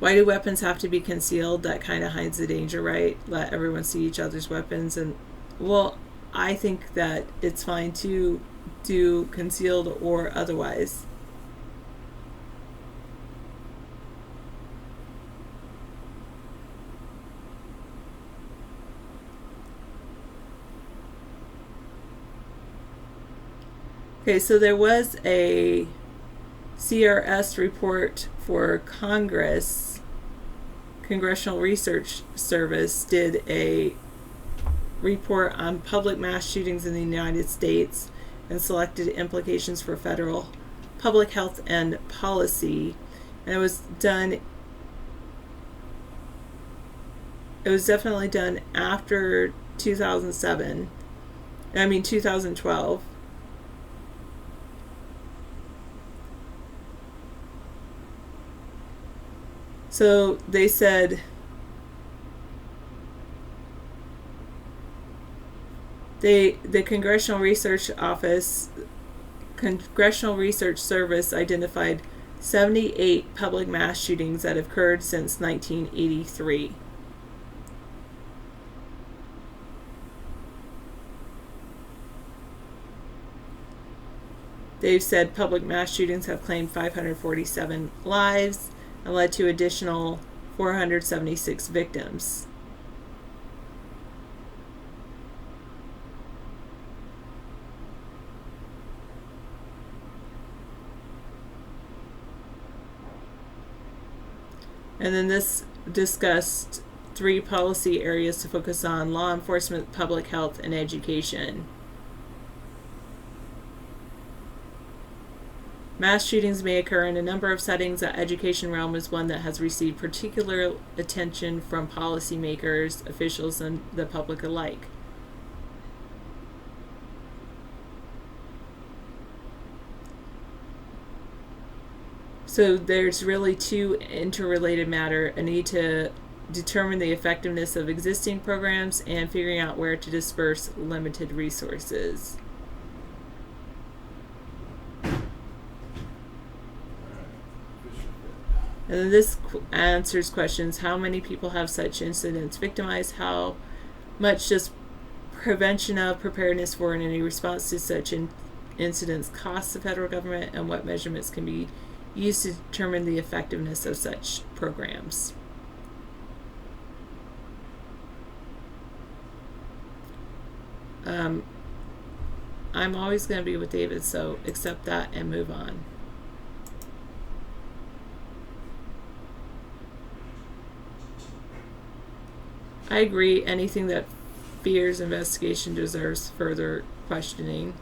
Why do weapons have to be concealed? That kind of hides the danger, right? Let everyone see each other's weapons. And, well, I think that it's fine to do concealed or otherwise. Okay, so there was a CRS report for Congress. Congressional Research Service did a report on public mass shootings in the United States and selected implications for federal public health and policy. And it was definitely done after 2012. So they said the Congressional Research Service identified 78 public mass shootings that have occurred since 1983. They've said public mass shootings have claimed 547 lives and led to additional 476 victims. And then this discussed 3 policy areas to focus on: law enforcement, public health, and education. Mass shootings may occur in a number of settings. The education realm is one that has received particular attention from policymakers, officials, and the public alike. So there's really 2 interrelated matter: a need to determine the effectiveness of existing programs and figuring out where to disperse limited resources. And then this answers questions: how many people have such incidents victimized? How much does prevention of, preparedness for, and any response to such incidents cost the federal government? And what measurements can be used to determine the effectiveness of such programs? I'm always going to be with David, so accept that and move on. I agree. Anything that fears investigation deserves further questioning.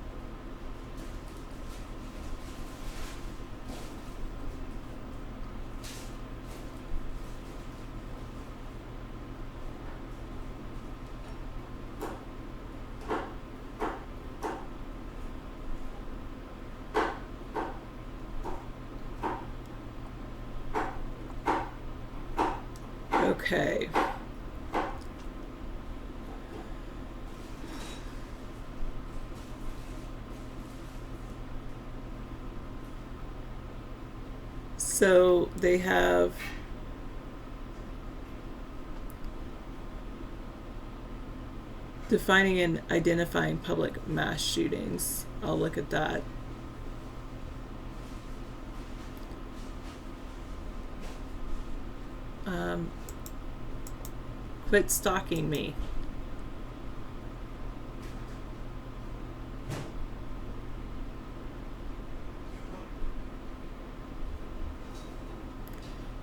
Okay. So they have defining and identifying public mass shootings. I'll look at that. Quit stalking me.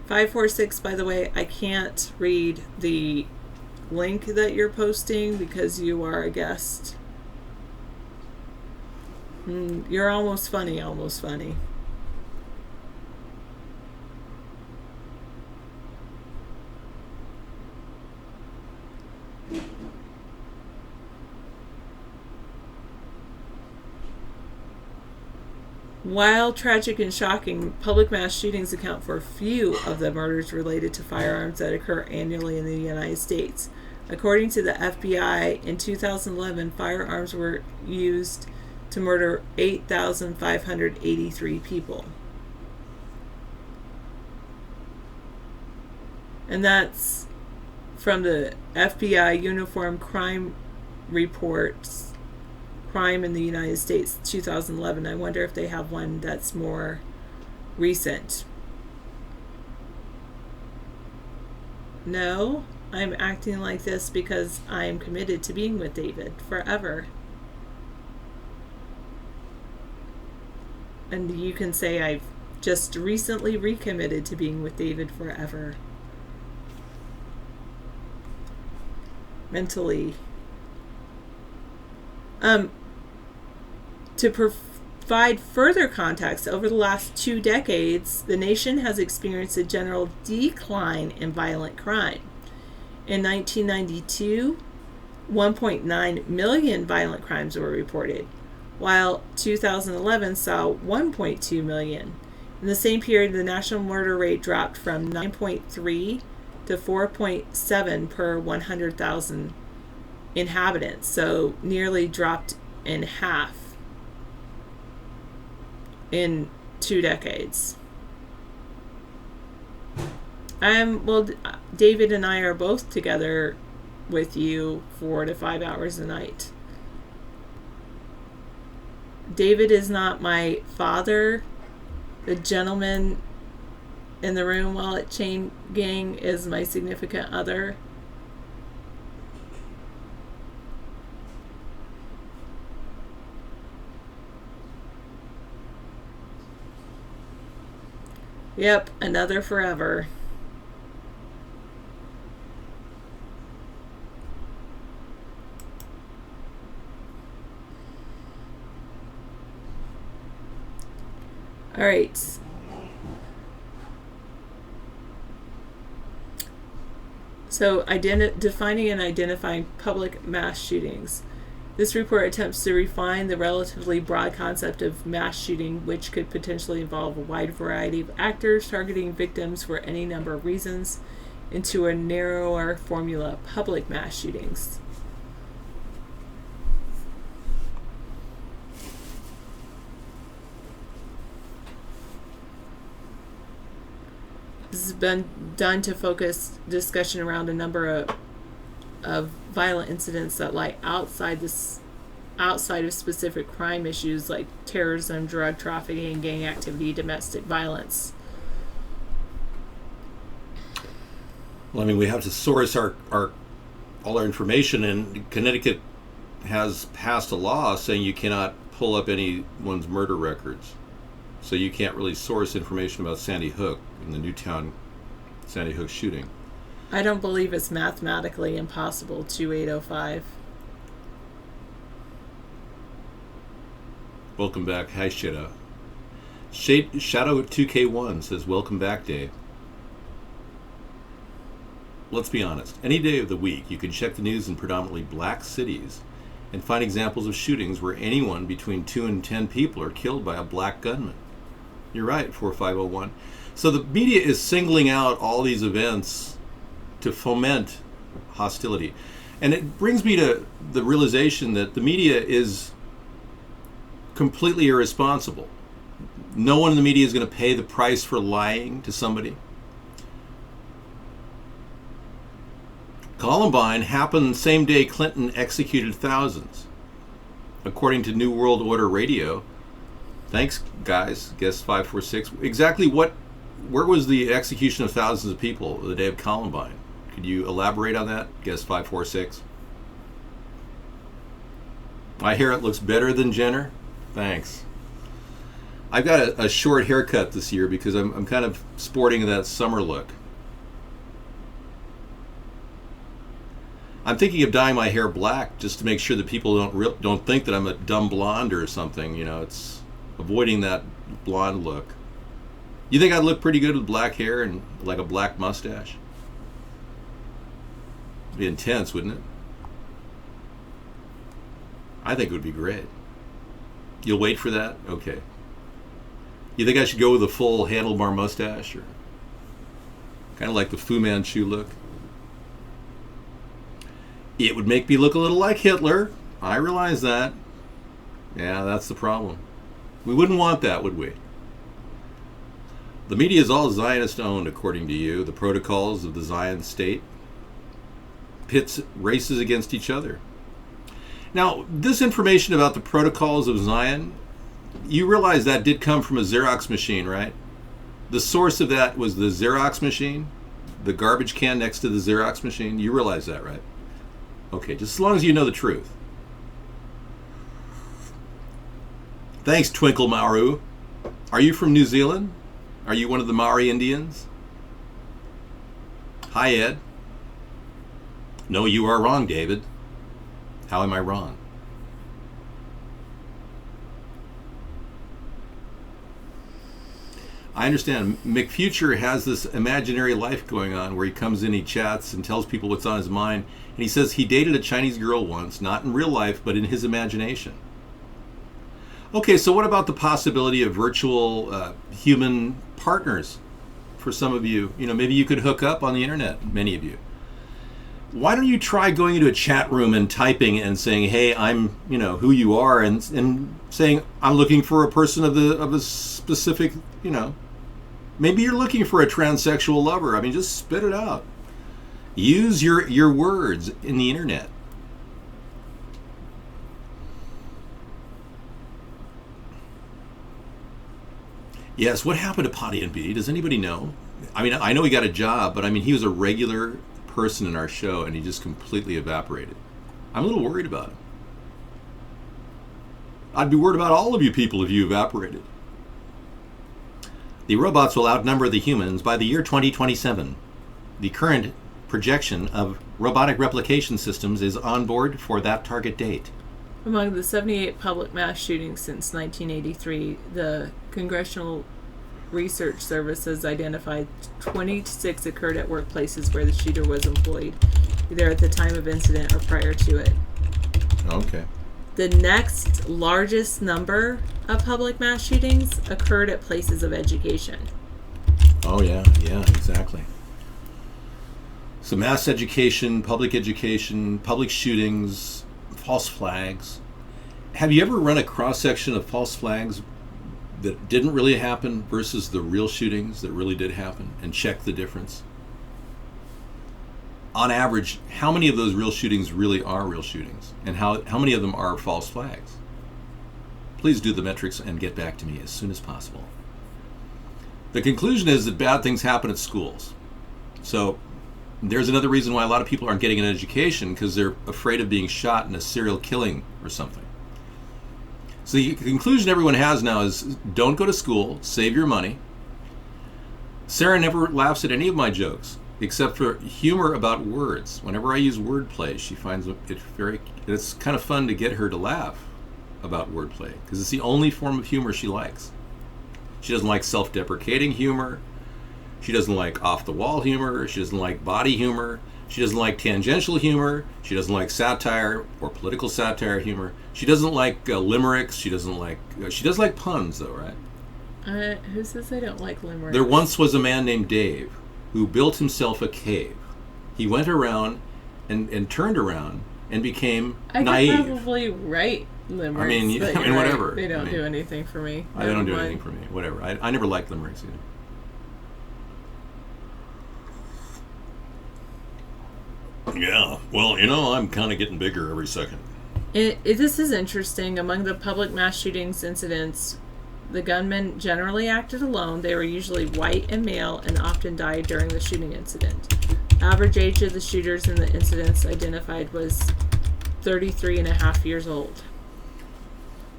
(546), by the way, I can't read the link that you're posting because you are a guest. You're almost funny, almost funny. While tragic and shocking, public mass shootings account for few of the murders related to firearms that occur annually in the United States. According to the FBI, in 2011, firearms were used to murder 8,583 people. And that's from the FBI Uniform Crime Reports, Crime in the United States, 2011. I wonder if they have one that's more recent. No, I'm acting like this because I am committed to being with David forever. And you can say I've just recently recommitted to being with David forever. Mentally. To provide further context, over the last 2 decades, the nation has experienced a general decline in violent crime. In 1992, 1.9 million violent crimes were reported, while 2011 saw 1.2 million. In the same period, the national murder rate dropped from 9.3 to 4.7 per 100,000 inhabitants, so nearly dropped in half in 2 decades. David and I are both together with you 4 to 5 hours a night. David is not my father. The gentleman in the room while at Chain Gang is my significant other. Yep, another forever. All right. So, defining and identifying public mass shootings. This report attempts to refine the relatively broad concept of mass shooting, which could potentially involve a wide variety of actors targeting victims for any number of reasons, into a narrower formula: public mass shootings. This has been done to focus discussion around a number of violent incidents that lie outside of specific crime issues like terrorism, drug trafficking, gang activity, domestic violence. Well, I mean, we have to source all our information, and Connecticut has passed a law saying you cannot pull up anyone's murder records. So you can't really source information about Sandy Hook and the Newtown Sandy Hook shooting. I don't believe it's mathematically impossible. 2805. Welcome back. Hi, Shadow. Shadow 2K1 says, welcome back, Dave. Let's be honest. Any day of the week, you can check the news in predominantly black cities and find examples of shootings where anyone between 2 and 10 people are killed by a black gunman. You're right, 4501. So the media is singling out all these events to foment hostility. And it brings me to the realization that the media is completely irresponsible. No one in the media is going to pay the price for lying to somebody. Columbine happened the same day Clinton executed thousands. According to New World Order Radio, thanks, guys, guest 546. Exactly where was the execution of thousands of people the day of Columbine? Could you elaborate on that, guest 546? I hear it looks better than Jenner. Thanks. I've got a short haircut this year because I'm kind of sporting that summer look. I'm thinking of dyeing my hair black just to make sure that people don't think that I'm a dumb blonde or something. You know, it's avoiding that blonde look. You think I'd look pretty good with black hair and like a black mustache? It'd be intense, wouldn't it? I think it would be great. You'll wait for that? Okay. You think I should go with a full handlebar mustache, or kind of like the Fu Manchu look? It would make me look a little like Hitler. I realize that. Yeah, that's the problem. We wouldn't want that, would we? The media is all Zionist-owned, according to you. The protocols of the Zion state pits races against each other. Now, this information about the protocols of Zion, you realize that did come from a Xerox machine, right? The source of that was the Xerox machine, the garbage can next to the Xerox machine. You realize that, right? Okay, just as long as you know the truth. Thanks, Twinkle Maru. Are you from New Zealand? Are you one of the Maori Indians? Hi, Ed. No, you are wrong, David. How am I wrong? I understand. McFuture has this imaginary life going on where he comes in, he chats, and tells people what's on his mind. And he says he dated a Chinese girl once, not in real life, but in his imagination. Okay, so what about the possibility of virtual human partners for some of you? You know, maybe you could hook up on the internet, many of you. Why don't you try going into a chat room and typing and saying, hey, I'm, you know, who you are, and saying, I'm looking for a person of a specific, you know, maybe you're looking for a transsexual lover. I mean, just spit it out. Use your words in the internet. Yes, what happened to Potty and B? Does anybody know? I mean, I know he got a job, but I mean, he was a regular person in our show and he just completely evaporated. I'm a little worried about him. I'd be worried about all of you people if you evaporated. The robots will outnumber the humans by the year 2027. The current projection of robotic replication systems is on board for that target date. Among the 78 public mass shootings since 1983, the Congressional Research Service has identified 26 occurred at workplaces where the shooter was employed, either at the time of incident or prior to it. Okay. The next largest number of public mass shootings occurred at places of education. Oh, yeah, exactly. So mass education, public shootings, false flags. Have you ever run a cross-section of false flags that didn't really happen versus the real shootings that really did happen and check the difference? On average, how many of those real shootings really are real shootings? And how many of them are false flags? Please do the metrics and get back to me as soon as possible. The conclusion is that bad things happen at schools. So there's another reason why a lot of people aren't getting an education, because they're afraid of being shot in a serial killing or something. So the conclusion everyone has now is don't go to school, save your money. Sarah never laughs at any of my jokes, except for humor about words. Whenever I use wordplay, she finds it's kind of fun to get her to laugh about wordplay, because it's the only form of humor she likes. She doesn't like self-deprecating humor. She doesn't like off-the-wall humor. She doesn't like body humor. She doesn't like tangential humor. She doesn't like satire or political satire humor. She doesn't like limericks. She does like puns, though, right? Who says they don't like limericks? There once was a man named Dave who built himself a cave. He went around and turned around and became naive. I could probably write limericks. I mean, whatever. They don't do anything for me. They don't do anything for me. Whatever. I never liked limericks either. Yeah, well, I'm kind of getting bigger every second. This is interesting. Among the public mass shootings incidents, the gunmen generally acted alone. They were usually white and male and often died during the shooting incident. Average age of the shooters in the incidents identified was 33 and a half years old.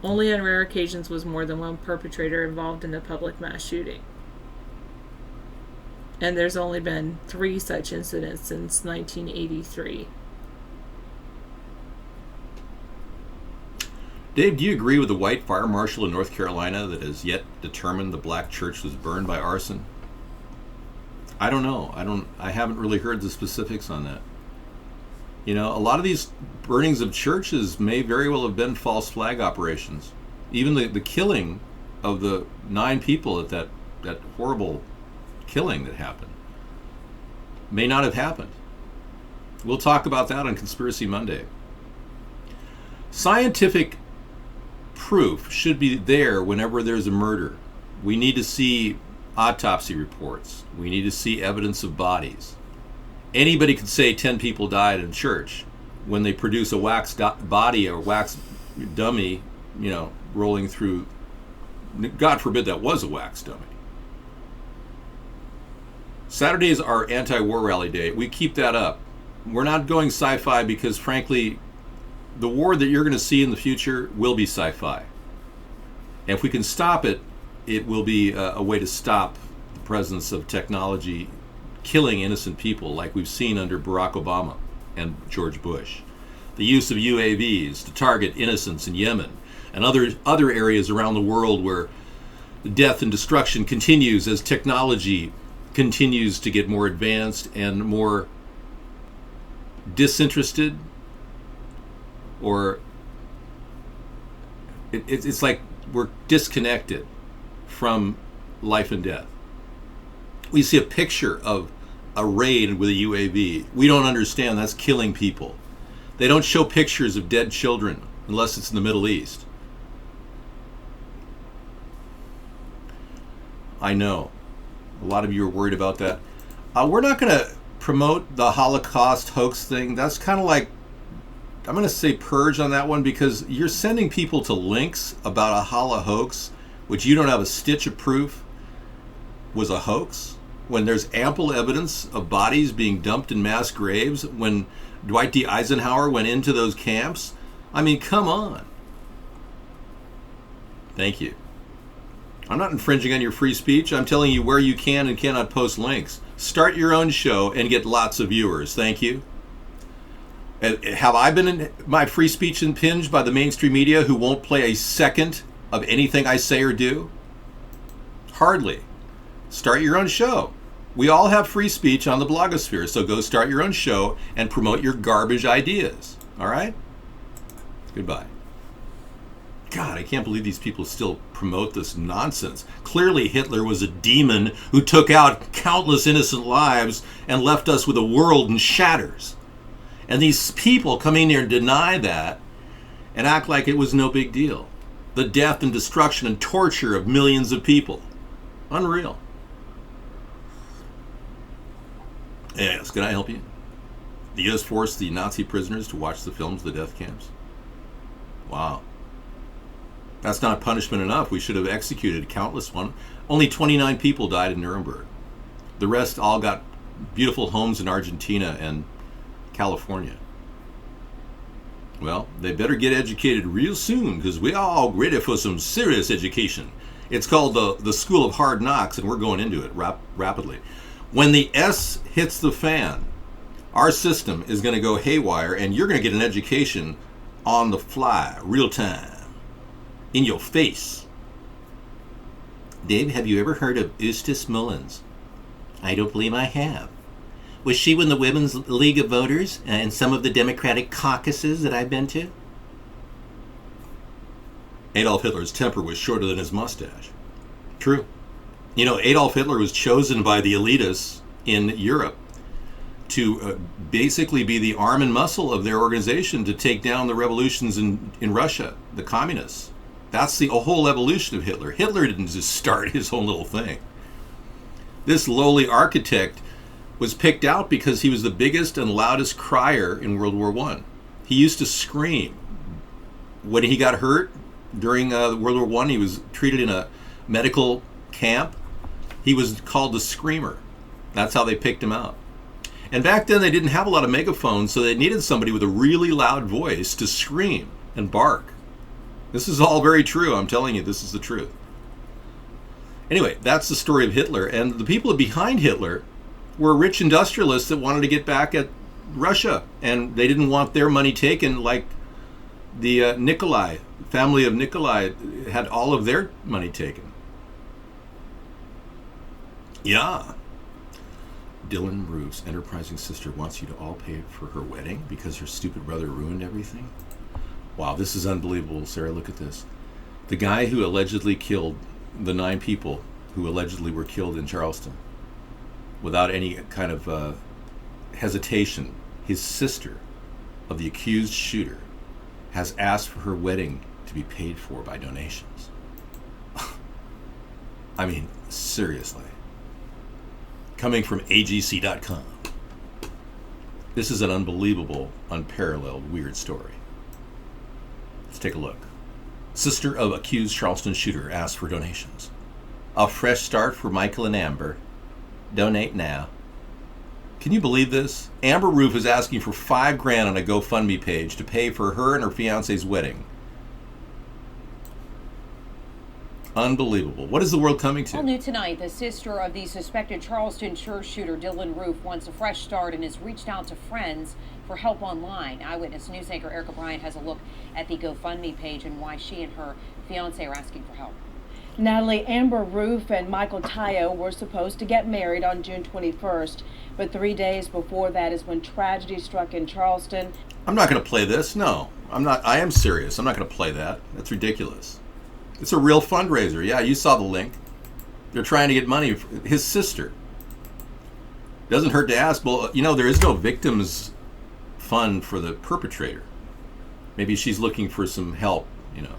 Only on rare occasions was more than one perpetrator involved in a public mass shooting. And there's only been 3 such incidents since 1983. Dave, do you agree with the white fire marshal in North Carolina that has yet determined the black church was burned by arson? I don't know. I haven't really heard the specifics on that. A lot of these burnings of churches may very well have been false flag operations. Even the killing of the 9 people at that horrible killing that happened may not have happened. We'll talk about that on Conspiracy Monday. Scientific proof should be there whenever there's a murder. We need to see autopsy reports. We need to see evidence of bodies. Anybody could say 10 people died in church when they produce a wax body or wax dummy, rolling through. God forbid that was a wax dummy. Saturday is our anti-war rally day. We keep that up. We're not going sci-fi because, frankly, the war that you're going to see in the future will be sci-fi. And if we can stop it, it will be a way to stop the presence of technology killing innocent people like we've seen under Barack Obama and George Bush. The use of UAVs to target innocents in Yemen and other areas around the world where death and destruction continues as technology continues to get more advanced and more disinterested, or it's like we're disconnected from life and death. We see a picture of a raid with a UAV. We don't understand that's killing people. They don't show pictures of dead children unless it's in the Middle East. I know. A lot of you are worried about that. We're not going to promote the Holocaust hoax thing. That's kind of like, I'm going to say purge on that one, because you're sending people to links about a hoax, which you don't have a stitch of proof was a hoax, when there's ample evidence of bodies being dumped in mass graves, when Dwight D. Eisenhower went into those camps. I mean, come on. Thank you. I'm not infringing on your free speech. I'm telling you where you can and cannot post links. Start your own show and get lots of viewers. Thank you. Have I been in my free speech impinged by the mainstream media who won't play a second of anything I say or do? Hardly. Start your own show. We all have free speech on the blogosphere, so go start your own show and promote your garbage ideas. All right? Goodbye. God, I can't believe these people still promote this nonsense. Clearly Hitler was a demon who took out countless innocent lives and left us with a world in shatters. And these people come in here and deny that and act like it was no big deal. The death and destruction and torture of millions of people. Unreal. Yes, can I help you? The U.S. forced the Nazi prisoners to watch the films of the death camps. Wow. That's not punishment enough. We should have executed countless one. Only 29 people died in Nuremberg. The rest all got beautiful homes in Argentina and California. Well, they better get educated real soon, because we all ready for some serious education. It's called the School of Hard Knocks, and we're going into it rapidly. When the S hits the fan, our system is going to go haywire, and you're going to get an education on the fly, real time, in your face. Dave, have you ever heard of Eustace Mullins? I don't believe I have. Was she in the Women's League of Voters and some of the Democratic caucuses that I've been to? Adolf Hitler's temper was shorter than his mustache. True. You know, Adolf Hitler was chosen by the elitists in Europe to basically be the arm and muscle of their organization to take down the revolutions in Russia, the communists. That's the whole evolution of Hitler. Hitler didn't just start his own little thing. This lowly architect was picked out because he was the biggest and loudest crier in World War I. He used to scream. When he got hurt during World War I, he was treated in a medical camp. He was called the Screamer. That's how they picked him out. And back then they didn't have a lot of megaphones, so they needed somebody with a really loud voice to scream and bark. This is all very true. I'm telling you, this is the truth. Anyway, that's the story of Hitler. And the people behind Hitler were rich industrialists that wanted to get back at Russia, and they didn't want their money taken like the Nikolai family of Nikolai had all of their money taken. Yeah. Dylan Roof's enterprising sister wants you to all pay for her wedding because her stupid brother ruined everything. Wow, this is unbelievable, Sarah. Look at this. The guy who allegedly killed the 9 people who allegedly were killed in Charleston, without any kind of hesitation, his sister of the accused shooter has asked for her wedding to be paid for by donations. I mean, seriously. Coming from agc.com. This is an unbelievable, unparalleled, weird story. Let's take a look. Sister of accused Charleston shooter asks for donations. A fresh start for Michael and Amber. Donate now. Can you believe this? Amber Roof is asking for $5,000 on a GoFundMe page to pay for her and her fiance's wedding. Unbelievable. What is the world coming to? All new tonight, the sister of the suspected Charleston church shooter Dylan Roof wants a fresh start and has reached out to friends for help online. Eyewitness News anchor Erica Bryant has a look at the GoFundMe page and why she and her fiance are asking for help. Natalie, Amber Roof and Michael Tayo were supposed to get married on June 21st, but 3 days before that is when tragedy struck in Charleston. I'm not going to play this. No, I'm not. I am serious. I'm not going to play that. That's ridiculous. It's a real fundraiser. Yeah, you saw the link. They're trying to get money for his sister. Doesn't hurt to ask. Well, you know, there is no victims fund for the perpetrator. Maybe she's looking for some help, you know.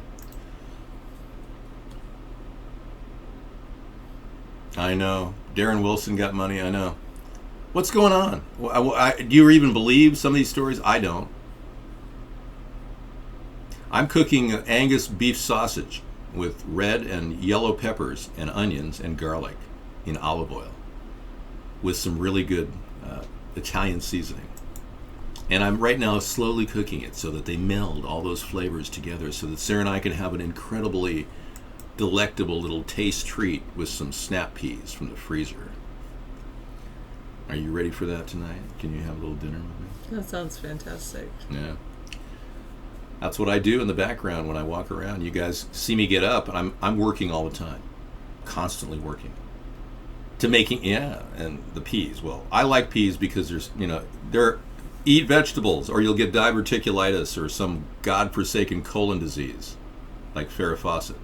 I know. Darren Wilson got money. I know. What's going on? Do you even believe some of these stories? I don't. I'm cooking Angus beef sausage with red and yellow peppers and onions and garlic in olive oil with some really good Italian seasoning. And I'm right now slowly cooking it so that they meld all those flavors together so that Sarah and I can have an incredibly delectable little taste treat with some snap peas from the freezer. Are you ready for that tonight? Can you have a little dinner with me? That sounds fantastic. Yeah. That's what I do in the background when I walk around. You guys see me get up, and I'm working all the time, constantly working. To making, and the peas. Well, I like peas because eat vegetables or you'll get diverticulitis or some godforsaken colon disease like Farrah Fawcett.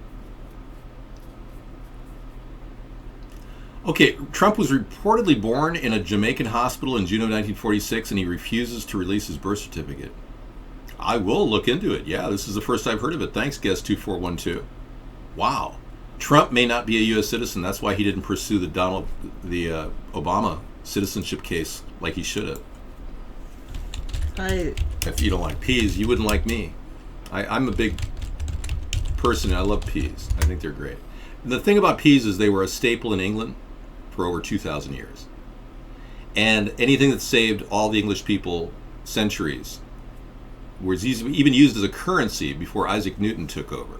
Okay, Trump was reportedly born in a Jamaican hospital in June of 1946, and he refuses to release his birth certificate. I will look into it. Yeah, this is the first I've heard of it. Thanks, guest 2412. Wow. Trump may not be a U.S. citizen. That's why he didn't pursue the Obama citizenship case like he should have. If you don't like peas, you wouldn't like me. I'm a big person, and I love peas. I think they're great. And the thing about peas is they were a staple in England for over 2,000 years. And anything that saved all the English people centuries was even used as a currency before Isaac Newton took over.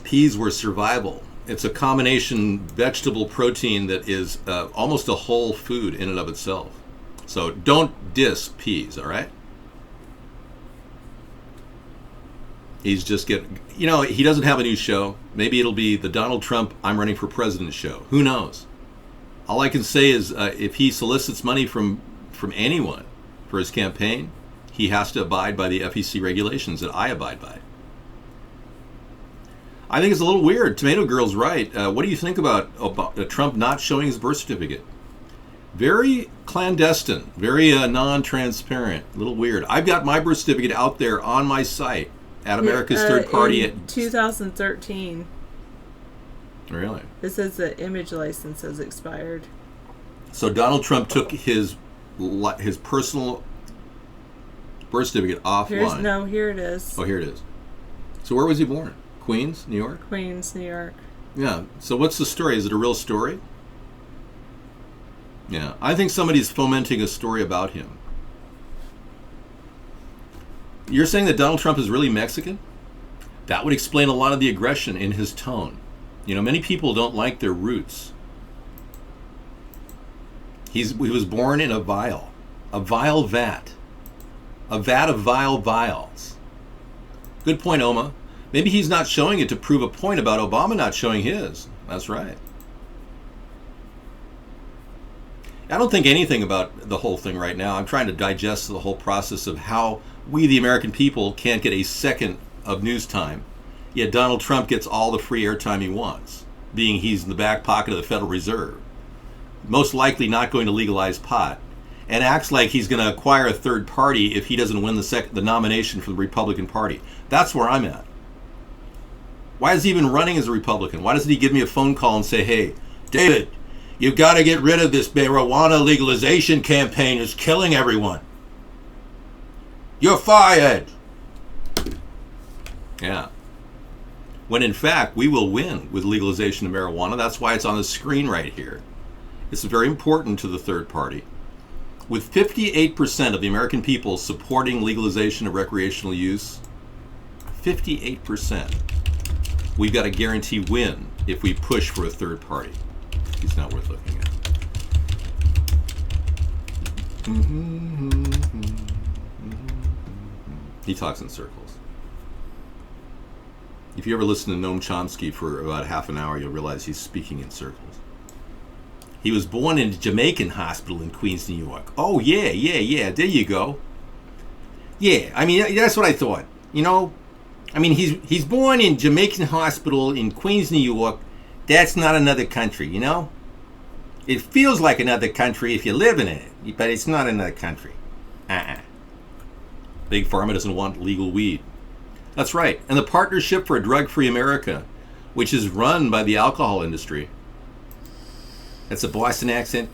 Peas were survival. It's a combination vegetable protein that is almost a whole food in and of itself. So don't diss peas, all right? He's just he doesn't have a new show. Maybe it'll be the Donald Trump I'm running for president show. Who knows? All I can say is if he solicits money from anyone for his campaign, he has to abide by the FEC regulations that I abide by. I think it's a little weird. Tomato Girl's right. What do you think about Trump not showing his birth certificate? Very clandestine, very non-transparent, a little weird. I've got my birth certificate out there on my site at America's Third Party in 2013. Really? It says the image license has expired. So Donald Trump took his personal birth certificate offline. Here it is. Oh, here it is. So where was he born? Queens, New York? Queens, New York. Yeah. So what's the story? Is it a real story? Yeah. I think somebody's fomenting a story about him. You're saying that Donald Trump is really Mexican? That would explain a lot of the aggression in his tone. Many people don't like their roots. He was born in a vile vat. A vat of vile vials. Good point, Oma. Maybe he's not showing it to prove a point about Obama not showing his. That's right. I don't think anything about the whole thing right now. I'm trying to digest the whole process of how we, the American people, can't get a second of news time. Yet Donald Trump gets all the free airtime he wants, being he's in the back pocket of the Federal Reserve. Most likely not going to legalize pot. And acts like he's going to acquire a third party if he doesn't win the nomination for the Republican Party. That's where I'm at. Why is he even running as a Republican? Why doesn't he give me a phone call and say, hey, David, you've got to get rid of this marijuana legalization campaign. It's killing everyone. You're fired. Yeah. When in fact, we will win with legalization of marijuana. That's why it's on the screen right here. It's very important to the third party. With 58% of the American people supporting legalization of recreational use, 58%. We've got a guarantee win if we push for a third party. It's not worth looking at. He talks in circles. If you ever listen to Noam Chomsky for about half an hour, you'll realize he's speaking in circles. He was born in a Jamaican hospital in Queens, New York. Oh, yeah. There you go. Yeah, I mean, that's what I thought. He's born in Jamaican hospital in Queens, New York. That's not another country, It feels like another country if you live in it, but it's not another country. Big Pharma doesn't want legal weed. That's right. And the Partnership for a Drug-Free America, which is run by the alcohol industry. That's a Boston accent?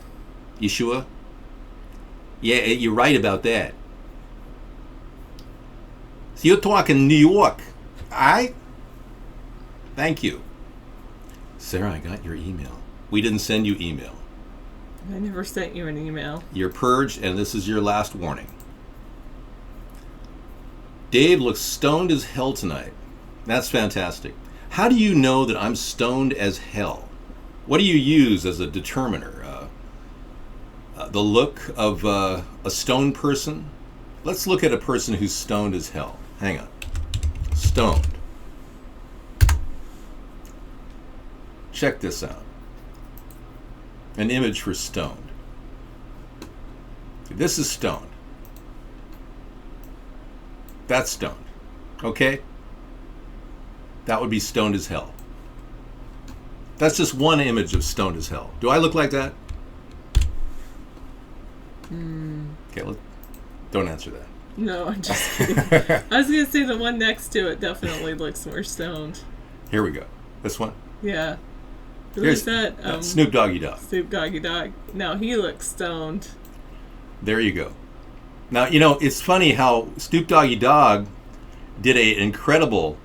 You sure? Yeah, you're right about that. So you're talking New York, alright? Thank you. Sarah, I got your email. We didn't send you email. I never sent you an email. You're purged, and this is your last warning. Dave looks stoned as hell tonight. That's fantastic. How do you know that I'm stoned as hell? What do you use as a determiner? The look of a stoned person? Let's look at a person who's stoned as hell. Hang on. Stoned. Check this out. An image for stoned. This is stoned. That's stoned. Okay? That would be stoned as hell. That's just one image of stoned as hell. Do I look like that? Okay, don't answer that. No, I'm just kidding. I was going to say the one next to it definitely looks more stoned. Here we go. This one? Yeah. Here's that? Snoop Doggy Dogg. Snoop Doggy Dogg. No, he looks stoned. There you go. Now, you know, it's funny how Snoop Doggy Dogg did an incredible,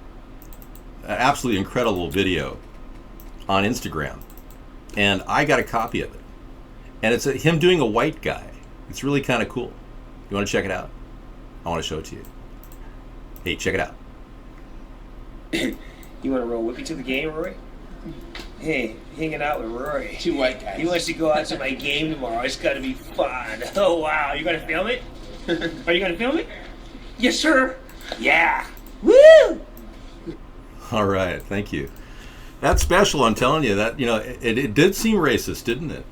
absolutely incredible video on Instagram. And I got a copy of it. And it's him doing a white guy. It's really kind of cool. You want to check it out? I want to show it to you. Hey, check it out. You want to roll with me to the game, Rory? Hey, hanging out with Rory. Two white guys. He wants to go out to my game tomorrow. It's got to be fun. Oh, wow. You going to film it? Are you going to film it? Yes, sir. Yeah. Woo! All right, thank you. That's special, I'm telling you. That, you know, it did seem racist, didn't it?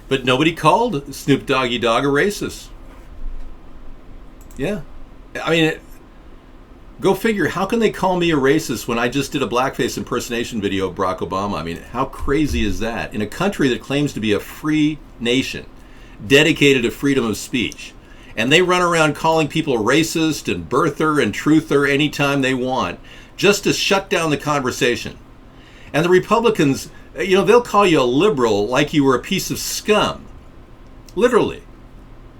But nobody called Snoop Doggy Dogg a racist. Yeah. I mean, go figure, how can they call me a racist when I just did a blackface impersonation video of Barack Obama? I mean, how crazy is that? In a country that claims to be a free nation, dedicated to freedom of speech, and they run around calling people racist and birther and truther anytime they want, just to shut down the conversation. And the Republicans, you know, they'll call you a liberal like you were a piece of scum. Literally.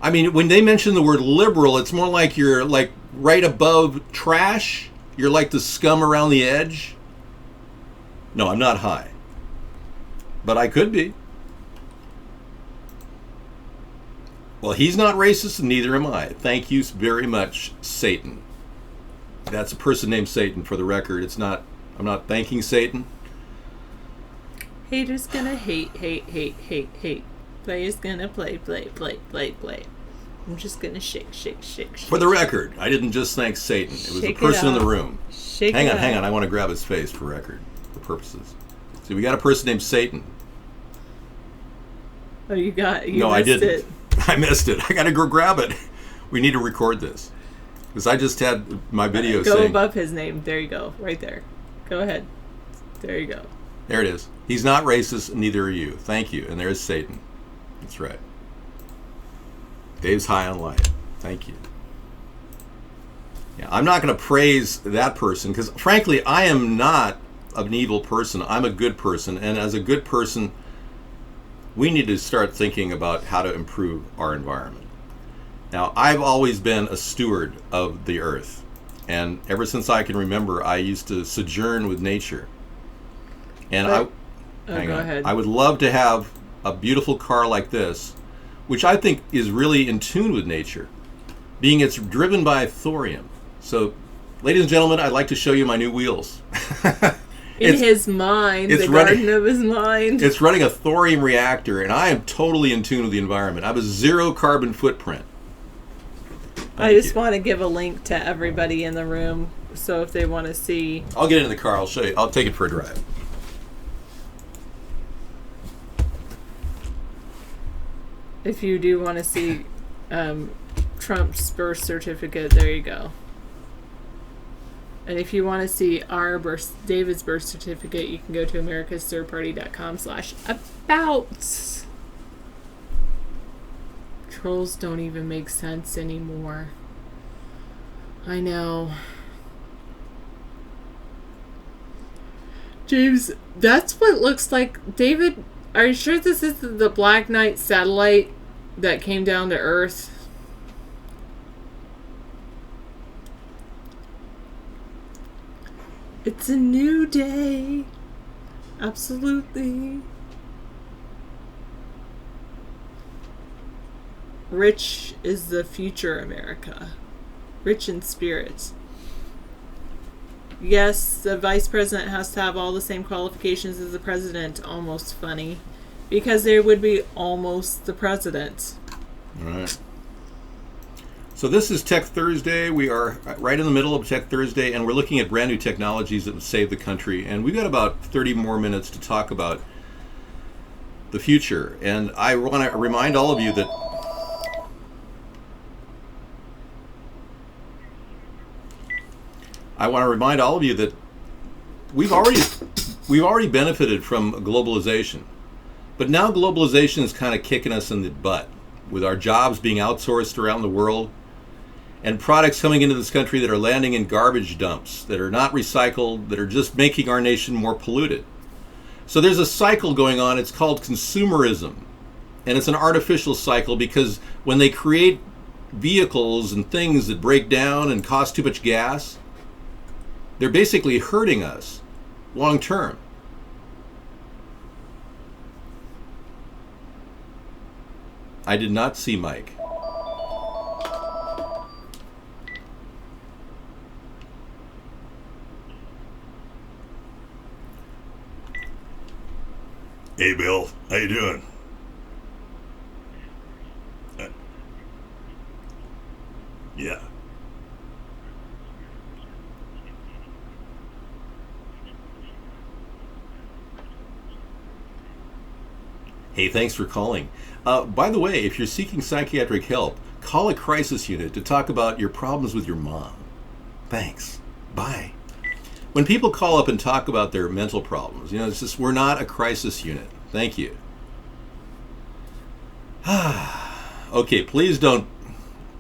I mean, when they mention the word liberal, it's more like you're like right above trash. You're like the scum around the edge. No, I'm not high. But I could be. Well, he's not racist, and neither am I. Thank you very much, Satan. That's a person named Satan, for the record. It's not, I'm not thanking Satan. Haters gonna hate. Players gonna play. I'm just gonna shake. For the record, I didn't just thank Satan. It was Shake the person it in the off. room. Hang on. I want to grab his face for record, for purposes. See, we got a person named Satan. Oh, you No, I missed didn't. it. I missed it. I got to go grab it. We need to record this. Because I just had my video Go saying... above his name. There you go. Right there. Go ahead. There you go. There it is. He's not racist, neither are you. Thank you. And there's Satan. That's right. Dave's high on life. Thank you. Yeah, I'm not going to praise that person because, frankly, I am not an evil person. I'm a good person. And as a good person, we need to start thinking about how to improve our environment. Now, I've always been a steward of the earth. And ever since I can remember, I used to sojourn with nature. And hang on. Ahead. I would love to have a beautiful car like this, which I think is really in tune with nature, being it's driven by thorium. So, ladies and gentlemen, I'd like to show you my new wheels. In his mind, the garden of his mind. It's running a thorium reactor, and I am totally in tune with the environment. I have a zero carbon footprint. I just want to give a link to everybody in the room, so if they want to see. I'll get in the car. I'll show you. I'll take it for a drive. If you do want to see Trump's birth certificate, there you go. And if you want to see David's birth certificate, you can go to americasthirdparty.com/about. Trolls don't even make sense anymore. I know. James, that's what it looks like. David, are you sure this is the Black Knight satellite that came down to Earth? It's a new day. Absolutely. Rich is the future America. Rich in spirit. Yes, the vice president has to have all the same qualifications as the president. Almost funny. Because there would be almost the president. All right. So this is Tech Thursday. We are right in the middle of Tech Thursday, and we're looking at brand new technologies that would save the country. And we've got about 30 more minutes to talk about the future. And I want to remind all of you that we've already benefited from globalization. But now globalization is kind of kicking us in the butt with our jobs being outsourced around the world and products coming into this country that are landing in garbage dumps, that are not recycled, that are just making our nation more polluted. So there's a cycle going on. It's called consumerism. And it's an artificial cycle because when they create vehicles and things that break down and cost too much gas, they're basically hurting us long term. I did not see Mike. Hey, Bill. How you doing? Yeah. Hey, thanks for calling. By the way, if you're seeking psychiatric help, call a crisis unit to talk about your problems with your mom. Thanks. Bye. When people call up and talk about their mental problems, it's just, we're not a crisis unit. Thank you. Okay, please don't.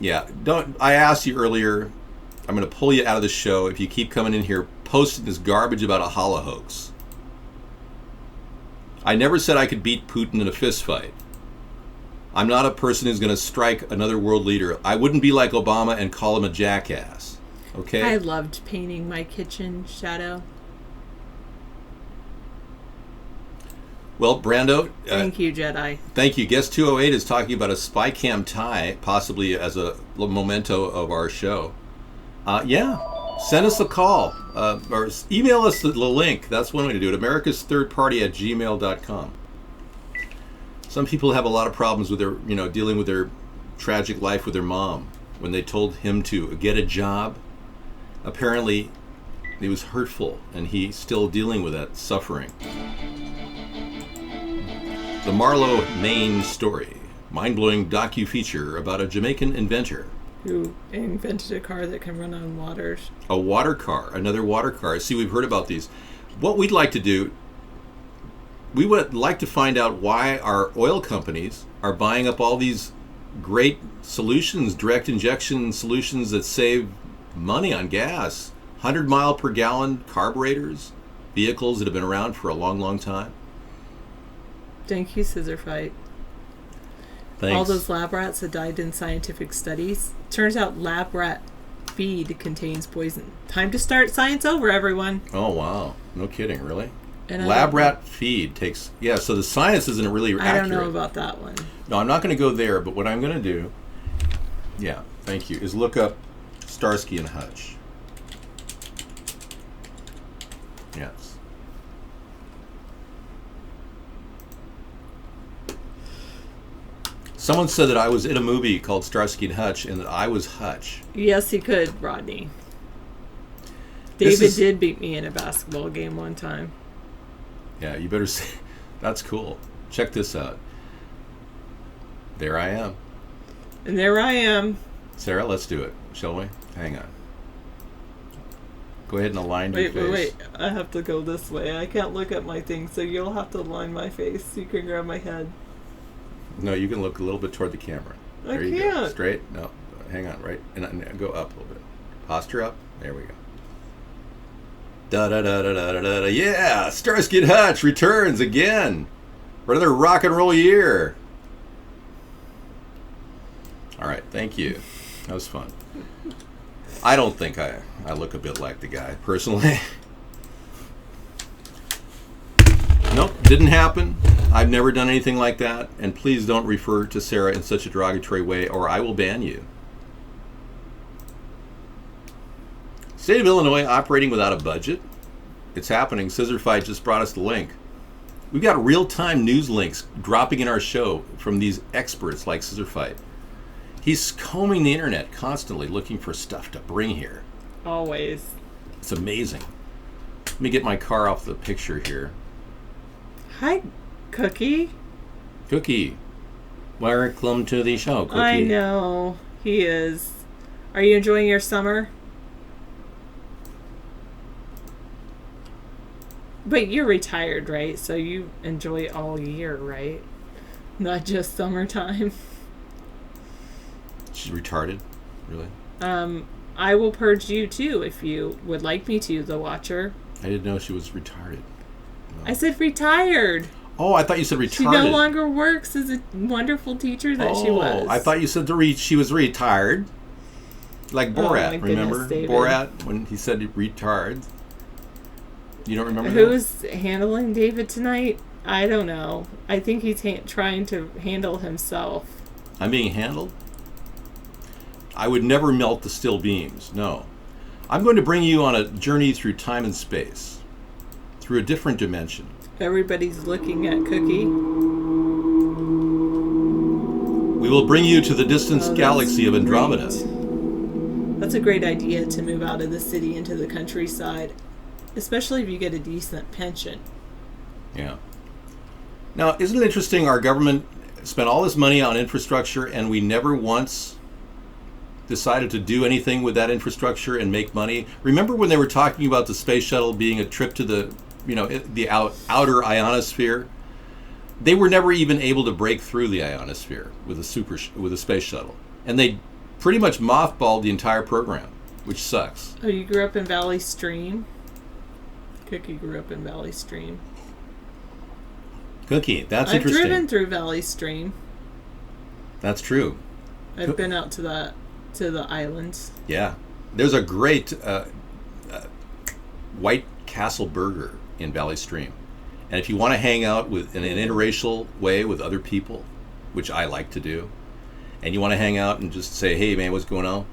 I asked you earlier, I'm going to pull you out of the show if you keep coming in here posting this garbage about a hollow hoax. I never said I could beat Putin in a fist fight. I'm not a person who's going to strike another world leader. I wouldn't be like Obama and call him a jackass. Okay? I loved painting my kitchen shadow. Well, Brando. Thank you, Jedi. Thank you. Guest 208 is talking about a spy cam tie, possibly as a memento of our show. Send us a call or email us the link. That's one way to do it. America's Third Party at gmail.com. Some people have a lot of problems with their, dealing with their tragic life with their mom. When they told him to get a job, apparently it was hurtful, and he's still dealing with that suffering. The Marlowe, Maine story. Mind-blowing docu-feature about a Jamaican inventor who invented a car that can run on water. A water car, another water car. See, we've heard about these. What we'd like to do, we would like to find out why our oil companies are buying up all these great solutions, direct injection solutions that save money on gas. 100 mile per gallon carburetors, vehicles that have been around for a long, long time. Thank you, Scissor Fight. Thanks. All those lab rats that died in scientific studies. Turns out lab rat feed contains poison. Time to start science over, everyone. Oh, wow. No kidding, really? And lab rat feed takes... Yeah, so the science isn't really accurate. I don't know about that one. No, I'm not going to go there, but what I'm going to do... Yeah, thank you. Is look up Starsky and Hutch. Yes. Someone said that I was in a movie called Starsky and Hutch and that I was Hutch. Yes, he could, Rodney. David did beat me in a basketball game one time. Yeah, you better say... That's cool. Check this out. There I am. And there I am. Sarah, let's do it, shall we? Hang on. Go ahead and align your face. Wait. I have to go this way. I can't look at my thing, so you'll have to align my face so you can grab my head. No, you can look a little bit toward the camera. There you go. Straight? No. Hang on, right? And go up a little bit. Posture up. There we go. Da-da-da-da-da-da-da. Yeah! Starsky and Hutch returns again for another rock and roll year. All right, thank you. That was fun. I don't think I look a bit like the guy, personally. Nope, didn't happen. I've never done anything like that. And please don't refer to Sarah in such a derogatory way or I will ban you. State of Illinois operating without a budget. It's happening. Scissorfight just brought us the link. We've got real-time news links dropping in our show from these experts like Scissorfight. He's combing the internet constantly looking for stuff to bring here. Always. It's amazing. Let me get my car off the picture here. Hi, Cookie. Cookie. Welcome to the show, Cookie. I know. He is. Are you enjoying your summer? But you're retired, right? So you enjoy all year, right? Not just summertime. She's retarded? Really? I will purge you too if you would like me to, the Watcher. I didn't know she was retarded. No. I said retired. Oh, I thought you said retarded. She no longer works as a wonderful teacher that she was. I thought you said she was retired. Like Borat, remember? Goodness, Borat, when he said retard. You don't remember Who's handling David tonight? I don't know. I think he's trying to handle himself. I'm being handled? I would never melt the steel beams, no. I'm going to bring you on a journey through time and space, through a different dimension. Everybody's looking at Cookie. We will bring you to the distant galaxy of Andromeda. That's a great idea, to move out of the city into the countryside, especially if you get a decent pension. Yeah. Now, isn't it interesting our government spent all this money on infrastructure and we never once decided to do anything with that infrastructure and make money? Remember when they were talking about the space shuttle being a trip to the, the outer ionosphere? They were never even able to break through the ionosphere with a space shuttle. And they pretty much mothballed the entire program, which sucks. Oh, you grew up in Valley Stream? Cookie grew up in Valley Stream. Cookie, that's interesting. I've driven through Valley Stream. That's true. I've been out to the islands. Yeah. There's a great White Castle burger in Valley Stream. And if you want to hang out in an interracial way with other people, which I like to do, and you want to hang out and just say, hey man, what's going on?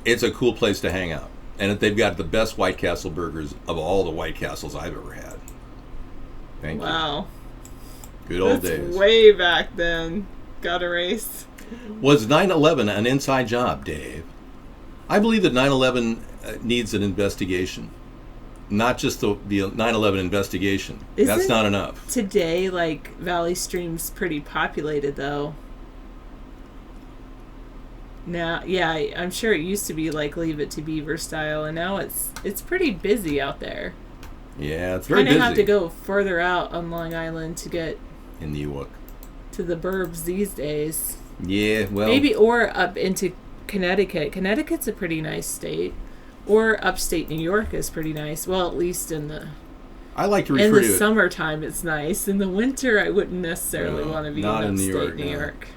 It's a cool place to hang out. And they've got the best White Castle burgers of all the White Castles I've ever had. Thank you. Wow. Good old That's days. Way back then. Got erased. Was 9/11 an inside job, Dave? I believe that 9/11 needs an investigation. Not just the 9/11 investigation. That's not enough. Today, Valley Stream's pretty populated, though. Now, yeah, I'm sure it used to be Leave It to Beaver style, and now it's pretty busy out there. Yeah, it's very busy. Kind of have to go further out on Long Island to get in New York to the burbs these days. Yeah, well, maybe or up into Connecticut. Connecticut's a pretty nice state, or upstate New York is pretty nice. Well, at least in the I like to refer to it. In the summertime, it's nice. In the winter, I wouldn't necessarily want to be in upstate New York.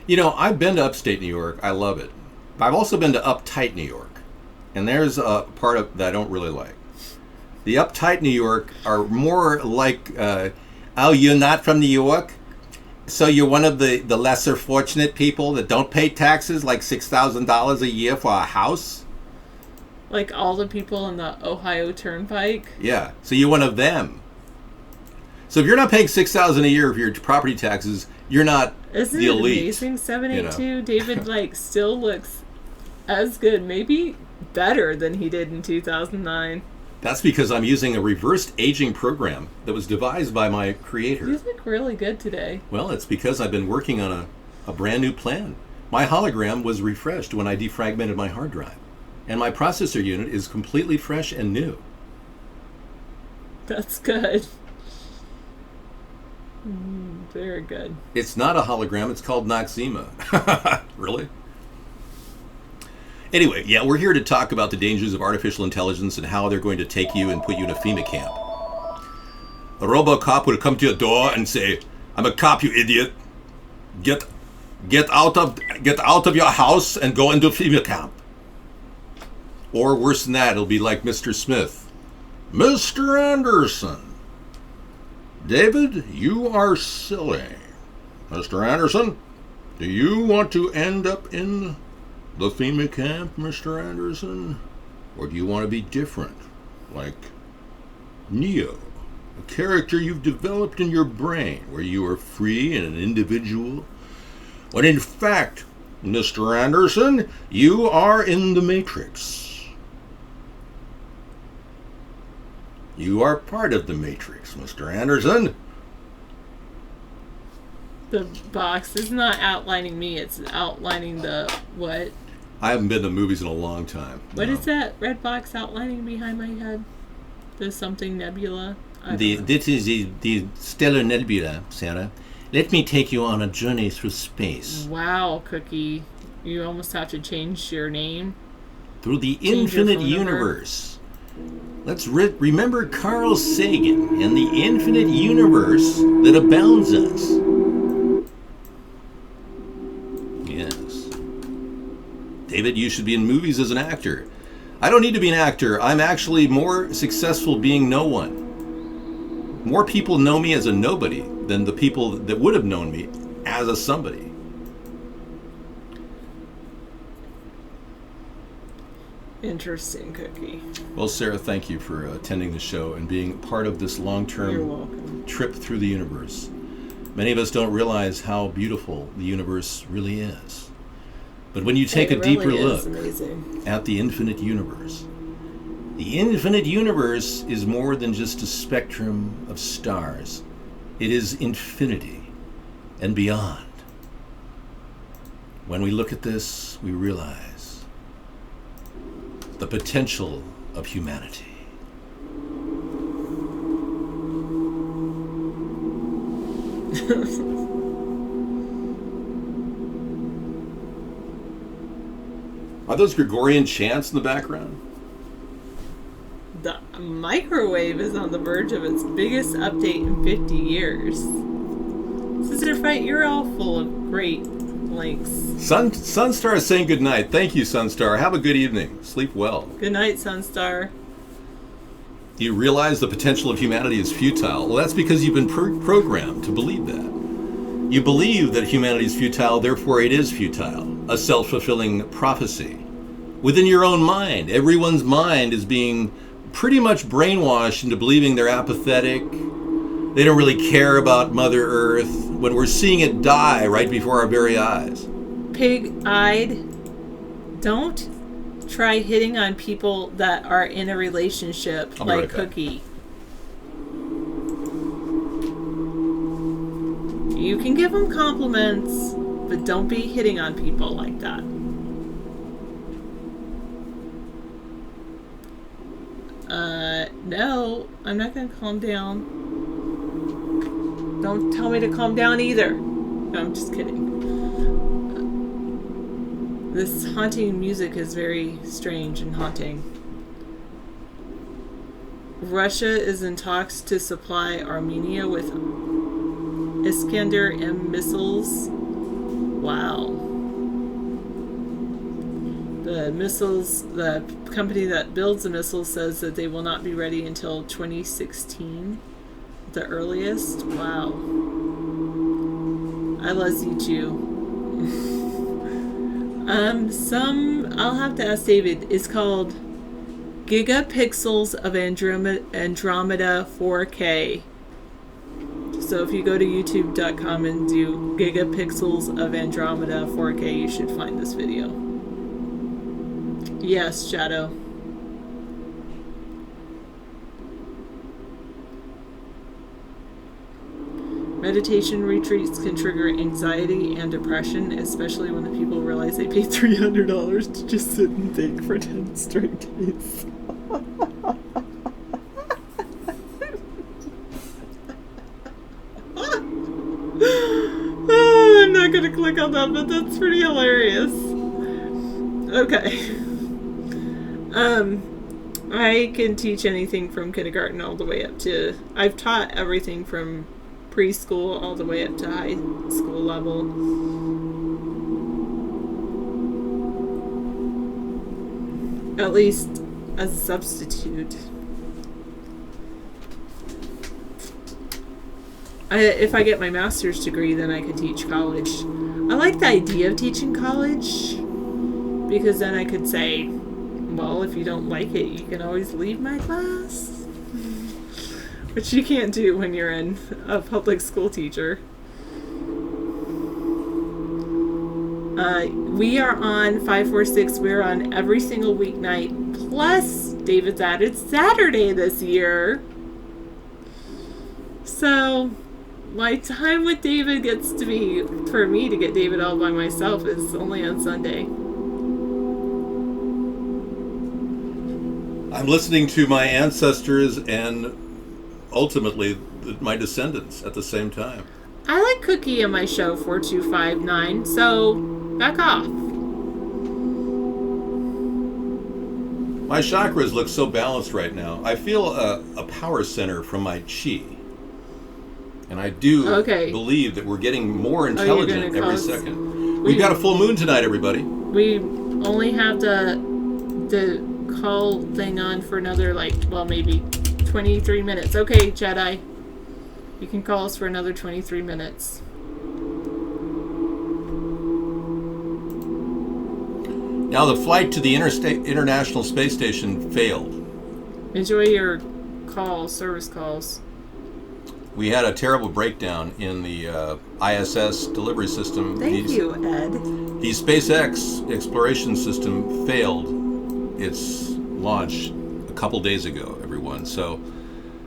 I've been to upstate New York. I love it. But I've also been to uptight New York. And there's a part of that I don't really like. The uptight New York are more like, oh, you're not from New York? So you're one of the lesser fortunate people that don't pay taxes, like $6,000 a year for a house? Like all the people in the Ohio Turnpike? Yeah. So you're one of them. So if you're not paying $6,000 a year for your property taxes, you're not Isn't the it elite. Amazing? 782. David still looks as good, maybe better than he did in 2009. That's because I'm using a reversed aging program that was devised by my creator. You look really good today. Well, it's because I've been working on a brand new plan. My hologram was refreshed when I defragmented my hard drive, and my processor unit is completely fresh and new. That's good. Very good. It's not a hologram, it's called Noxema. Really? Anyway, yeah, we're here to talk about the dangers of artificial intelligence and how they're going to take you and put you in a FEMA camp. A RoboCop would come to your door and say, "I'm a cop, you idiot. Get out of your house and go into FEMA camp." Or worse than that, it'll be like Mr. Smith. "Mr. Anderson, David, you are silly. Mr. Anderson, do you want to end up in the FEMA camp, Mr. Anderson?" Or do you want to be different, like Neo, a character you've developed in your brain where you are free and an individual? When in fact, Mr. Anderson, you are in the Matrix. You are part of the Matrix, Mr. Anderson. The box is not outlining me, it's outlining the what? I haven't been to movies in a long time. What is that red box outlining behind my head? There's something nebula. This is the stellar nebula, Sarah. Let me take you on a journey through space. Wow, Cookie. You almost have to change your name. Through the infinite universe. Let's remember Carl Sagan and the infinite universe that abounds us. Yes. David, you should be in movies as an actor. I don't need to be an actor. I'm actually more successful being no one. More people know me as a nobody than the people that would have known me as a somebody. Interesting, Cookie. Well, Sarah, thank you for attending the show and being part of this long-term trip through the universe. Many of us don't realize how beautiful the universe really is. But when you take a deeper look at the infinite universe is more than just a spectrum of stars. It is infinity and beyond. When we look at this, we realize the potential of humanity. Are those Gregorian chants in the background? The microwave is on the verge of its biggest update in 50 years. Sister Fight, you're all full of great links. Sunstar is saying good night. Thank you, Sunstar. Have a good evening. Sleep well. Good night, Sunstar. Do you realize the potential of humanity is futile? Well, that's because you've been programmed to believe that. You believe that humanity is futile, therefore it is futile. A self-fulfilling prophecy. Within your own mind, everyone's mind is being pretty much brainwashed into believing they're apathetic. They don't really care about Mother Earth when we're seeing it die right before our very eyes. Pig-eyed, don't try hitting on people that are in a relationship like Cookie. You can give them compliments, but don't be hitting on people like that. No, I'm not going to calm down. Don't tell me to calm down either. No, I'm just kidding. This haunting music is very strange and haunting. Russia is in talks to supply Armenia with Iskander-M missiles. Wow. The company that builds the missiles says that they will not be ready until 2016, the earliest. Wow. I love you too. I'll have to ask David. It's called Gigapixels of Andromeda 4K. So if you go to youtube.com and do Gigapixels of Andromeda 4K, you should find this video. Yes, Shadow. Meditation retreats can trigger anxiety and depression, especially when the people realize they paid $300 to just sit and think for 10 straight days. I'm not going to click on that, but that's pretty hilarious. Okay. I can teach anything from kindergarten all the way up to... I've taught everything from preschool all the way up to high school level. At least as a substitute. If I get my master's degree, then I could teach college. I like the idea of teaching college because then I could say Well, if you don't like it, you can always leave my class. Which you can't do when you're a public school teacher. We are on 546. We're on every single weeknight. Plus, David's added Saturday this year. So, my time with David gets to be, for me to get David all by myself, is only on Sunday. I'm listening to my ancestors and ultimately my descendants at the same time. I like Cookie on my show 4259, so back off. My chakras look so balanced right now. I feel a power center from my chi. And I do believe that we're getting more intelligent every second. We've got a full moon tonight, everybody. We only have the call thing on for another, maybe 23 minutes. Okay, Jedi. You can call us for another 23 minutes. Now, the flight to the International Space Station failed. Enjoy your service calls. We had a terrible breakdown in the ISS delivery system. Thank you, Ed. The SpaceX exploration system failed its launch a couple days ago, everyone. So,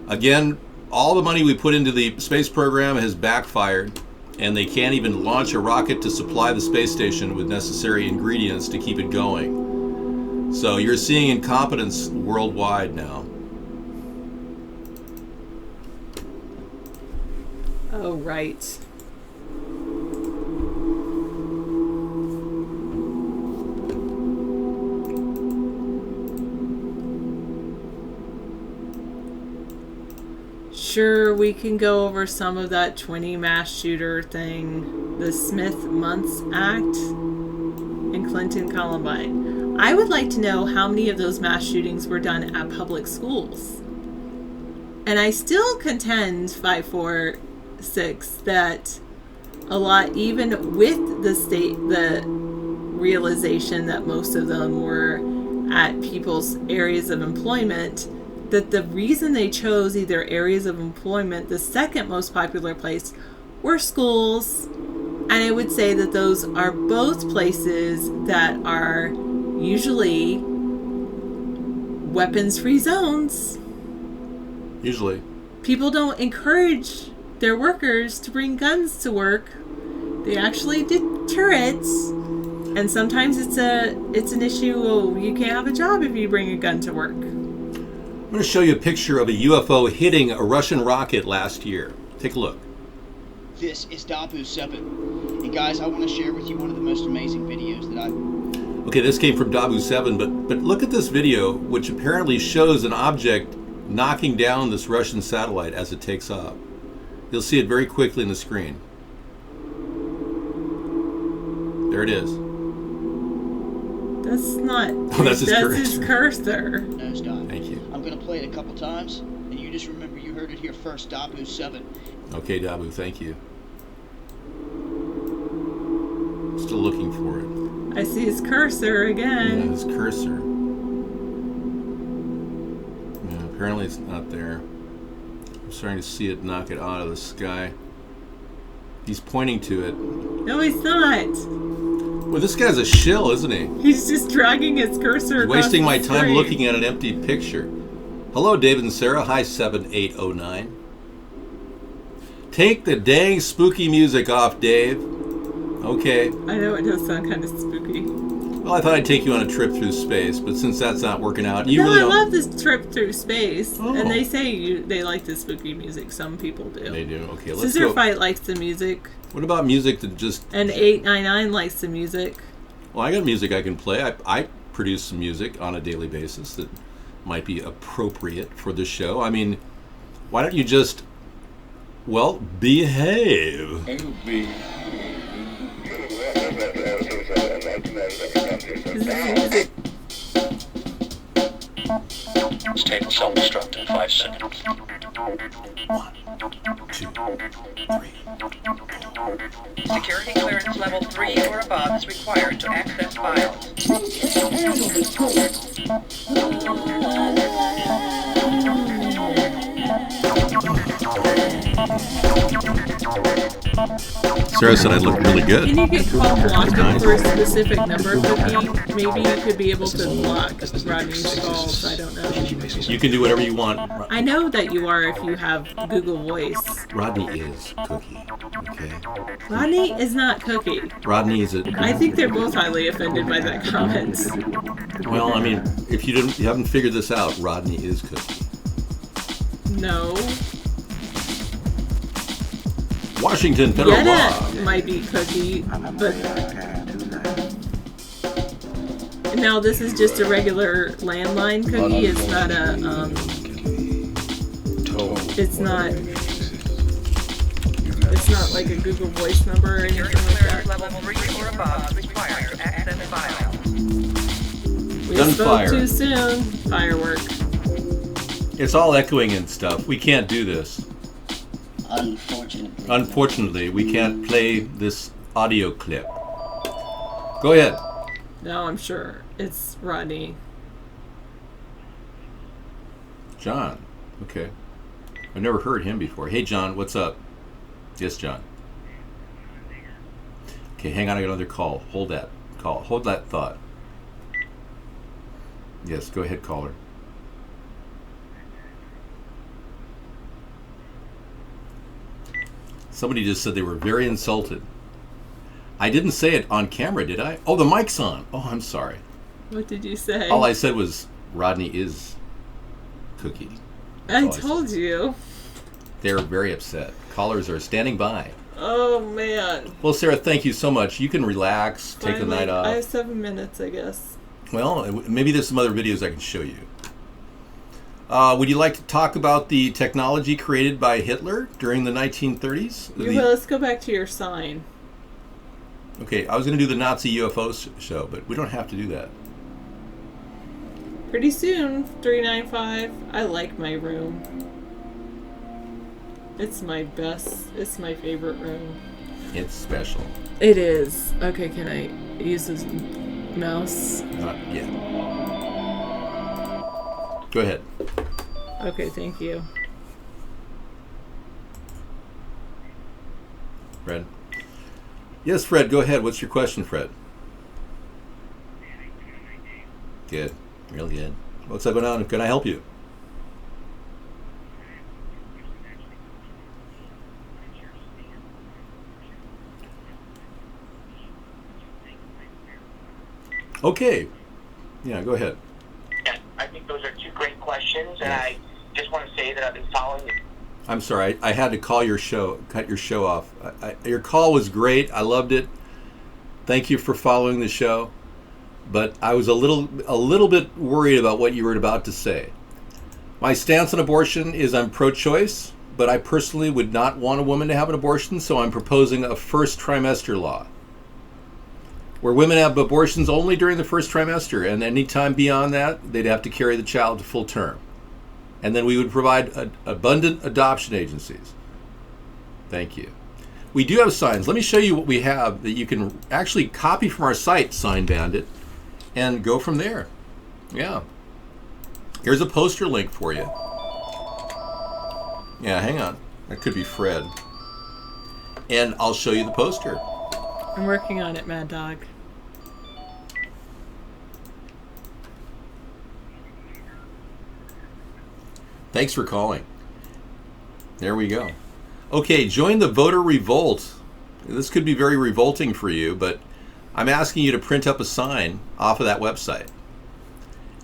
again, all the money we put into the space program has backfired, and they can't even launch a rocket to supply the space station with necessary ingredients to keep it going. So you're seeing incompetence worldwide now. Oh, right. Sure, we can go over some of that 20 mass shooter thing, the Smith-Muntz Act, and Clinton-Columbine. I would like to know how many of those mass shootings were done at public schools. And I still contend, 546, that a lot, even with the realization that most of them were at people's areas of employment, that the reason they chose either areas of employment, the second most popular place, were schools. And I would say that those are both places that are usually weapons-free zones. Usually. People don't encourage their workers to bring guns to work. They actually deter it. And sometimes it's an issue, you can't have a job if you bring a gun to work. I'm going to show you a picture of a UFO hitting a Russian rocket last year. Take a look. This is Dabu 7. And guys, I want to share with you one of the most amazing videos that I've... Okay, this came from Dabu 7, but look at this video, which apparently shows an object knocking down this Russian satellite as it takes off. You'll see it very quickly in the screen. There it is. That's not... Oh, that's his cursor. Nosedive. Thank you. I'm going to play it a couple times, and you just remember you heard it here first, Dabu 7. Okay, Dabu, thank you. Still looking for it. I see his cursor again. Yeah, his cursor. Yeah, apparently it's not there. I'm starting to see it knock it out of the sky. He's pointing to it. No, he's not. Well, this guy's a shill, isn't he? He's just dragging his cursor across wasting my the time screen. looking at an empty picture. Hello, David and Sarah. Hi, 7809. Take the dang spooky music off, Dave. Okay. I know it does sound kind of spooky. Well, I thought I'd take you on a trip through space, but since that's not working out, you no, really I don't... love this trip through space, Oh. and they say they like the spooky music. Some people do. They do. Okay, let's Scissor go. Fight likes the music. What about music that just... And 899 likes the music. Well, I got music I can play. I produce some music on a daily basis that might be appropriate for the show. I mean, why don't you just, well, behave? State will self-destruct in 5 seconds. Security clearance level 3 or above is required to access files. Sarah said I look really good. Can you get call blocking for a specific number, Cookie? Maybe you could be able to block Rodney's calls. I don't know. You can do whatever you want. I know that you are if you have Google Voice. Rodney is Cookie. Okay. Rodney is not Cookie. Rodney is a. I think they're both highly offended by that comment. Well, I mean, if you haven't figured this out, Rodney is Cookie. No. Washington federal law. Might be Cookie, but now this is just a regular landline Cookie. It's not a It's not like a Google Voice number or anything like that. Level 3 or above is required to access files. We Gunfire. spoke too soon. Firework. It's all echoing and stuff. We can't do this. Unfortunately, we can't play this audio clip. Go ahead. No, I'm sure it's Rodney. John. Okay. I've never heard him before. Hey, John, what's up? Yes, John. Okay, hang on. I got another call. Hold that call. Hold that thought. Yes, go ahead, caller. Somebody just said they were very insulted. I didn't say it on camera, did I? Oh, the mic's on. Oh, I'm sorry. What did you say? All I said was Rodney is Cookie. I told you. They're very upset. Callers are standing by. Oh, man. Well, Sarah, thank you so much. You can relax, take the night off. I have 7 minutes, I guess. Well, maybe there's some other videos I can show you. Would you like to talk about the technology created by Hitler during the 1930s? Well, let's go back to your sign. Okay, I was going to do the Nazi UFO show, but we don't have to do that. Pretty soon, 395. I like my room. It's my best. It's my favorite room. It's special. It is. Okay, can I use this mouse? Not yet. Go ahead. Okay, thank you. Fred? Yes, Fred, go ahead. What's your question, Fred? Good. Real good. What's going on? Can I help you? Okay. Yeah, go ahead. Yeah, I think those are two great questions, and I just want to say that I've been following. I'm sorry, I had to call your show, cut your show off. Your call was great. I loved it. Thank you for following the show. But I was a little bit worried about what you were about to say. My stance on abortion is I'm pro-choice, but I personally would not want a woman to have an abortion, so I'm proposing a first trimester law, where women have abortions only during the first trimester, and any time beyond that, they'd have to carry the child to full term. And then we would provide abundant adoption agencies. Thank you. We do have signs. Let me show you what we have that you can actually copy from our site, Sign Bandit, and go from there. Yeah. Here's a poster link for you. Yeah, hang on. That could be Fred. And I'll show you the poster. I'm working on it, Mad Dog. Thanks for calling. There we go. Okay, join the voter revolt. This could be very revolting for you, but I'm asking you to print up a sign off of that website.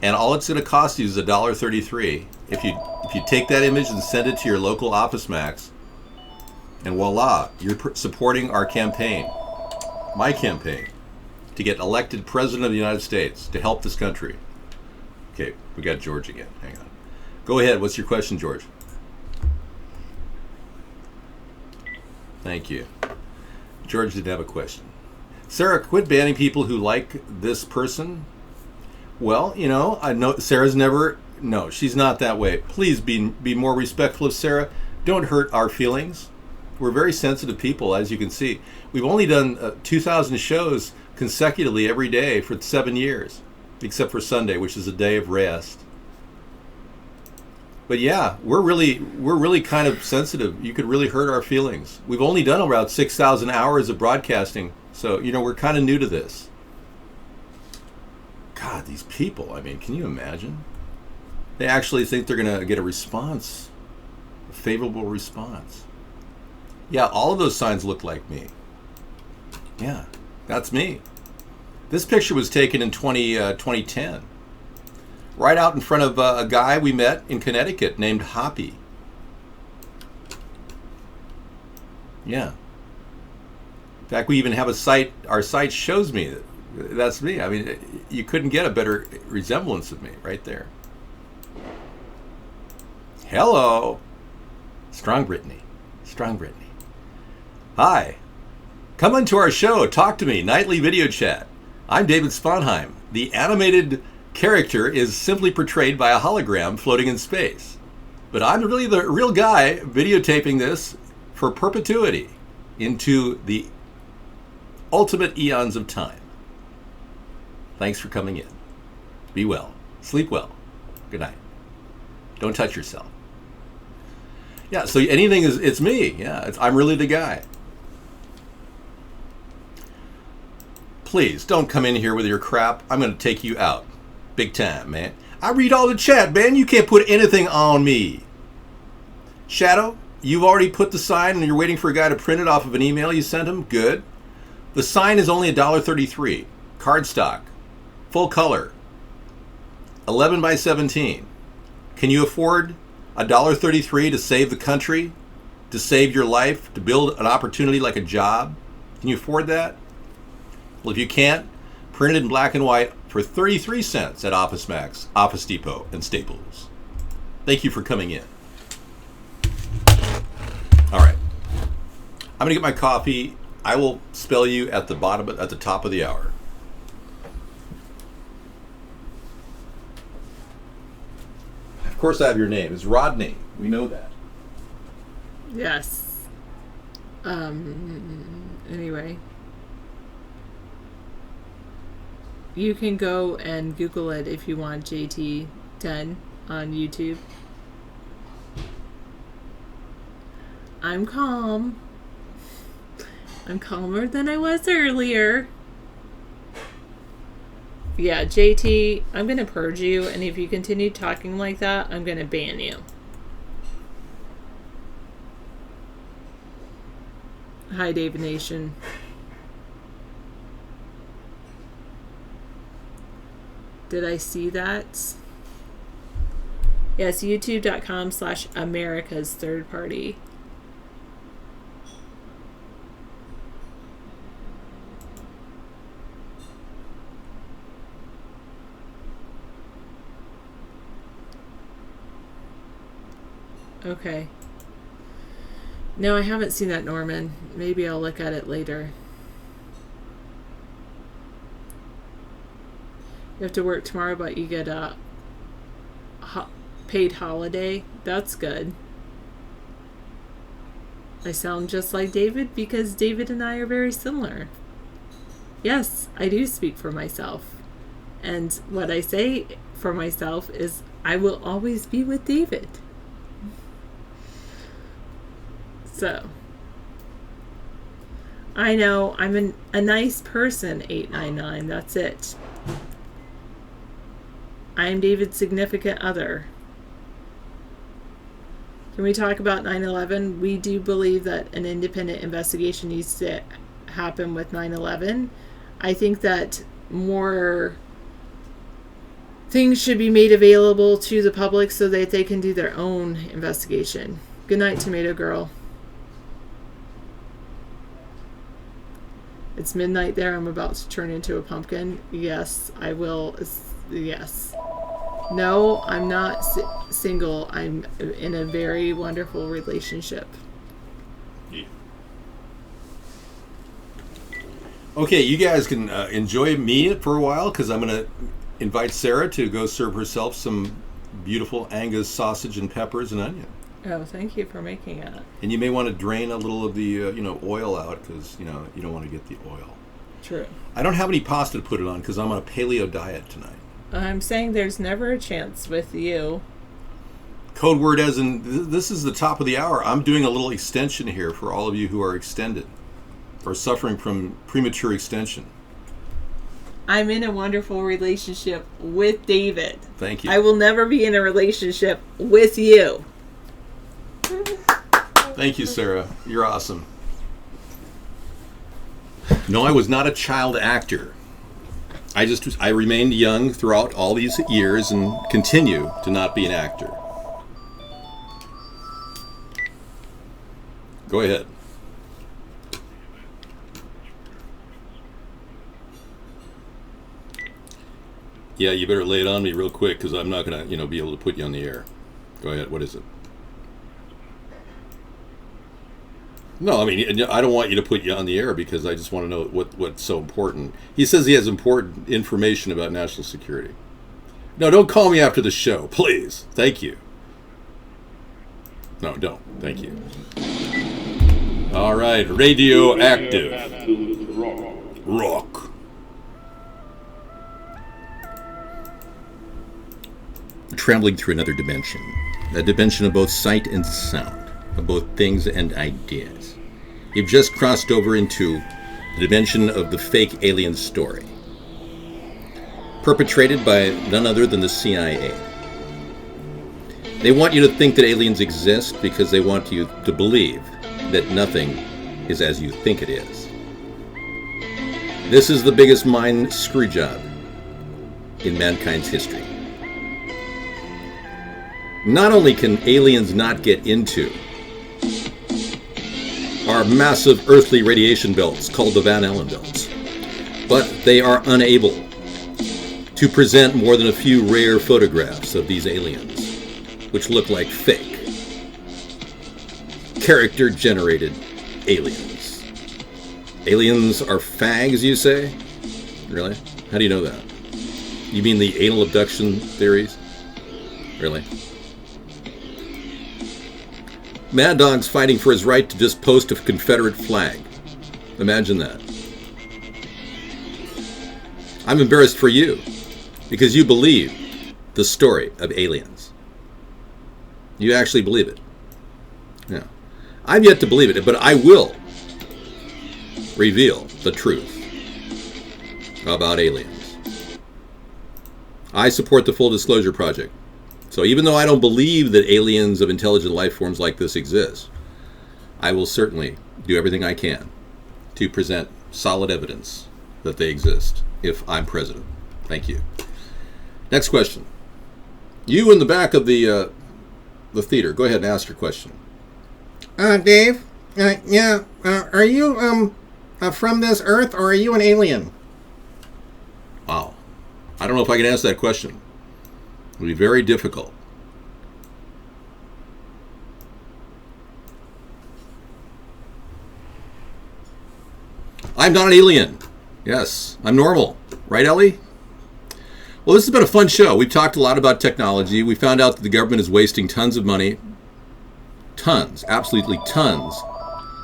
And all it's going to cost you is $1.33. If you take that image and send it to your local Office Max, and voila, you're supporting our campaign, my campaign, to get elected President of the United States, to help this country. Okay, we got George again. Hang on. Go ahead. What's your question, George? Thank you. George didn't have a question. Sarah, quit banning people who like this person. Well, you know, I know Sarah's never No, she's not that way. Please be more respectful of Sarah. Don't hurt our feelings. We're very sensitive people, as you can see. We've only done 2,000 shows consecutively every day for 7 years, except for Sunday, which is a day of rest. But yeah, we're really kind of sensitive. You could really hurt our feelings. We've only done about 6,000 hours of broadcasting, so we're kind of new to this. God, these people, I mean, can you imagine? They actually think they're going to get a response, a favorable response. Yeah, all of those signs look like me. Yeah, that's me. This picture was taken in 2010. Right out in front of a guy we met in Connecticut named Hoppy. Yeah. In fact, we even have a site, our site shows me that's me. I mean, you couldn't get a better resemblance of me right there. Hello. Strong Brittany. Strong Brittany. Hi. Come on to our show. Talk to me. Nightly video chat. I'm David Sponheim. The animated character is simply portrayed by a hologram floating in space. But I'm really the real guy videotaping this for perpetuity into the ultimate eons of time. Thanks for coming in. Be well. Sleep well. Good night. Don't touch yourself. Yeah, so anything it's me. Yeah, I'm really the guy. Please, don't come in here with your crap. I'm going to take you out. Big time, man. I read all the chat, man. You can't put anything on me. Shadow, you've already put the sign and you're waiting for a guy to print it off of an email you sent him? Good. The sign is only $1.33. Cardstock. Full color. 11 by 17. Can you afford $1.33 to save the country? To save your life? To build an opportunity like a job? Can you afford that? Well, if you can't, print it in black and white for 33 cents at Office Max, Office Depot, and Staples. Thank you for coming in. All right. I'm going to get my coffee. I will spell you at the top of the hour. Of course I have your name. It's Rodney. We know that. Yes. Anyway. You can go and Google it if you want, JT10 on YouTube. I'm calm. I'm calmer than I was earlier. Yeah, JT, I'm going to purge you, and if you continue talking like that, I'm going to ban you. Hi, David Nation. Did I see that? Yes, youtube.com/America's third party. Okay. No, I haven't seen that, Norman. Maybe I'll look at it later. You have to work tomorrow, but you get a paid holiday. That's good. I sound just like David because David and I are very similar. Yes, I do speak for myself. And what I say for myself is I will always be with David. So, I know I'm a nice person, 899. That's it. I'm David's significant other. Can we talk about 9/11? We do believe that an independent investigation needs to happen with 9/11. I think that more things should be made available to the public so that they can do their own investigation. Good night, Tomato Girl. It's midnight there. I'm about to turn into a pumpkin. Yes, I will. Yes. No, I'm not single. I'm in a very wonderful relationship. Yeah. Okay, you guys can enjoy me for a while because I'm going to invite Sarah to go serve herself some beautiful Angus sausage and peppers and onion. Oh, thank you for making it. And you may want to drain a little of the oil out because you don't want to get the oil. True. I don't have any pasta to put it on because I'm on a paleo diet tonight. I'm saying there's never a chance with you. Code word as in, this is the top of the hour. I'm doing a little extension here for all of you who are extended or suffering from premature extension. I'm in a wonderful relationship with David. Thank you. I will never be in a relationship with you. Thank you, Sarah. You're awesome. No, I was not a child actor. I remained young throughout all these years and continue to not be an actor. Go ahead. Yeah, you better lay it on me real quick because I'm not going to, be able to put you on the air. Go ahead. What is it? No, I mean, I don't want you to put you on the air because I just want to know what's so important. He says he has important information about national security. No, don't call me after the show, please. Thank you. No, don't. Thank you. All right, radioactive. Rock. Traveling through another dimension. A dimension of both sight and sound. Of both things and ideas. You've just crossed over into the dimension of the fake alien story, perpetrated by none other than the CIA. They want you to think that aliens exist because they want you to believe that nothing is as you think it is. This is the biggest mind screw job in mankind's history. Not only can aliens not get into our massive earthly radiation belts called the Van Allen belts, but they are unable to present more than a few rare photographs of these aliens, which look like fake, character-generated aliens. Aliens are fags, you say? Really? How do you know that? You mean the anal abduction theories? Really? Mad Dog's fighting for his right to just post a Confederate flag. Imagine that. I'm embarrassed for you because you believe the story of aliens. You actually believe it. Yeah. I've yet to believe it, but I will reveal the truth about aliens. I support the Full Disclosure Project. So even though I don't believe that aliens of intelligent life forms like this exist, I will certainly do everything I can to present solid evidence that they exist if I'm president. Thank you. Next question. You in the back of the theater, go ahead and ask your question. Dave? Are you from this Earth or are you an alien? Wow. I don't know if I can answer that question. It will be very difficult. I'm not an alien. Yes, I'm normal. Right, Ellie? Well, this has been a fun show. We've talked a lot about technology. We found out that the government is wasting tons of money. Tons, absolutely tons,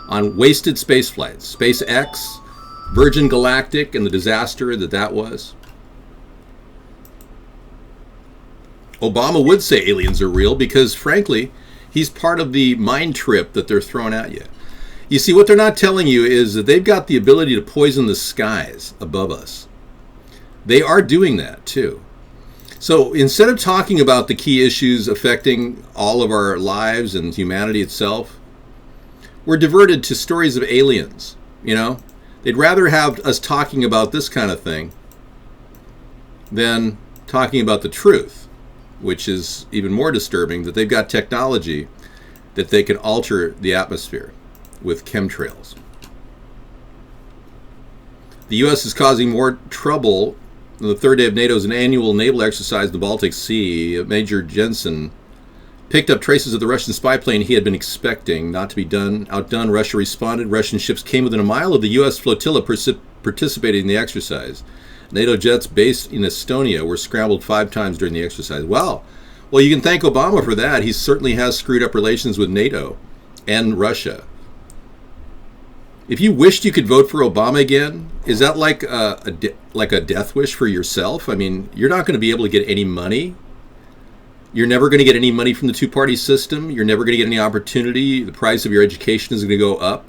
on wasted space flights. SpaceX, Virgin Galactic, and the disaster that was. Obama would say aliens are real because, frankly, he's part of the mind trip that they're throwing at you. You see, what they're not telling you is that they've got the ability to poison the skies above us. They are doing that, too. So instead of talking about the key issues affecting all of our lives and humanity itself, we're diverted to stories of aliens, They'd rather have us talking about this kind of thing than talking about the truth, which is even more disturbing, that they've got technology that they can alter the atmosphere with chemtrails. The U.S. is causing more trouble. On the third day of NATO's annual naval exercise in the Baltic Sea, Major Jensen picked up traces of the Russian spy plane he had been expecting. Not to be outdone, Russia responded. Russian ships came within a mile of the U.S. flotilla participating in the exercise. NATO jets based in Estonia were scrambled 5 times during the exercise. Wow, Well, you can thank Obama for that. He certainly has screwed up relations with NATO and Russia. If you wished you could vote for Obama again, is that like a death wish for yourself? I mean, you're not going to be able to get any money. You're never going to get any money from the two-party system. You're never going to get any opportunity. The price of your education is going to go up.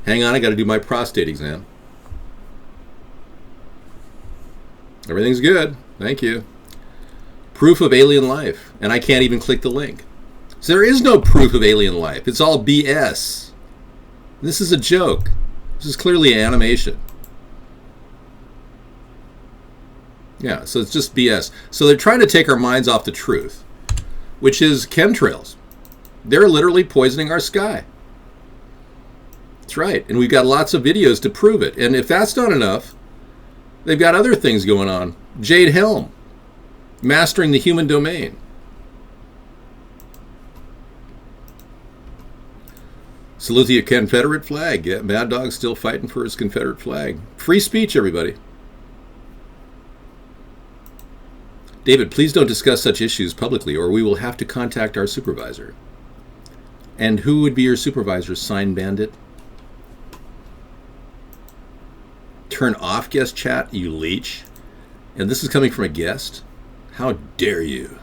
Hang on, I got to do my prostate exam. Everything's good. Thank you. Proof of alien life. And I can't even click the link. So there is no proof of alien life. It's all BS. This is a joke. This is clearly an animation. Yeah, so it's just BS. So they're trying to take our minds off the truth, which is chemtrails. They're literally poisoning our sky. That's right. And we've got lots of videos to prove it. And if that's not enough, they've got other things going on. Jade Helm, mastering the human domain. Salute the Confederate flag. Yeah, Mad Dog's still fighting for his Confederate flag. Free speech, everybody. David, please don't discuss such issues publicly or we will have to contact our supervisor. And who would be your supervisor? Sign Bandit? Turn off guest chat, you leech. And this is coming from a guest? How dare you?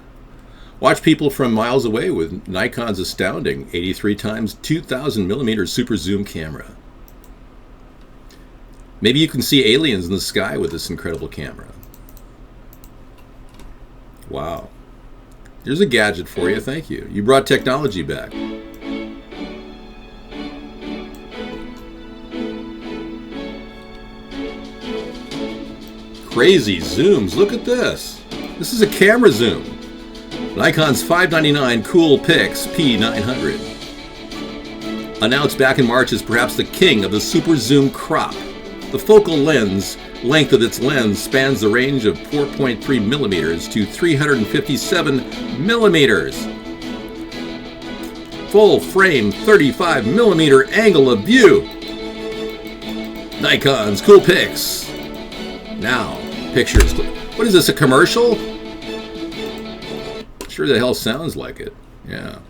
Watch people from miles away with Nikon's astounding 83 times 2000 millimeter super zoom camera. Maybe you can see aliens in the sky with this incredible camera. Wow. Here's a gadget for you. Thank you. You brought technology back. Crazy zooms. Look at this. This is a camera zoom. Nikon's $599 Coolpix P900. Announced back in March as perhaps the king of the super zoom crop. The focal length of its lens spans the range of 4.3 millimeters to 357 millimeters. Full frame 35 millimeter angle of view. Nikon's Coolpix. Now, pictures. What is this, a commercial? Sure the hell sounds like it. Yeah.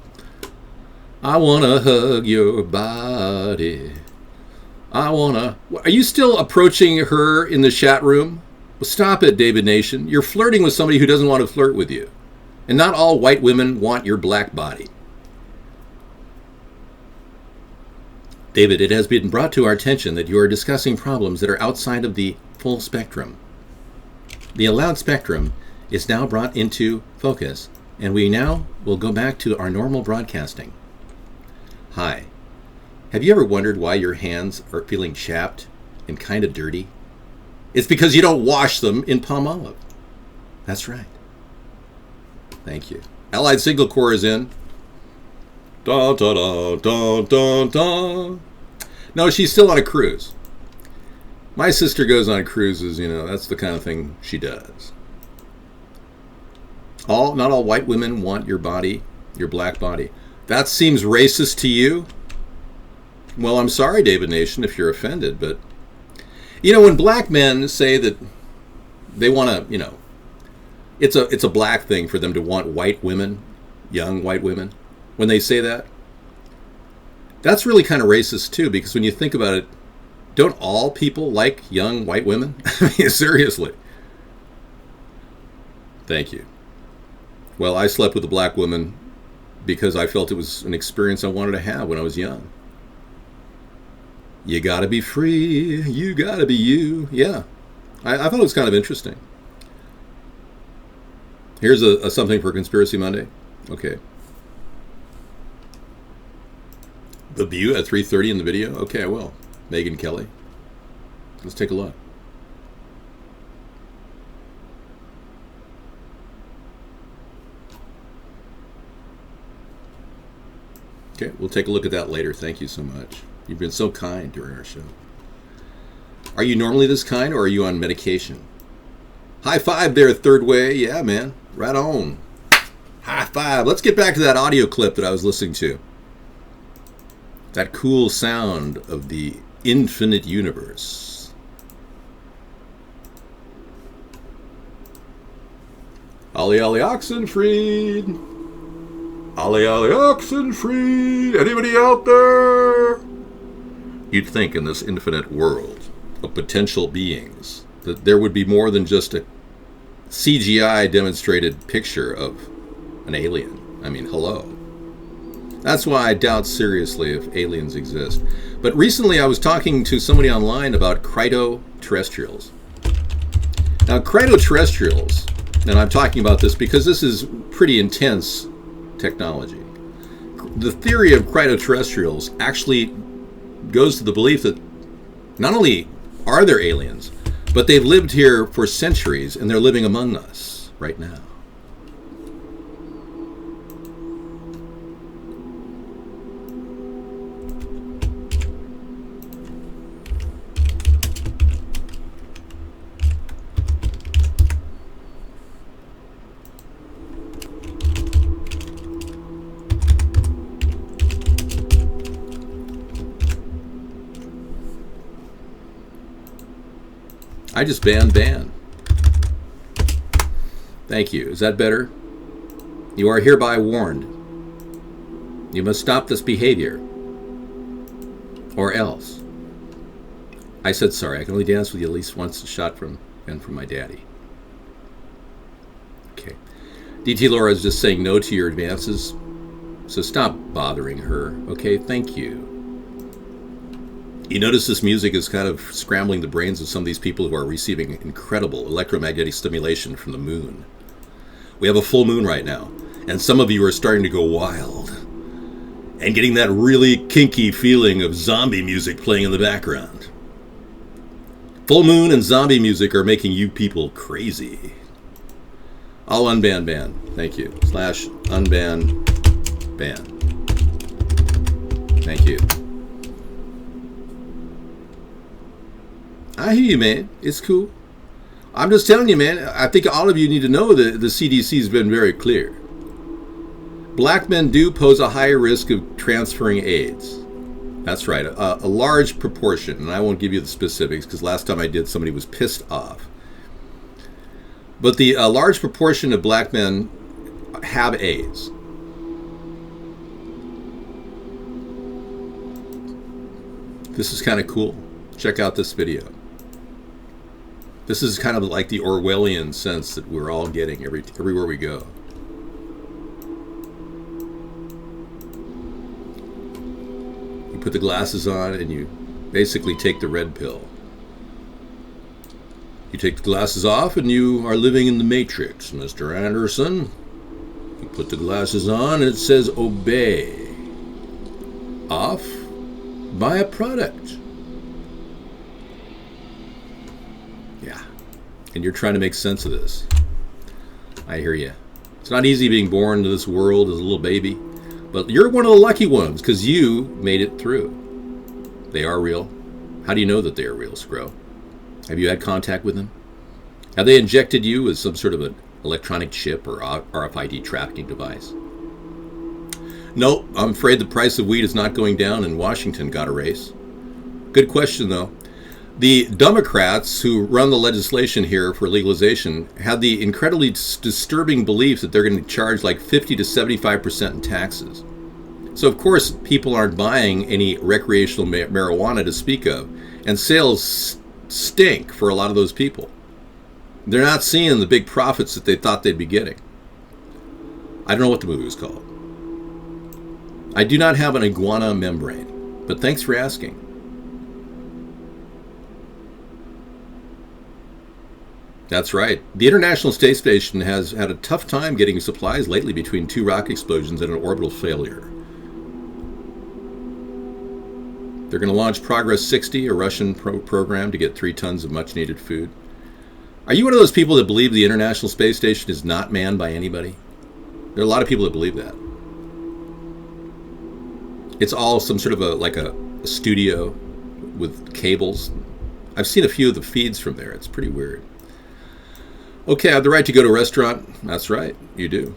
I wanna hug your body. I wanna... Are you still approaching her in the chat room? Well, stop it, David Nation. You're flirting with somebody who doesn't want to flirt with you. And not all white women want your black body. David, it has been brought to our attention that you are discussing problems that are outside of the full spectrum. The allowed spectrum is now brought into focus, and we now will go back to our normal broadcasting. Hi. Have you ever wondered why your hands are feeling chapped and kind of dirty? It's because you don't wash them in palm olive. That's right. Thank you. Allied Single Corps is in. Da da da da da da. No, she's still on a cruise. My sister goes on cruises, you know, that's the kind of thing she does. Not all white women want your body, your black body. That seems racist to you? Well, I'm sorry, David Nation, if you're offended, but you know, when black men say that they want to, you know, it's a black thing for them to want white women, young white women, when they say that, that's really kind of racist too, because when you think about it, don't all people like young white women? I mean, seriously. Thank you. Well, I slept with a black woman because I felt it was an experience I wanted to have when I was young. You gotta be free, you gotta be you. Yeah, I thought it was kind of interesting. Here's a something for Conspiracy Monday. Okay. The View at 3:30 in the video? Okay, I will. Megyn Kelly. Let's take a look. Okay, we'll take a look at that later. Thank you so much. You've been so kind during our show. Are you normally this kind, or are you on medication? High five there, Third Way. Yeah, man. Right on. High five. Let's get back to that audio clip that I was listening to. That cool sound of the infinite universe. Ollie Ollie Oxenfried. Ollie Ollie Oxenfried. Anybody out there? You'd think in this infinite world of potential beings that there would be more than just a CGI demonstrated picture of an alien. I mean, hello. That's why I doubt seriously if aliens exist. But recently I was talking to somebody online about cryoterrestrials. Now, cryoterrestrials, and I'm talking about this because this is pretty intense technology. The theory of cryoterrestrials actually goes to the belief that not only are there aliens, but they've lived here for centuries and they're living among us right now. I just banned ban. Thank you. Is that better? You are hereby warned. You must stop this behavior. Or else. I said sorry. I can only dance with you at least once a shot from my daddy. Okay. DT Laura is just saying no to your advances. So stop bothering her. Okay, thank you. You notice this music is kind of scrambling the brains of some of these people who are receiving incredible electromagnetic stimulation from the moon. We have a full moon right now, and some of you are starting to go wild and getting that really kinky feeling of zombie music playing in the background. Full moon and zombie music are making you people crazy. I'll unban ban. Thank you. / unban ban. Thank you. I hear you, man. It's cool. I'm just telling you, man. I think all of you need to know that the CDC has been very clear. Black men do pose a higher risk of transferring AIDS. That's right. A large proportion. And I won't give you the specifics because last time I did, somebody was pissed off. But the large proportion of black men have AIDS. This is kind of cool. Check out this video. This is kind of like the Orwellian sense that we're all getting everywhere we go. You put the glasses on and you basically take the red pill. You take the glasses off and you are living in the Matrix, Mr. Anderson. You put the glasses on and it says obey. Off, buy a product. Yeah. And you're trying to make sense of this. I hear you. It's not easy being born into this world as a little baby, but you're one of the lucky ones because you made it through. They are real. How do you know that they are real, Scro? Have you had contact with them? Have they injected you with some sort of an electronic chip or RFID tracking device? No, I'm afraid the price of weed is not going down and Washington got a race. Good question, though. The Democrats who run the legislation here for legalization had the incredibly disturbing belief that they're going to charge like 50 to 75% in taxes. So, of course, people aren't buying any recreational marijuana to speak of, and sales stink for a lot of those people. They're not seeing the big profits that they thought they'd be getting. I don't know what the movie was called. I do not have an iguana membrane, but thanks for asking. That's right. The International Space Station has had a tough time getting supplies lately between 2 rocket explosions and an orbital failure. They're going to launch Progress 60, a Russian program to get 3 tons of much-needed food. Are you one of those people that believe the International Space Station is not manned by anybody? There are a lot of people that believe that. It's all some sort of a studio with cables. I've seen a few of the feeds from there. It's pretty weird. Okay, I have the right to go to a restaurant. That's right, you do.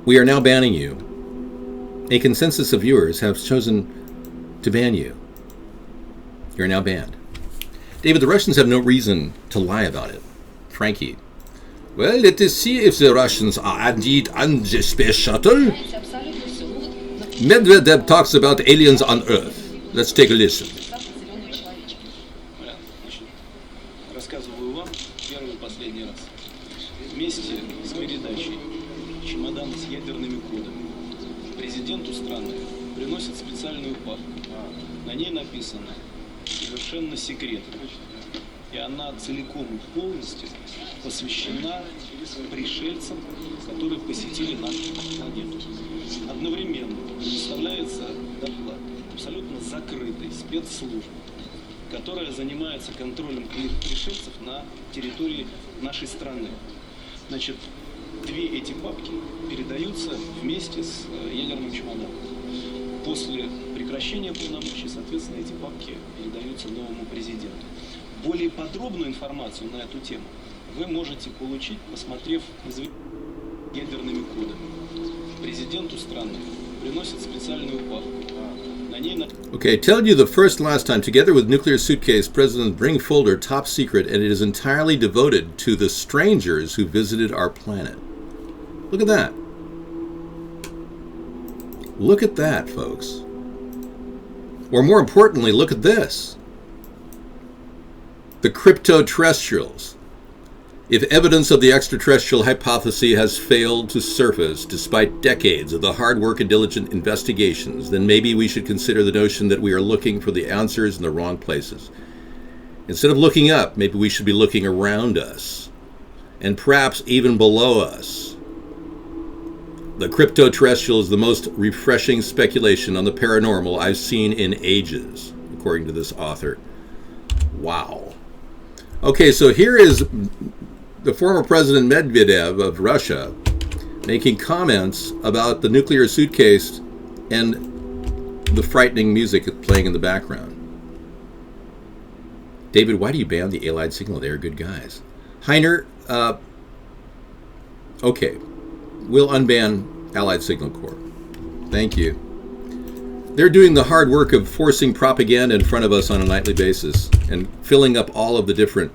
We are now banning you. A consensus of viewers have chosen to ban you. You're now banned. David, the Russians have no reason to lie about it. Frankie. Well, let us see if the Russians are indeed on the space shuttle. Medvedev talks about aliens on Earth. Let's take a listen. Рассказываю вам первый и последний раз. Вместе с передачей чемодана с ядерными кодами президенту страны приносят специальную папку. На ней написано «Совершенно секретно». И она целиком и полностью посвящена пришельцам, которые посетили нашу планету. Одновременно представляется доклад абсолютно закрытой спецслужбы, которая занимается контролем пришельцев на территории нашей страны. Значит, две эти папки передаются вместе с ядерным чемоданом. После прекращения полномочий, соответственно, эти папки передаются новому президенту. Более подробную информацию на эту тему вы можете получить, посмотрев ядерными кодами. Президенту страны приносят специальную папку. На ней Okay, I tell you the first and last time, together with Nuclear Suitcase, President bring folder top secret, and it is entirely devoted to the strangers who visited our planet. Look at that. Look at that, folks. Or more importantly, look at this. The crypto-terrestrials. If evidence of the extraterrestrial hypothesis has failed to surface despite decades of the hard work and diligent investigations, then maybe we should consider the notion that we are looking for the answers in the wrong places. Instead of looking up, maybe we should be looking around us, and perhaps even below us. The crypto-terrestrial is the most refreshing speculation on the paranormal I've seen in ages, according to this author. Wow. Okay, so here is the former President Medvedev of Russia making comments about the nuclear suitcase and the frightening music playing in the background. David, why do you ban the Allied signal? They are good guys. Heiner, okay, we'll unban Allied Signal Corps. Thank you. They're doing the hard work of forcing propaganda in front of us on a nightly basis and filling up all of the different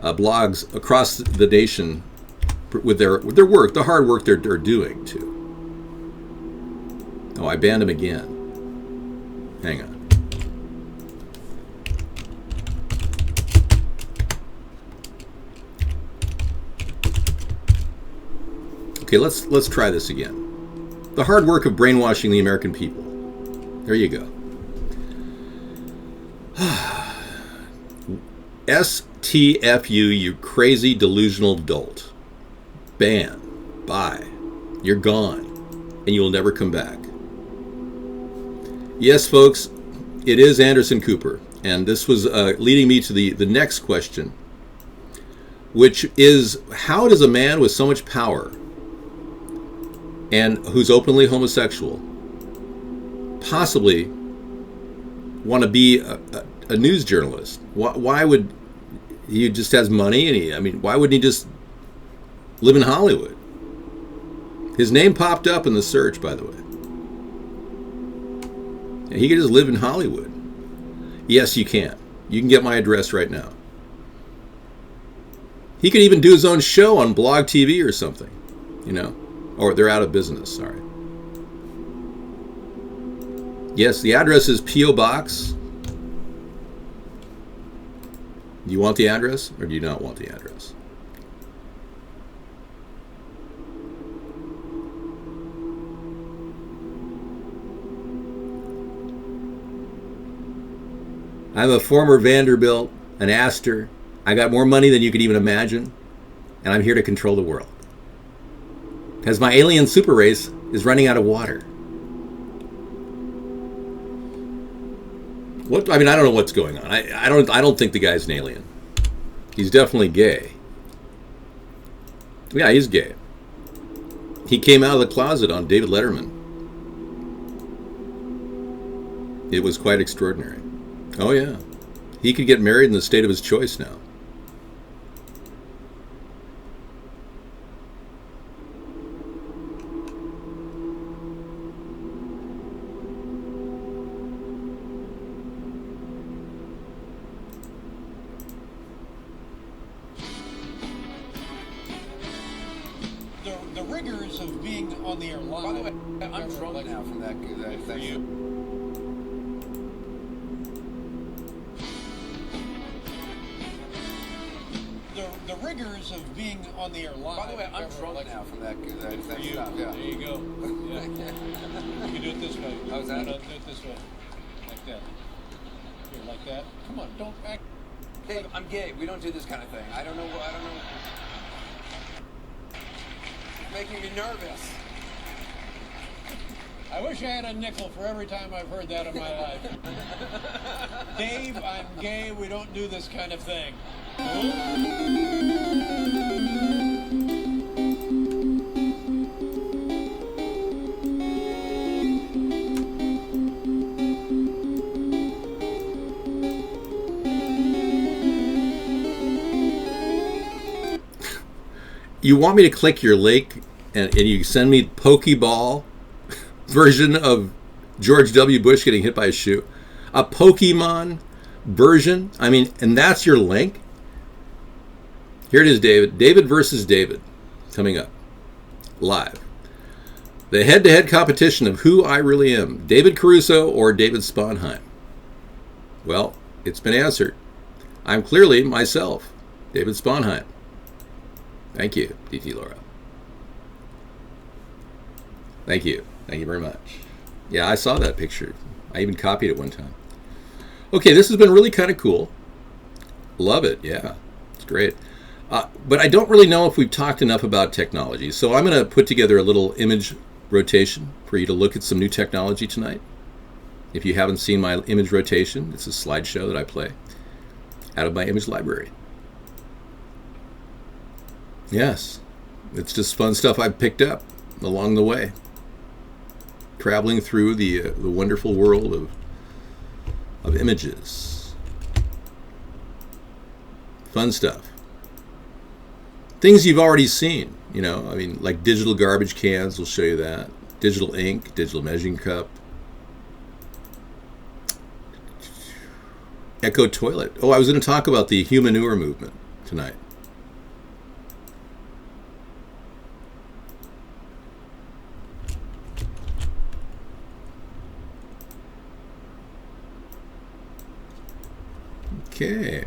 blogs across the nation with their work, the hard work they're doing too. Oh, I banned him again. Hang on. Okay, let's try this again. The hard work of brainwashing the American people. There you go. STFU, you crazy delusional dolt. Ban. Bye. You're gone. And you will never come back. Yes, folks, it is Anderson Cooper. And this was leading me to the next question, which is, how does a man with so much power and who's openly homosexual possibly want to be a news journalist? Why would he just has money? And why wouldn't he just live in Hollywood? His name popped up in the search, by the way. And he could just live in Hollywood. Yes, you can. You can get my address right now. He could even do his own show on Blog TV or something, Or they're out of business, sorry. Yes, the address is P.O. Box. Do you want the address or do you not want the address? I'm a former Vanderbilt, an Astor. I got more money than you could even imagine, and I'm here to control the world. Because my alien super race is running out of water. What? I don't know what's going on. I don't think the guy's an alien. He's definitely gay. Yeah, he's gay. He came out of the closet on David Letterman. It was quite extraordinary. Oh yeah. He could get married in the state of his choice now. rigors of being on the air live. By the way, I'm drunk now from that. Thank you. The rigors of being on the air live. By the way, I'm drunk now from that. Thank you. Yeah. There you go. Yeah. You can do it this way. How's that? No, do it this way. Like that. Here, like that. Come on, don't act. Hey, I'm gay. We don't do this kind of thing. I don't know. It's making me nervous. I wish I had a nickel for every time I've heard that in my life. Dave, I'm gay. We don't do this kind of thing. You want me to click your link and you send me Pokeball version of George W. Bush getting hit by a shoe? A Pokemon version? I mean, and that's your link? Here it is, David. David versus David. Coming up. Live. The head-to-head competition of who I really am. David Caruso or David Sponheim? Well, it's been answered. I'm clearly myself, David Sponheim. Thank you, DT Laura. Thank you. Thank you very much. Yeah, I saw that picture. I even copied it one time. Okay, this has been really kind of cool. Love it. Yeah, it's great. But I don't really know if we've talked enough about technology. So I'm going to put together a little image rotation for you to look at some new technology tonight. If you haven't seen my image rotation, it's a slideshow that I play out of my image library. Yes, it's just fun stuff I've picked up along the way, traveling through the wonderful world of images. Fun stuff. Things you've already seen, you know, I mean, like digital garbage cans will show you that. Digital ink, digital measuring cup. Echo toilet. Oh, I was going to talk about the humanure movement tonight. Okay.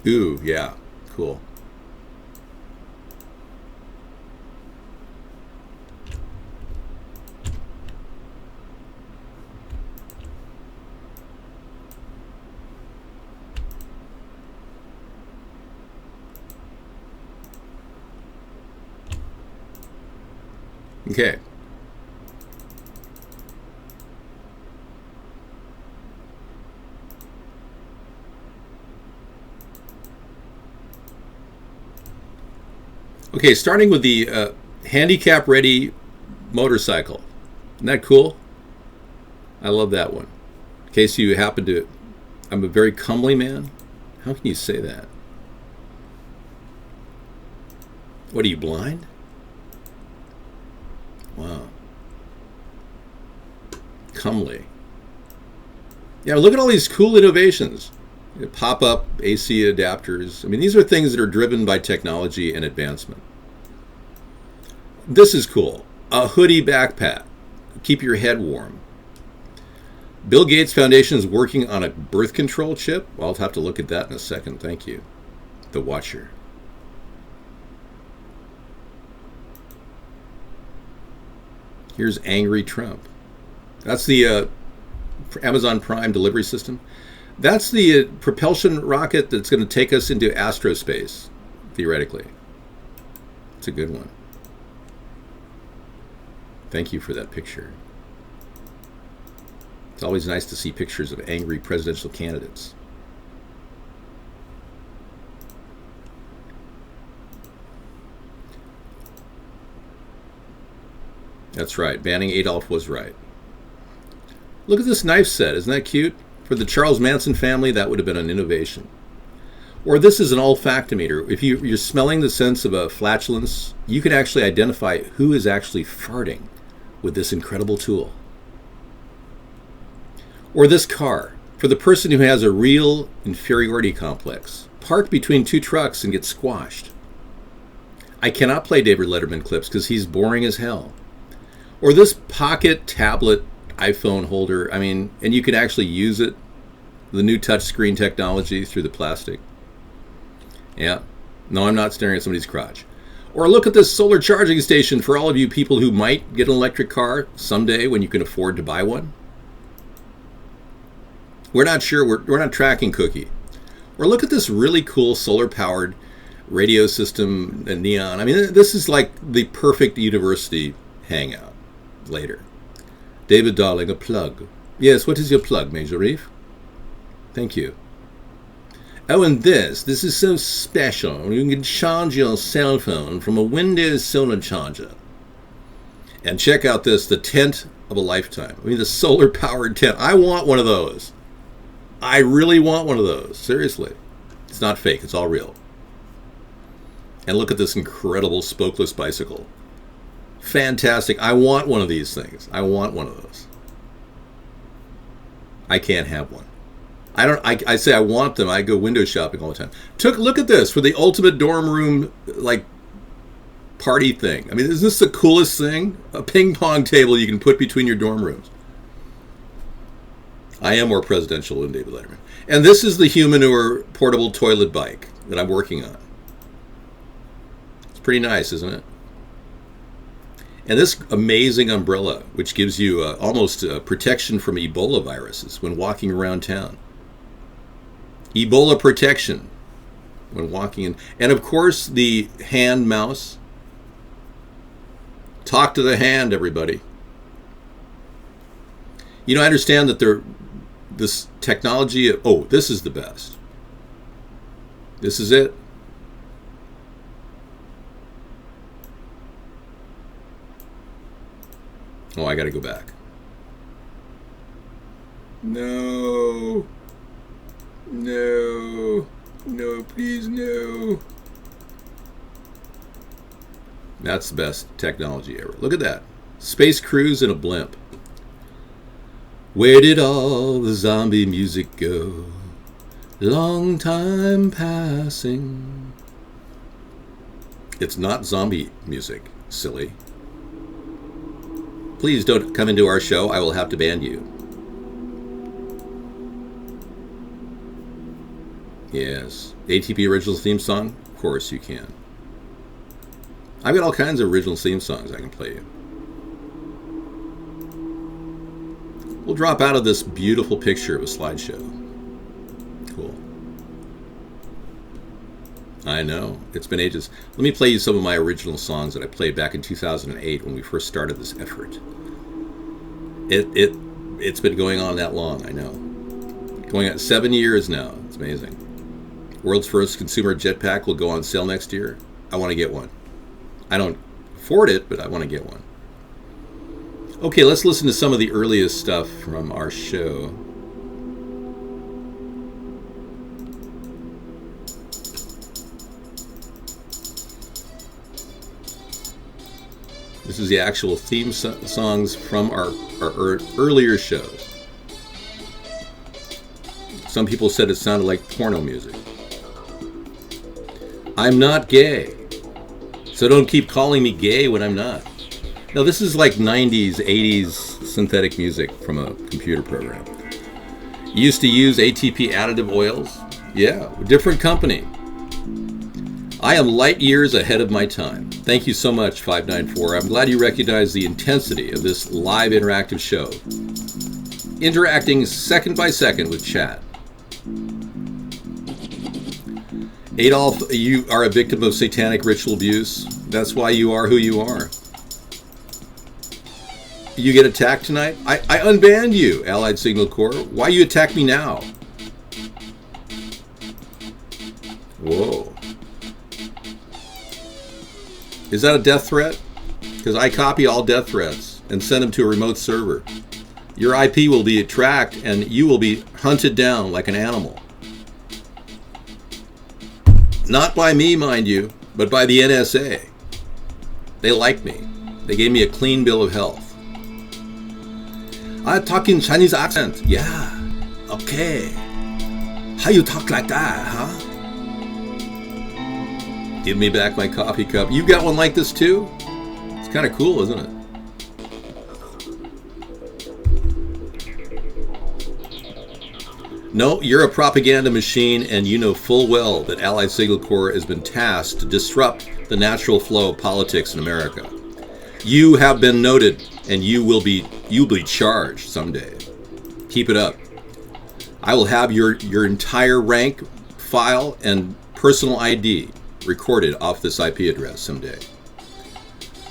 Ooh, yeah, cool. Okay. Okay, starting with the handicap-ready motorcycle. Isn't that cool? I love that one. In case you happen to... I'm a very comely man. How can you say that? What, are you blind? Wow. Comely. Yeah, look at all these cool innovations. Pop-up AC adapters. I mean, these are things that are driven by technology and advancement. This is cool. A hoodie backpack. Keep your head warm. Bill Gates Foundation is working on a birth control chip. Well, I'll have to look at that in a second. Thank you. The Watcher. Here's Angry Trump. That's the Amazon Prime delivery system. That's the propulsion rocket that's going to take us into astrospace, theoretically. It's a good one. Thank you for that picture. It's always nice to see pictures of angry presidential candidates. That's right. Banning Adolf was right. Look at this knife set. Isn't that cute? For the Charles Manson family, that would have been an innovation. Or this is an olfactometer. If you're smelling the sense of a flatulence, you can actually identify who is actually farting with this incredible tool. Or this car. For the person who has a real inferiority complex, park between two trucks and get squashed. I cannot play David Letterman clips because he's boring as hell. Or this pocket tablet iPhone holder. I mean, and you can actually use it. The new touchscreen technology through the plastic. Yeah. No, I'm not staring at somebody's crotch. Or look at this solar charging station for all of you people who might get an electric car someday when you can afford to buy one. We're not sure. We're not tracking Cookie. Or look at this really cool solar-powered radio system and neon. I mean, this is like the perfect university hangout later. David Darling, a plug. Yes, what is your plug, Major Reef? Thank you. Oh, and this is so special. You can charge your cell phone from a Windows solar charger. And check out this, the tent of a lifetime. I mean, the solar-powered tent. I want one of those. I really want one of those. Seriously. It's not fake. It's all real. And look at this incredible spokeless bicycle. Fantastic. I want one of these things. I want one of those. I can't have one. I say I want them. I go window shopping all the time. Look at this for the ultimate dorm room like party thing. I mean, isn't this the coolest thing? A ping pong table you can put between your dorm rooms. I am more presidential than David Letterman. And this is the Humanure portable toilet bike that I'm working on. It's pretty nice, isn't it? And this amazing umbrella, which gives you almost protection from Ebola viruses when walking around town. Ebola protection when walking in. And of course, the hand mouse. Talk to the hand, everybody. You know, I understand that this technology, this is the best. This is it. Oh, I got to go back. No. No. No, please, no. That's the best technology ever. Look at that. Space cruise in a blimp. Where did all the zombie music go? Long time passing. It's not zombie music, silly. Please don't come into our show. I will have to ban you. Yes. ATP original theme song? Of course you can. I've got all kinds of original theme songs I can play you. We'll drop out of this beautiful picture of a slideshow. Cool. I know. It's been ages. Let me play you some of my original songs that I played back in 2008 when we first started this effort. It's been going on that long, I know. Going on 7 years now. It's amazing. World's first consumer jetpack will go on sale next year. I want to get one. I don't afford it, but I want to get one. Okay, let's listen to some of the earliest stuff from our show. This is the actual theme songs from our earlier shows. Some people said it sounded like porno music. I'm not gay, so don't keep calling me gay when I'm not. No, this is like 90s, 80s synthetic music from a computer program. You used to use ATP additive oils? Yeah, different company. I am light years ahead of my time. Thank you so much, 594. I'm glad you recognize the intensity of this live interactive show. Interacting second by second with chat. Adolf, you are a victim of satanic ritual abuse. That's why you are who you are. You get attacked tonight? I unbanned you, Allied Signal Corps. Why you attack me now? Whoa. Is that a death threat? Because I copy all death threats and send them to a remote server. Your IP will be tracked and you will be hunted down like an animal. Not by me, mind you, but by the NSA. They like me. They gave me a clean bill of health. I talk in Chinese accent. Yeah. Okay. How you talk like that, huh? Give me back my coffee cup. You got one like this too? It's kind of cool, isn't it? No, you're a propaganda machine, and you know full well that Allied Signal Corps has been tasked to disrupt the natural flow of politics in America. You have been noted, and you'll be charged someday. Keep it up. I will have your entire rank, file, and personal ID recorded off this IP address someday.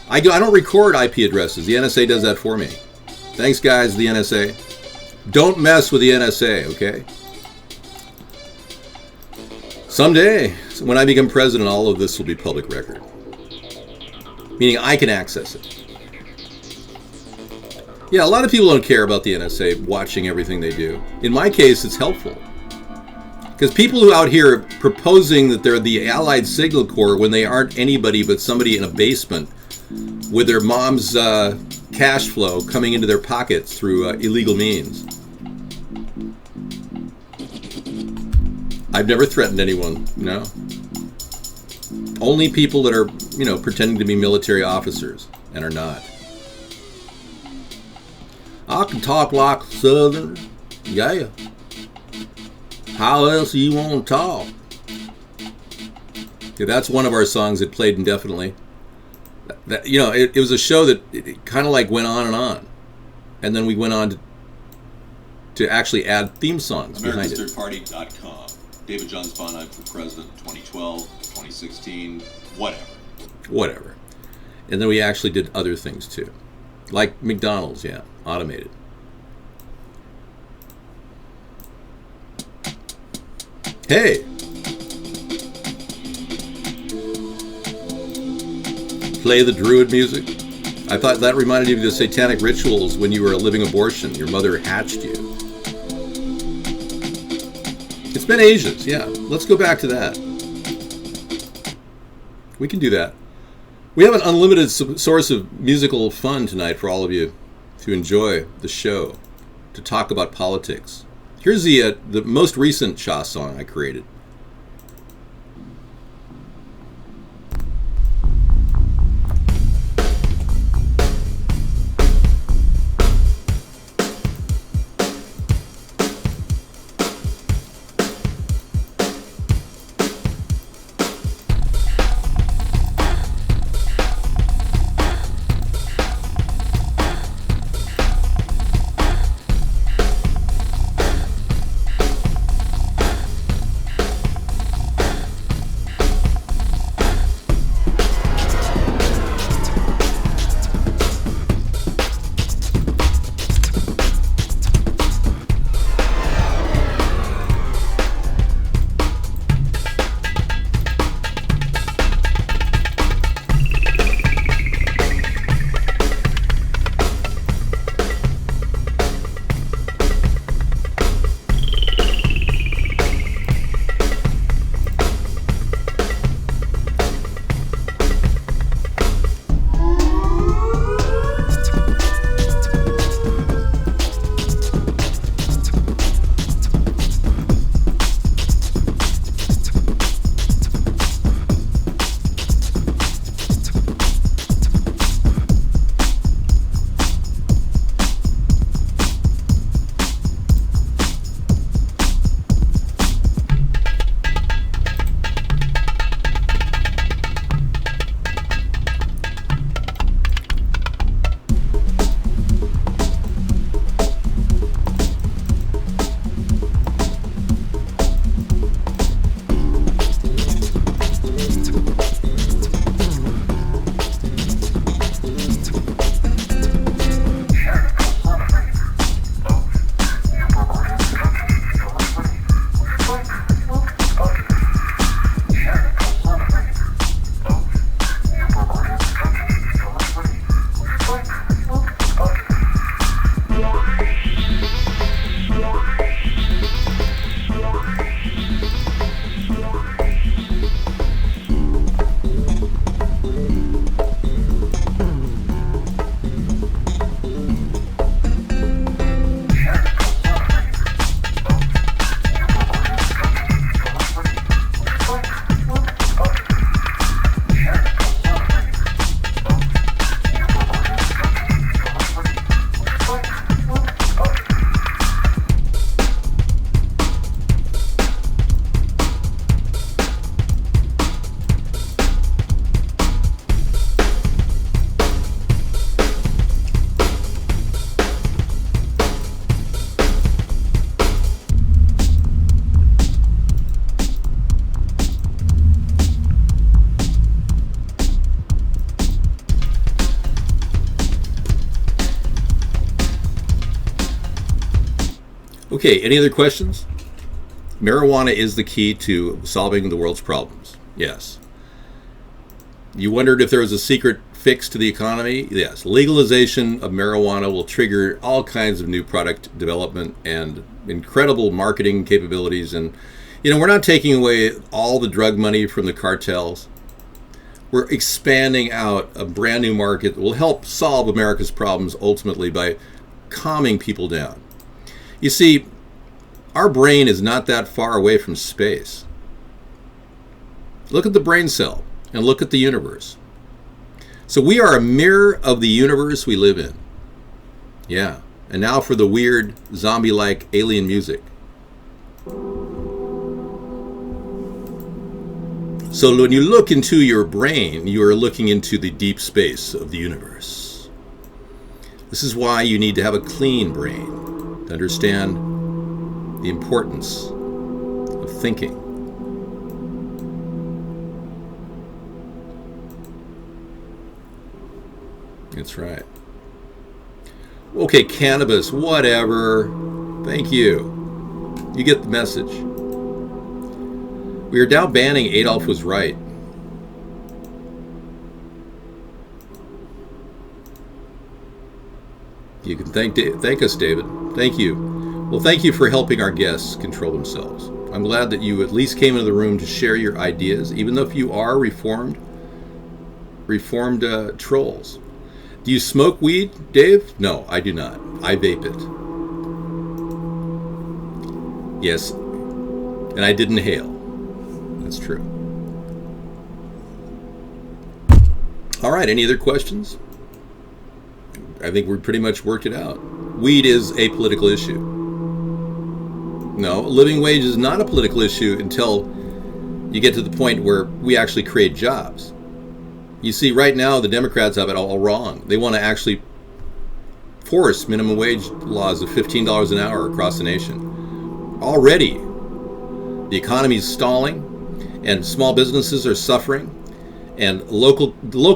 I don't record IP addresses. The NSA does that for me. Thanks, guys, the NSA. Don't mess with the NSA, okay? Someday, when I become president, all of this will be public record. Meaning I can access it. Yeah, a lot of people don't care about the NSA watching everything they do. In my case, it's helpful. Because people who out here proposing that they're the Allied Signal Corps when they aren't anybody but somebody in a basement with their mom's cash flow coming into their pockets through illegal means. I've never threatened anyone, no. Only people that are, pretending to be military officers and are not. I can talk like Southern, yeah. How else do you want to talk? Yeah, that's one of our songs that played indefinitely. It was a show that it kind of like went on and on. And then we went on to actually add theme songs behind it. AmericasThirdParty.com. David John Sponheim for president, 2012, 2016, whatever. And then we actually did other things too. Like McDonald's, yeah, automated. Hey! Play the Druid music. I thought that reminded you of the satanic rituals when you were a living abortion. Your mother hatched you. It's been ages, yeah. Let's go back to that. We can do that. We have an unlimited source of musical fun tonight for all of you to enjoy the show, to talk about politics. Here's the most recent Shaw song I created. Okay, any other questions? Marijuana is the key to solving the world's problems. Yes. You wondered if there was a secret fix to the economy? Yes. Legalization of marijuana will trigger all kinds of new product development and incredible marketing capabilities. And, we're not taking away all the drug money from the cartels. We're expanding out a brand new market that will help solve America's problems ultimately by calming people down. You see, our brain is not that far away from space. Look at the brain cell and look at the universe. So we are a mirror of the universe we live in. Yeah. And now for the weird, zombie-like alien music. So when you look into your brain, you are looking into the deep space of the universe. This is why you need to have a clean brain to understand the importance of thinking. That's right. Okay, cannabis, whatever. Thank you. You get the message. We are now banning Adolf was right. You can thank us, David. Thank you. Well, thank you for helping our guests control themselves. I'm glad that you at least came into the room to share your ideas, even though if you are reformed trolls. Do you smoke weed, Dave? No, I do not. I vape it. Yes, and I did inhale. That's true. All right, any other questions? I think we pretty much worked it out. Weed is a political issue. No, living wage is not a political issue until you get to the point where we actually create jobs. You see, right now, the Democrats have it all wrong. They want to actually force minimum wage laws of $15 an hour across the nation. Already, the economy is stalling, and small businesses are suffering. And local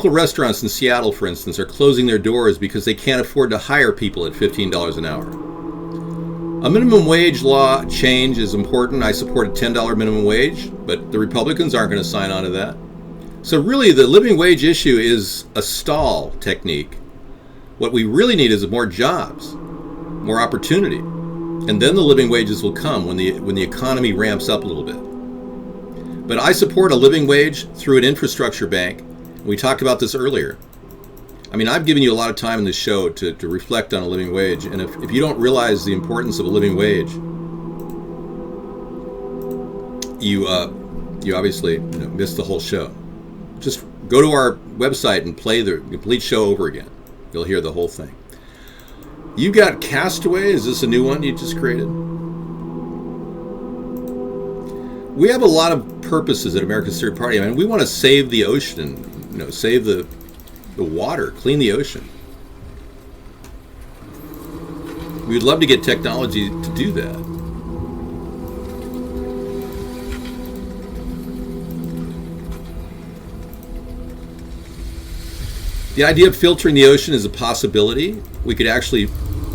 restaurants in Seattle, for instance, are closing their doors because they can't afford to hire people at $15 an hour. A minimum wage law change is important. I support a $10 minimum wage, but the Republicans aren't going to sign on to that. So really, the living wage issue is a stall technique. What we really need is more jobs, more opportunity. And then the living wages will come when the economy ramps up a little bit. But I support a living wage through an infrastructure bank. We talked about this earlier. I mean, I've given you a lot of time in this show to reflect on a living wage. And if you don't realize the importance of a living wage, you obviously missed the whole show. Just go to our website and play the complete show over again. You'll hear the whole thing. You got Castaway. Is this a new one you just created? We have a lot of purposes at America's Third Party. I mean, we want to save the ocean, save the water, clean the ocean. We'd love to get technology to do that. The idea of filtering the ocean is a possibility. We could actually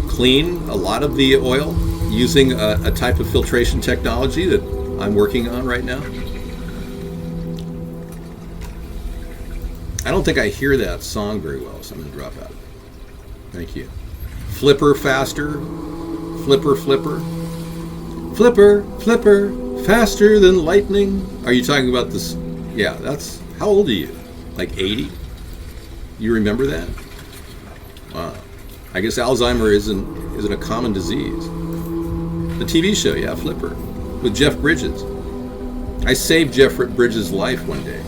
clean a lot of the oil using a type of filtration technology that I'm working on right now. I don't think I hear that song very well, so I'm going to drop out. Thank you. Flipper faster. Flipper, flipper. Flipper, flipper, faster than lightning. Are you talking about this? Yeah, that's... How old are you? Like 80? You remember that? Wow. I guess Alzheimer isn't a common disease. The TV show, yeah, Flipper, with Jeff Bridges. I saved Jeff Bridges' life one day.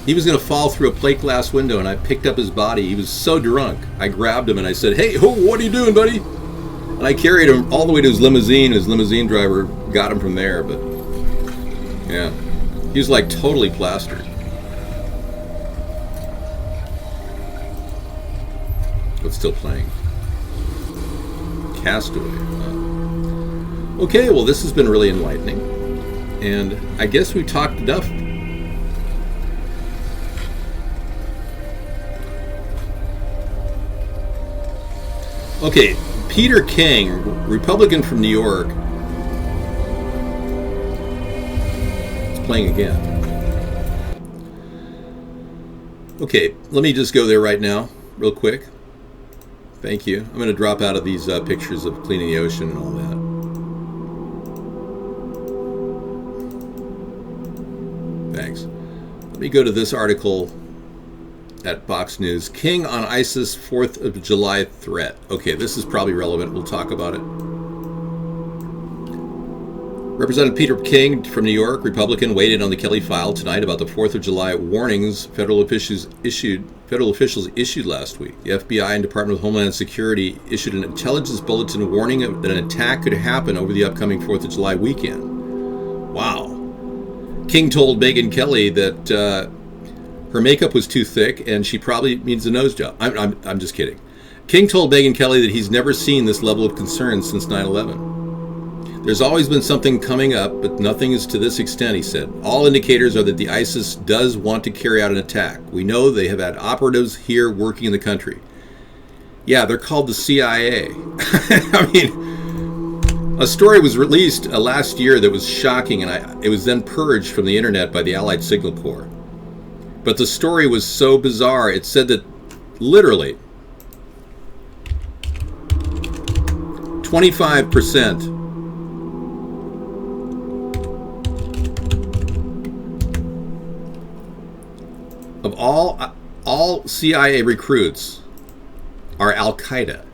He was going to fall through a plate glass window, and I picked up his body. He was so drunk. I grabbed him, and I said, "Hey, what are you doing, buddy?" And I carried him all the way to his limousine. His limousine driver got him from there, but yeah, he was like totally plastered. But still playing. Castaway. Okay, well, this has been really enlightening, and I guess we've talked enough. Okay, Peter King, Republican from New York, is playing again. Okay, let me just go there right now, real quick. Thank you. I'm going to drop out of these pictures of cleaning the ocean and all that. Thanks. Let me go to this article at Fox News. King on ISIS 4th of July threat. Okay, this is probably relevant. We'll talk about it. Representative Peter King from New York, Republican, weighed in on the Kelly file tonight about the 4th of July warnings federal officials issued last week. The FBI and Department of Homeland Security issued an intelligence bulletin warning that an attack could happen over the upcoming 4th of July weekend. Wow. King told Megyn Kelly that her makeup was too thick and she probably needs a nose job. I'm just kidding. King told Megyn Kelly that he's never seen this level of concern since 9/11. There's always been something coming up, but nothing is to this extent, he said. All indicators are that the ISIS does want to carry out an attack. We know they have had operatives here working in the country. Yeah, they're called the CIA. I mean, a story was released last year that was shocking, and it was then purged from the internet by the Allied Signal Corps. But the story was so bizarre, it said that literally 25% of all CIA recruits are Al-Qaeda.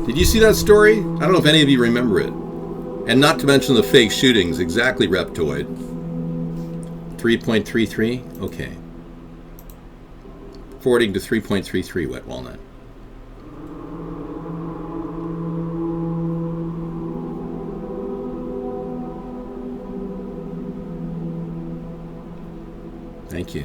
Did you see that story? I don't know if any of you remember it. And not to mention the fake shootings, exactly, Reptoid. 3.33? Okay. Forwarding to 3.33, Wet Walnut. Thank you.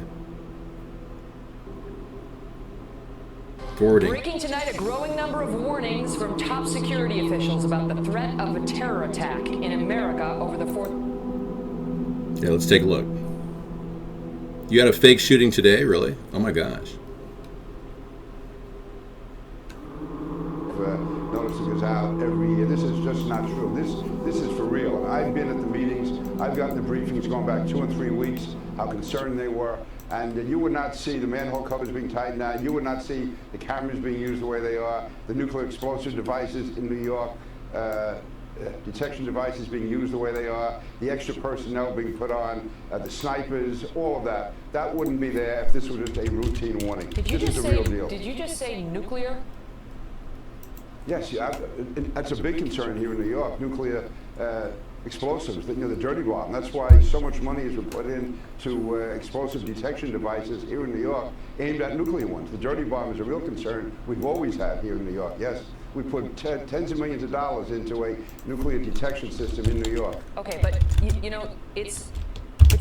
Forwarding. Breaking tonight, a growing number of warnings from top security officials about the threat of a terror attack in America over the 4th. Yeah, let's take a look. You had a fake shooting today, really? Oh my gosh. Notice it goes out every year. This is just not true. This is for real. I've been at the meetings. I've gotten the briefings going back 2 and 3 weeks, how concerned they were. And you would not see the manhole covers being tightened out. You would not see the cameras being used the way they are, the nuclear explosive devices in New York, detection devices being used the way they are, the extra personnel being put on, the snipers, all of that. That wouldn't be there if this was just a routine warning. This is the real deal. Did you just say nuclear? Yes, yeah, that's a big concern here in New York. Nuclear explosives, the dirty bomb. That's why so much money has been put into explosive detection devices here in New York aimed at nuclear ones. The dirty bomb is a real concern we've always had here in New York, yes. We put tens of millions of dollars into a nuclear detection system in New York. Okay, but you know, it's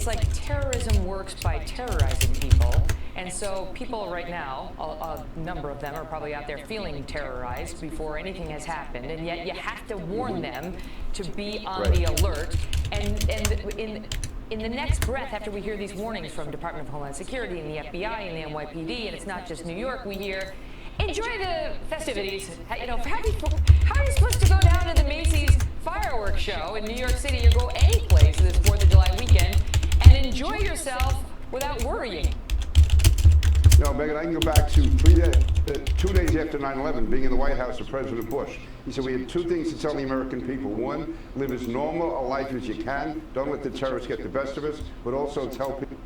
like terrorism works by terrorizing people. And so people right now, a number of them are probably out there feeling terrorized before anything has happened, and yet you have to warn them to be on the alert. And in the next breath, after we hear these warnings from Department of Homeland Security and the FBI and the NYPD, and it's not just New York, we hear, enjoy the festivities. You know, how are you supposed to go down to the Macy's fireworks show in New York City or go any place this 4th of July weekend and enjoy yourself without worrying? No, Megan, I can go back to 2 days after 9/11, being in the White House with President Bush. He said we had 2 things to tell the American people. One, live as normal a life as you can. Don't let the terrorists get the best of us, but also tell people.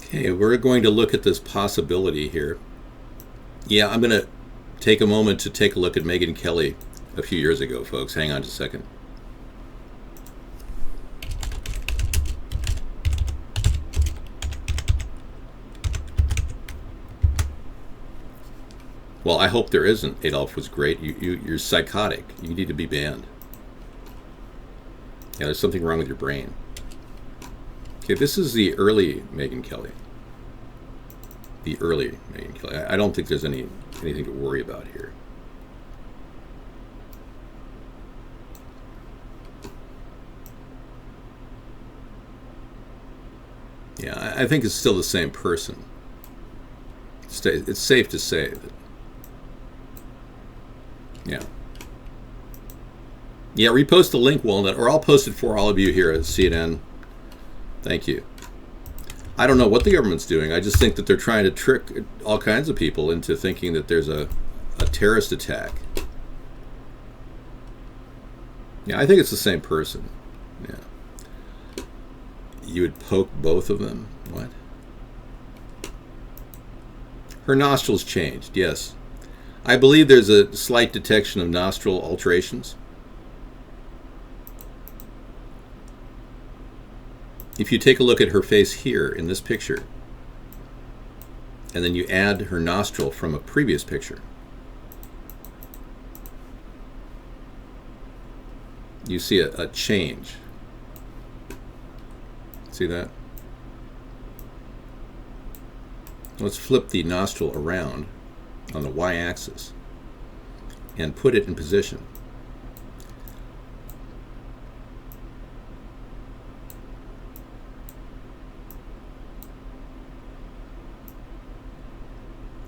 Okay, we're going to look at this possibility here. Yeah, I'm going to take a moment to take a look at Megyn Kelly a few years ago, folks. Hang on just a second. Well, I hope there isn't. Adolf was great. You're psychotic. You need to be banned. Yeah, there's something wrong with your brain. Okay, this is the early Megyn Kelly. The early Megyn Kelly. I don't think there's anything to worry about here. Yeah, I think it's still the same person. It's safe to say that. Yeah. Yeah, repost the link, Walnut, or I'll post it for all of you here at CNN. Thank you. I don't know what the government's doing. I just think that they're trying to trick all kinds of people into thinking that there's a terrorist attack. Yeah, I think it's the same person. Yeah. You would poke both of them? What? Her nostrils changed, yes. I believe there's a slight detection of nostril alterations. If you take a look at her face here in this picture, and then you add her nostril from a previous picture, you see a change. See that? Let's flip the nostril around on the y-axis and put it in position.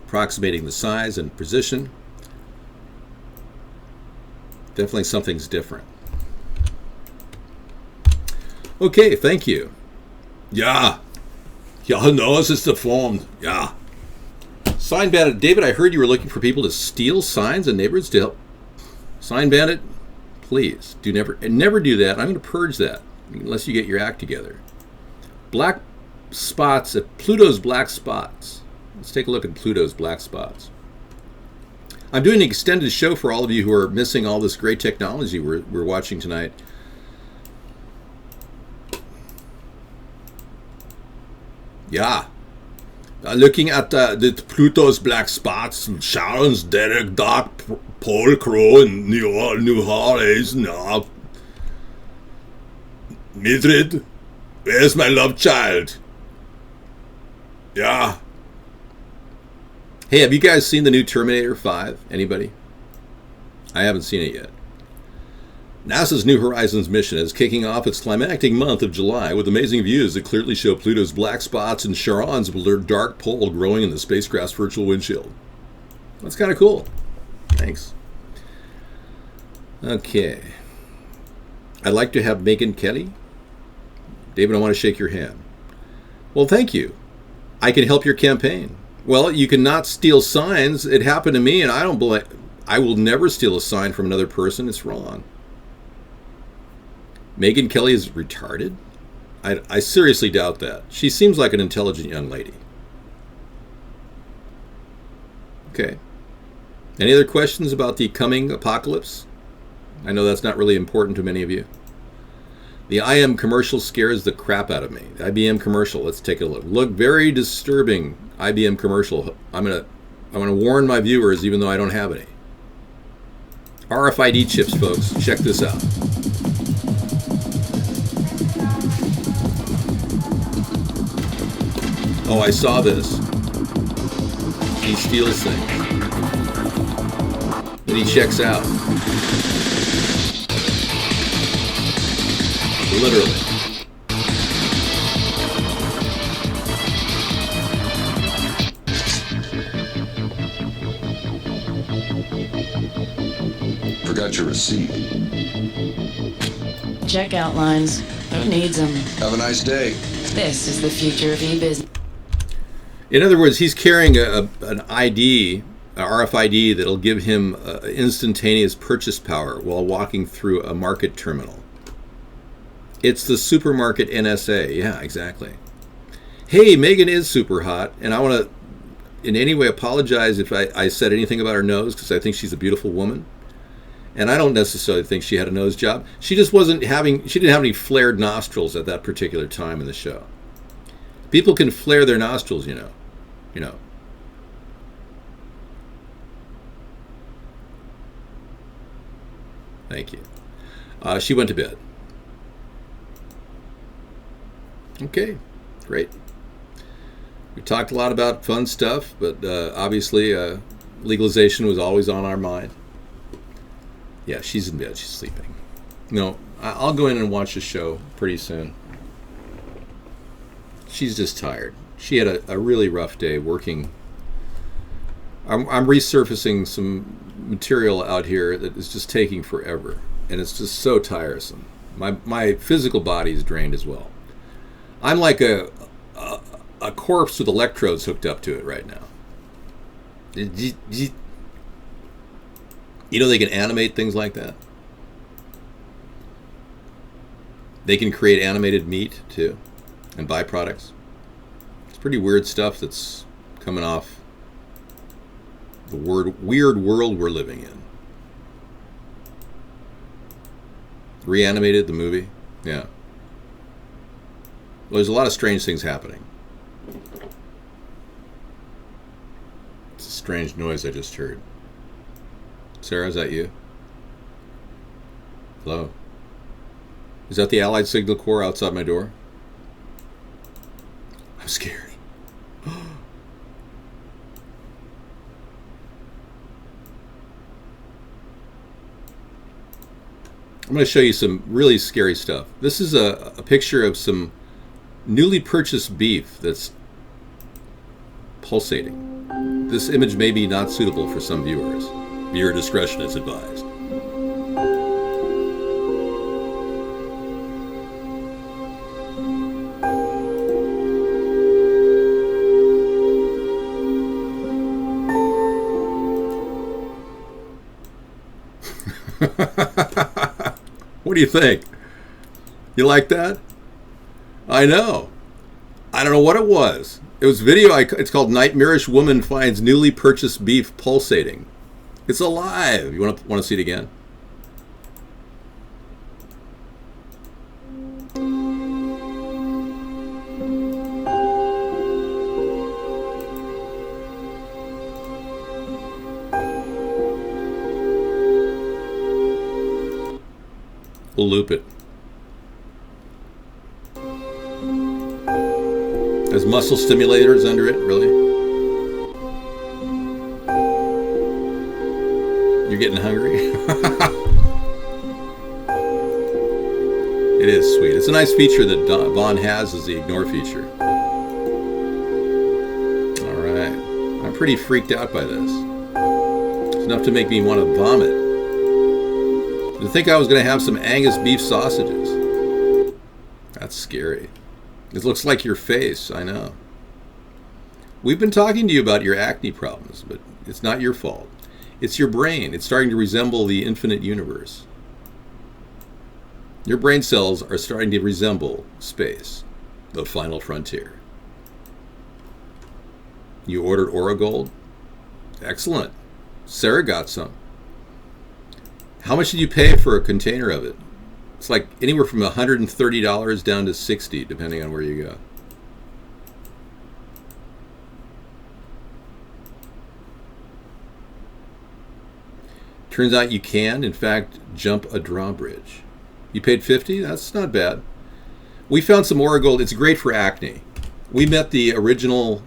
Approximating the size and position. Definitely something's different. Okay, thank you. Ja. Ja, no, es ist der Form. Ja. Sign Bandit. David, I heard you were looking for people to steal signs in neighborhoods to help. Sign Bandit, please, never do that. I'm going to purge that unless you get your act together. Black spots at Pluto's black spots. Let's take a look at Pluto's black spots. I'm doing an extended show for all of you who are missing all this great technology we're watching tonight. Yeah. Looking at the Pluto's black spots, Sharon's Derek, Dark Pole Crow, and New Harleys, no. Mildred, where's my love child? Yeah. Hey, have you guys seen the new Terminator 5? Anybody? I haven't seen it yet. NASA's New Horizons mission is kicking off its climactic month of July with amazing views that clearly show Pluto's black spots and Charon's dark pole growing in the spacecraft's virtual windshield. That's kind of cool. Thanks. Okay. I'd like to have Megyn Kelly. David, I want to shake your hand. Well, thank you. I can help your campaign. Well, you cannot steal signs. It happened to me, and I will never steal a sign from another person. It's wrong. Megyn Kelly is retarded? I seriously doubt that. She seems like an intelligent young lady. Okay. Any other questions about the coming apocalypse? I know that's not really important to many of you. The IM commercial scares the crap out of me. The IBM commercial, let's take a look. Look, very disturbing IBM commercial. I'm gonna warn my viewers even though I don't have any. RFID chips, folks. Check this out. Oh, I saw this. He steals things. Then he checks out. Literally. Forgot your receipt. Checkout lines. Who needs them? Have a nice day. This is the future of e-business. In other words, he's carrying an ID, a RFID, that'll give him instantaneous purchase power while walking through a market terminal. It's the supermarket NSA. Yeah, exactly. Hey, Megyn is super hot, and I want to in any way apologize if I said anything about her nose, because I think she's a beautiful woman. And I don't necessarily think she had a nose job. She just she didn't have any flared nostrils at that particular time in the show. People can flare their nostrils, you know. Thank you. She went to bed. Okay, great. We talked a lot about fun stuff, but obviously legalization was always on our mind. Yeah, she's in bed. She's sleeping. No, I'll go in and watch the show pretty soon. She's just tired. She had a really rough day working I'm resurfacing some material out here that is just taking forever, and it's just so tiresome. My physical body is drained as well. I'm like a corpse with electrodes hooked up to it right now. You know they can animate things like that. They can create animated meat too, and byproducts. It's pretty weird stuff that's coming off the weird world we're living in. Reanimated, the movie? Yeah. Well, there's a lot of strange things happening. It's a strange noise I just heard. Sarah, is that you? Hello? Is that the Allied Signal Corps outside my door? I'm scared. I'm going to show you some really scary stuff. This is a picture of some newly purchased beef that's pulsating. This image may be not suitable for some viewers. Viewer discretion is advised. What do you think? You like that? I know. I don't know what it was. It was video. It's called "Nightmarish Woman Finds Newly Purchased Beef Pulsating." It's alive. You want to see it again? We'll loop it. There's muscle stimulators under it, really? You're getting hungry? It is sweet. It's a nice feature that Vaughn has, is the ignore feature. Alright. I'm pretty freaked out by this. It's enough to make me want to vomit. To think I was going to have some Angus beef sausages. That's scary. It looks like your face, I know. We've been talking to you about your acne problems, but it's not your fault. It's your brain. It's starting to resemble the infinite universe. Your brain cells are starting to resemble space, the final frontier. You ordered Orogold? Excellent. Sarah got some. How much did you pay for a container of it? It's like anywhere from $130 down to $60, depending on where you go. Turns out you can, in fact, jump a drawbridge. You paid $50? That's not bad. We found some Orogold. It's great for acne. We met the original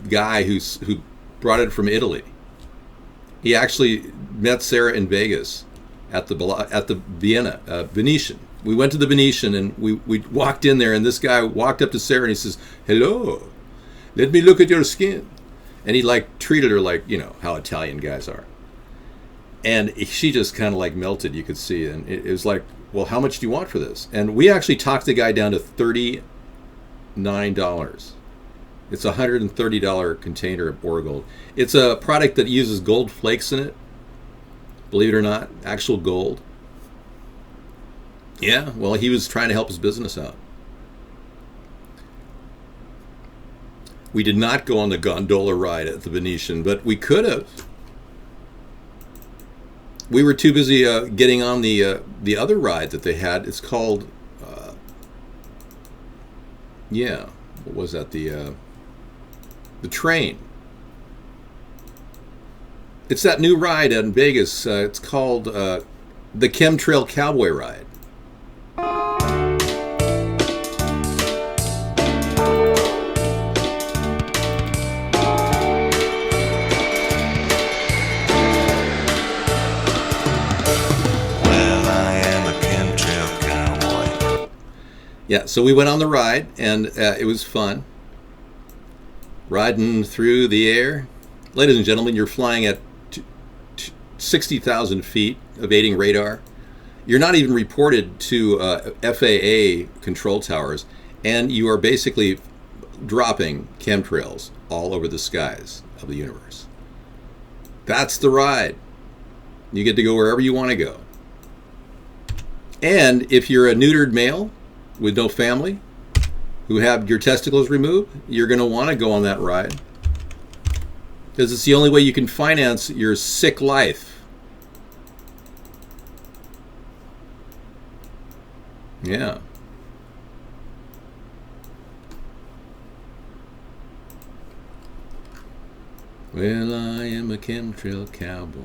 guy who brought it from Italy. He actually met Sarah in Vegas at the Vienna Venetian. We went to the Venetian and we walked in there, and this guy walked up to Sarah and he says, "Hello, let me look at your skin." And he like treated her like, you know, how Italian guys are. And she just kind of like melted, you could see. And it was like, well, how much do you want for this? And we actually talked the guy down to $39. It's a $130 container of Orogold. It's a product that uses gold flakes in it. Believe it or not, actual gold. Yeah, well, he was trying to help his business out. We did not go on the gondola ride at the Venetian, but we could have. We were too busy getting on the other ride that they had. It's called, what was that? The train. It's that new ride in Vegas. It's called the Chemtrail Cowboy Ride. Yeah, so we went on the ride, and it was fun. Riding through the air ladies and gentlemen, you're flying at 60,000 feet, evading radar. You're not even reported to FAA control towers, and you are basically dropping chemtrails all over the skies of the universe. That's the ride. You get to go wherever you want to go. And if you're a neutered male with no family, who have your testicles removed, you're going to want to go on that ride. Because it's the only way you can finance your sick life. Yeah. Well, I am a chemtrail cowboy.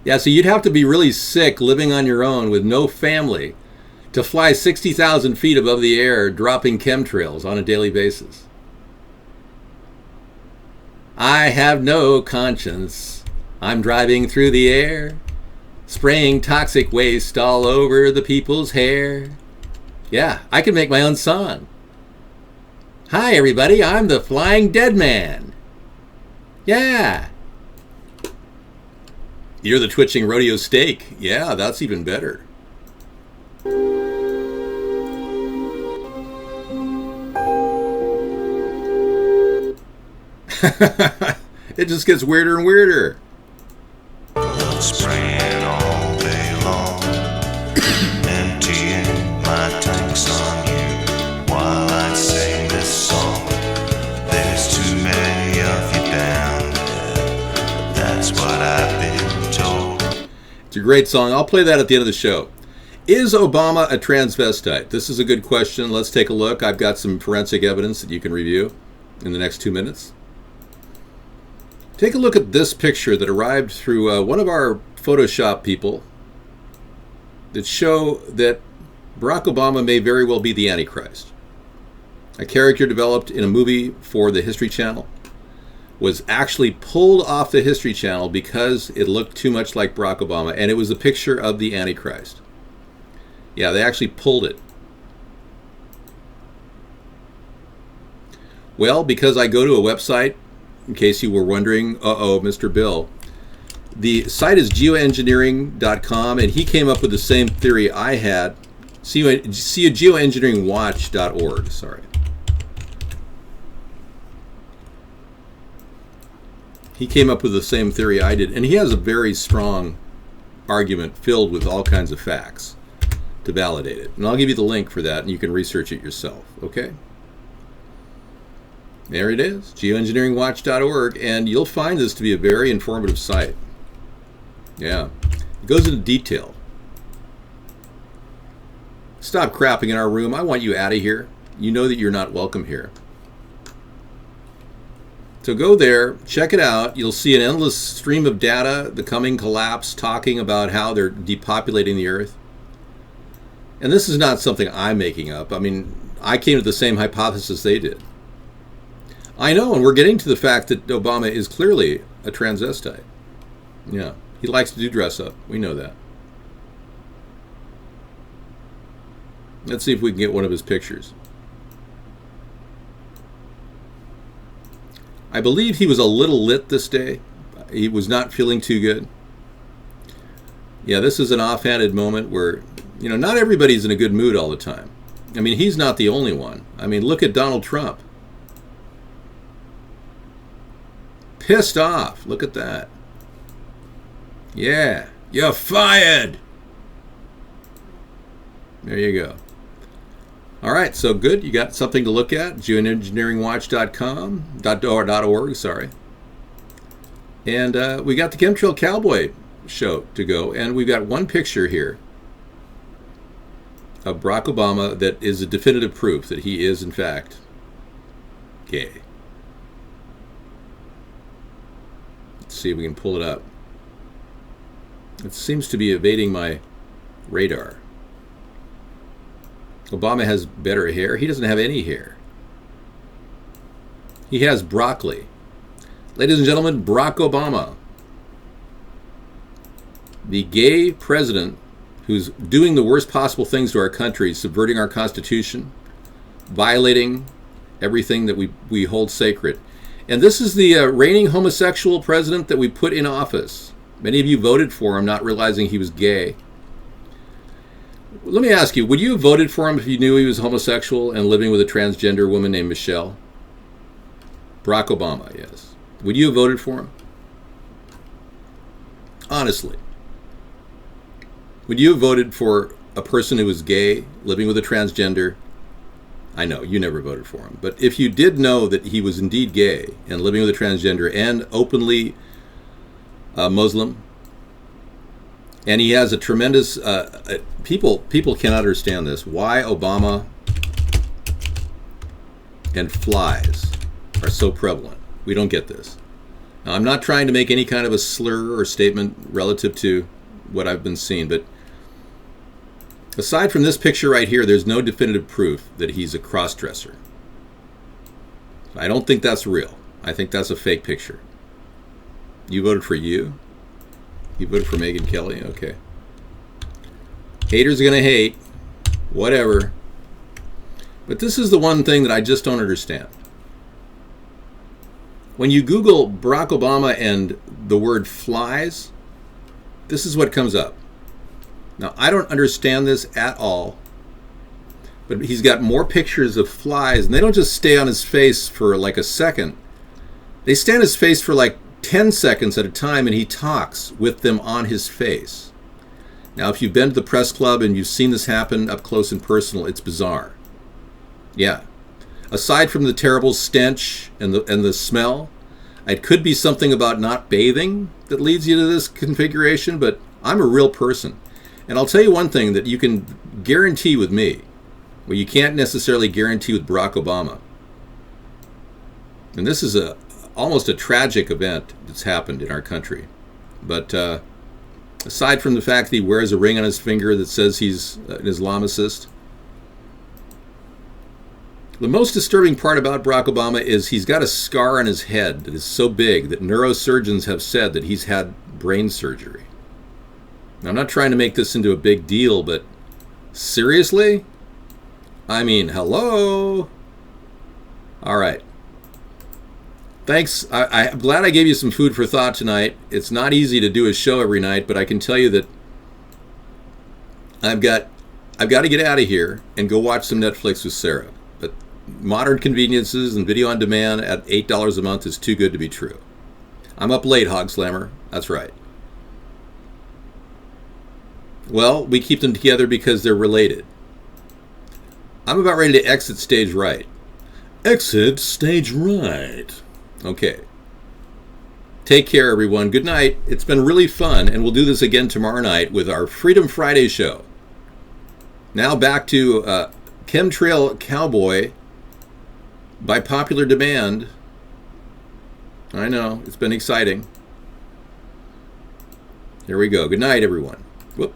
Yeah, so you'd have to be really sick living on your own with no family to fly 60,000 feet above the air dropping chemtrails on a daily basis. I have no conscience. I'm driving through the air, spraying toxic waste all over the people's hair. Yeah, I can make my own song. Hi, everybody, I'm the Flying Dead Man. Yeah. You're the twitching rodeo steak. Yeah, that's even better. It just gets weirder and weirder. Spraying all day long, emptying my tanks on you while I sing this song. There's too many of you down there. That's what I've been told. It's a great song. I'll play that at the end of the show. Is Obama a transvestite? This is a good question. Let's take a look. I've got some forensic evidence that you can review in the next 2 minutes. Take a look at this picture that arrived through one of our Photoshop people that show that Barack Obama may very well be the Antichrist. A character developed in a movie for the History Channel was actually pulled off the History Channel because it looked too much like Barack Obama, and it was a picture of the Antichrist. Yeah, they actually pulled it. Well, because I go to a website, in case you were wondering, Mr. Bill, the site is geoengineering.com, and he came up with the see geoengineeringwatch.org, sorry. He came up with the same theory I did, and he has a very strong argument filled with all kinds of facts to validate it. And I'll give you the link for that, and you can research it yourself, okay? There it is, geoengineeringwatch.org, and you'll find this to be a very informative site. Yeah, it goes into detail. Stop crapping in our room. I want you out of here. You know that you're not welcome here. So go there, check it out. You'll see an endless stream of data, the coming collapse, talking about how they're depopulating the earth. And this is not something I'm making up. I mean, I came to the same hypothesis they did. I know, and we're getting to the fact that Obama is clearly a transvestite. Yeah, he likes to do dress up. We know that. Let's see if we can get one of his pictures. I believe he was a little lit this day. He was not feeling too good. Yeah, this is an offhanded moment where, you know, not everybody's in a good mood all the time. I mean, he's not the only one. I mean, look at Donald Trump. Pissed off. Look at that. Yeah. You're fired. There you go. All right, so good. You got something to look at. geoengineeringwatch.com.org, sorry. And we got the Chemtrail Cowboy show to go. And we've got one picture here of Barack Obama that is a definitive proof that he is, in fact, gay. See if we can pull it up. It seems to be evading my radar. Obama has better hair. He doesn't have any hair. He has broccoli. Ladies and gentlemen, Barack Obama, the gay president who's doing the worst possible things to our country, subverting our Constitution, violating everything that we hold sacred. And this is the reigning homosexual president that we put in office. Many of you voted for him, not realizing he was gay. Let me ask you, would you have voted for him if you knew he was homosexual and living with a transgender woman named Michelle? Barack Obama, yes. Would you have voted for him? Honestly. Would you have voted for a person who was gay, living with a transgender? I know, you never voted for him. But if you did know that he was indeed gay and living with a transgender and openly Muslim, and he has a tremendous... people cannot understand this. Why Obama and flies are so prevalent. We don't get this. Now, I'm not trying to make any kind of a slur or statement relative to what I've been seeing, but aside from this picture right here, there's no definitive proof that he's a cross-dresser. I don't think that's real. I think that's a fake picture. You voted for you? You voted for Megyn Kelly? Okay. Haters are going to hate. Whatever. But this is the one thing that I just don't understand. When you Google Barack Obama and the word flies, this is what comes up. Now, I don't understand this at all, but he's got more pictures of flies, and they don't just stay on his face for like a second. They stay on his face for like 10 seconds at a time, and he talks with them on his face. Now, if you've been to the press club and you've seen this happen up close and personal, it's bizarre. Yeah. Aside from the terrible stench and the smell, it could be something about not bathing that leads you to this configuration, but I'm a real person. And I'll tell you one thing that you can guarantee with me, well, you can't necessarily guarantee with Barack Obama. And this is almost a tragic event that's happened in our country. But aside from the fact that he wears a ring on his finger that says he's an Islamicist, the most disturbing part about Barack Obama is he's got a scar on his head that is so big that neurosurgeons have said that he's had brain surgery. Now, I'm not trying to make this into a big deal, but seriously? I mean, hello? All right. Thanks. I'm glad I gave you some food for thought tonight. It's not easy to do a show every night, but I can tell you that I've got to get out of here and go watch some Netflix with Sarah. But modern conveniences and video on demand at $8 a month is too good to be true. I'm up late, Hog Slammer. That's right. Well, we keep them together because they're related. I'm about ready to exit stage right. Exit stage right. Okay. Take care, everyone. Good night. It's been really fun, and we'll do this again tomorrow night with our Freedom Friday show. Now back to Chemtrail Cowboy by popular demand. I know, it's been exciting. Here we go. Good night, everyone. Whoop.